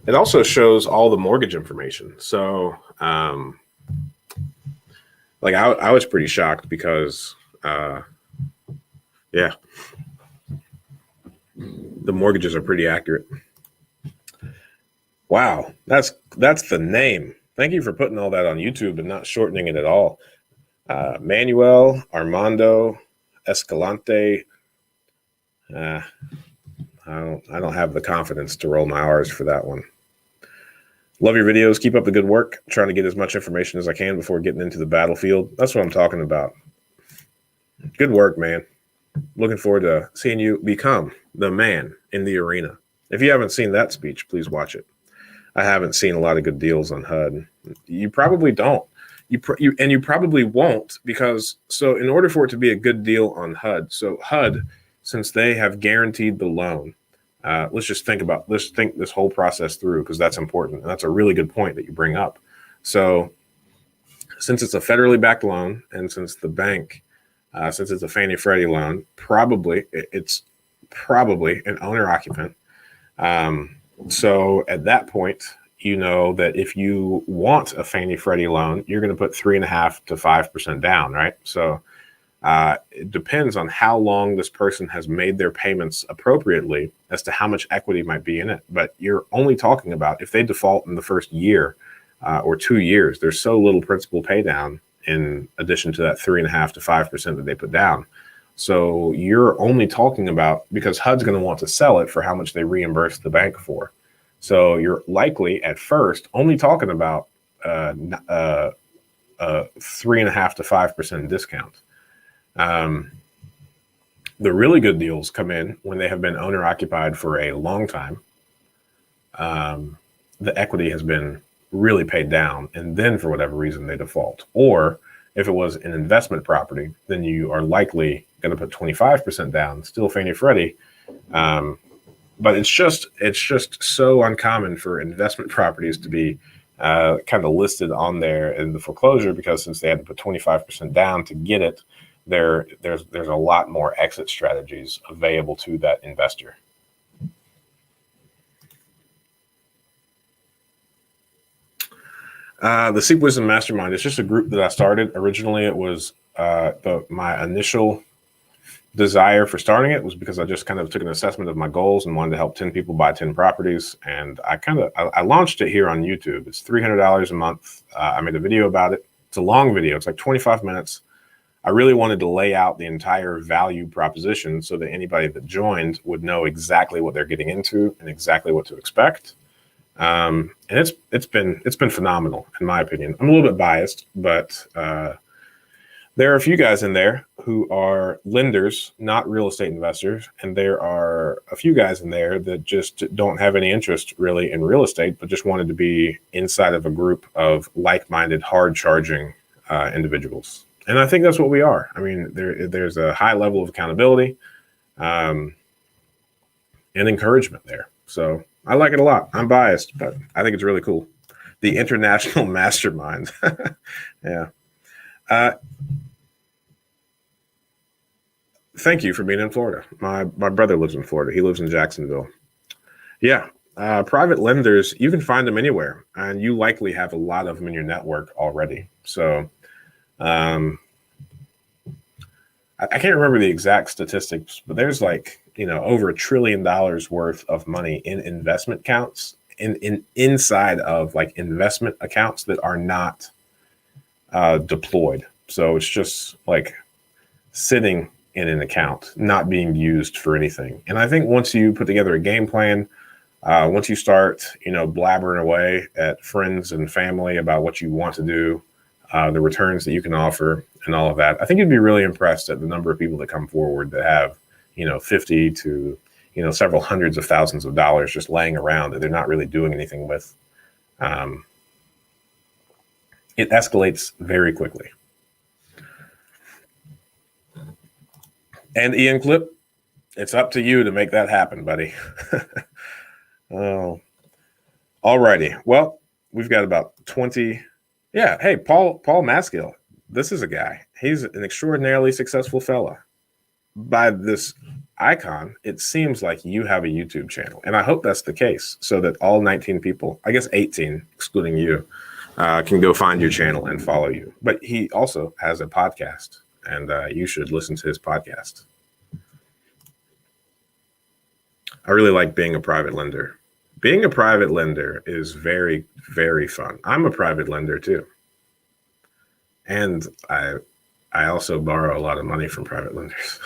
It also shows all the mortgage information. So, like I was pretty shocked because, yeah, the mortgages are pretty accurate. Wow, that's the name. Thank you for putting all that on YouTube and not shortening it at all. Manuel Armando Escalante. I don't have the confidence to roll my R's for that one. Love your videos. Keep up the good work. Trying to get as much information as I can before getting into the battlefield. That's what I'm talking about. Good work, man. Looking forward to seeing you become the man in the arena. If you haven't seen that speech, please watch it. I haven't seen a lot of good deals on HUD. You probably don't. You probably won't, because so in order for it to be a good deal on HUD, so HUD, since they have guaranteed the loan, let's think this whole process through, because that's important. And that's a really good point that you bring up. So since it's a federally backed loan, and since the bank, since it's a Fannie Freddie loan, it's probably an owner occupant. So at that point, you know that if you want a Fannie Freddie loan, you're going to put 3.5% to 5% down, right? So it depends on how long this person has made their payments appropriately as to how much equity might be in it. But you're only talking about if they default in the first year or 2 years, there's so little principal pay down in addition to that 3.5% to 5% that they put down. So you're only talking about, because HUD's going to want to sell it for how much they reimburse the bank for. So you're likely at first only talking about 3.5% to 5% discount. The really good deals come in when they have been owner occupied for a long time. The equity has been really paid down, and then for whatever reason they default. Or if it was an investment property, then you are likely going to put 25% down, still Fannie Freddie. But it's just so uncommon for investment properties to be kind of listed on there in the foreclosure, because since they had to put 25% down to get it, there's a lot more exit strategies available to that investor. The Seek Wisdom Mastermind is just a group that I started. Originally, it was my initial desire for starting it was because I just kind of took an assessment of my goals and wanted to help 10 people buy 10 properties. And I launched it here on YouTube. It's $300 a month. I made a video about it. It's a long video. It's like 25 minutes. I really wanted to lay out the entire value proposition so that anybody that joined would know exactly what they're getting into and exactly what to expect. And it's been phenomenal in my opinion. I'm a little bit biased, but there are a few guys in there who are lenders, not real estate investors, and there are a few guys in there that just don't have any interest really in real estate, but just wanted to be inside of a group of like-minded, hard-charging individuals. And I think that's what we are. I mean, there's a high level of accountability and encouragement there. So I like it a lot. I'm biased, but I think it's really cool. The international mastermind. Yeah. Thank you for being in Florida. My brother lives in Florida. He lives in Jacksonville. Yeah. Private lenders, you can find them anywhere, and you likely have a lot of them in your network already. So I can't remember the exact statistics, but there's like, over $1 trillion worth of money in investment accounts inside of like investment accounts that are not deployed. So it's just like sitting in an account, not being used for anything. And I think once you put together a game plan, once you start, blabbering away at friends and family about what you want to do, the returns that you can offer and all of that, I think you'd be really impressed at the number of people that come forward that have, 50 to, several hundreds of thousands of dollars just laying around that they're not really doing anything with. It escalates very quickly. And Ian Clip, it's up to you to make that happen, buddy. Oh, all righty. Well, we've got about 20. Yeah. Hey, Paul Maskill. This is a guy. He's an extraordinarily successful fella. By this icon, it seems like you have a YouTube channel. And I hope that's the case so that all 19 people, I guess 18, excluding you, can go find your channel and follow you. But he also has a podcast, and you should listen to his podcast. I really like being a private lender. Being a private lender is very, very fun. I'm a private lender too. And I also borrow a lot of money from private lenders.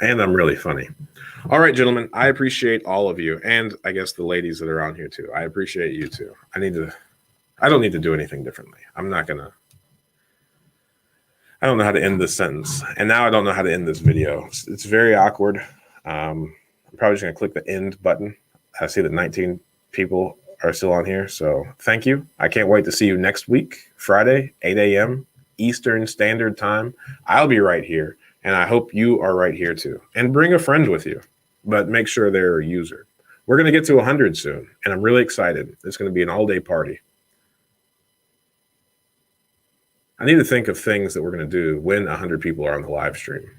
And I'm really funny. All right, gentlemen, I appreciate all of you. And I guess the ladies that are on here too. I appreciate you too. I don't need to do anything differently. I don't know how to end this sentence. And now I don't know how to end this video. It's very awkward. I'm probably just going to click the end button. I see that 19 people are still on here. So thank you. I can't wait to see you next week, Friday, 8 a.m. Eastern Standard Time. I'll be right here. And I hope you are right here too. And bring a friend with you, but make sure they're a user. We're going to get to 100 soon. And I'm really excited. It's going to be an all-day party. I need to think of things that we're going to do when 100 people are on the live stream.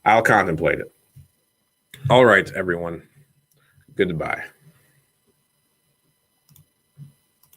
I'll contemplate it. All right, everyone. Goodbye.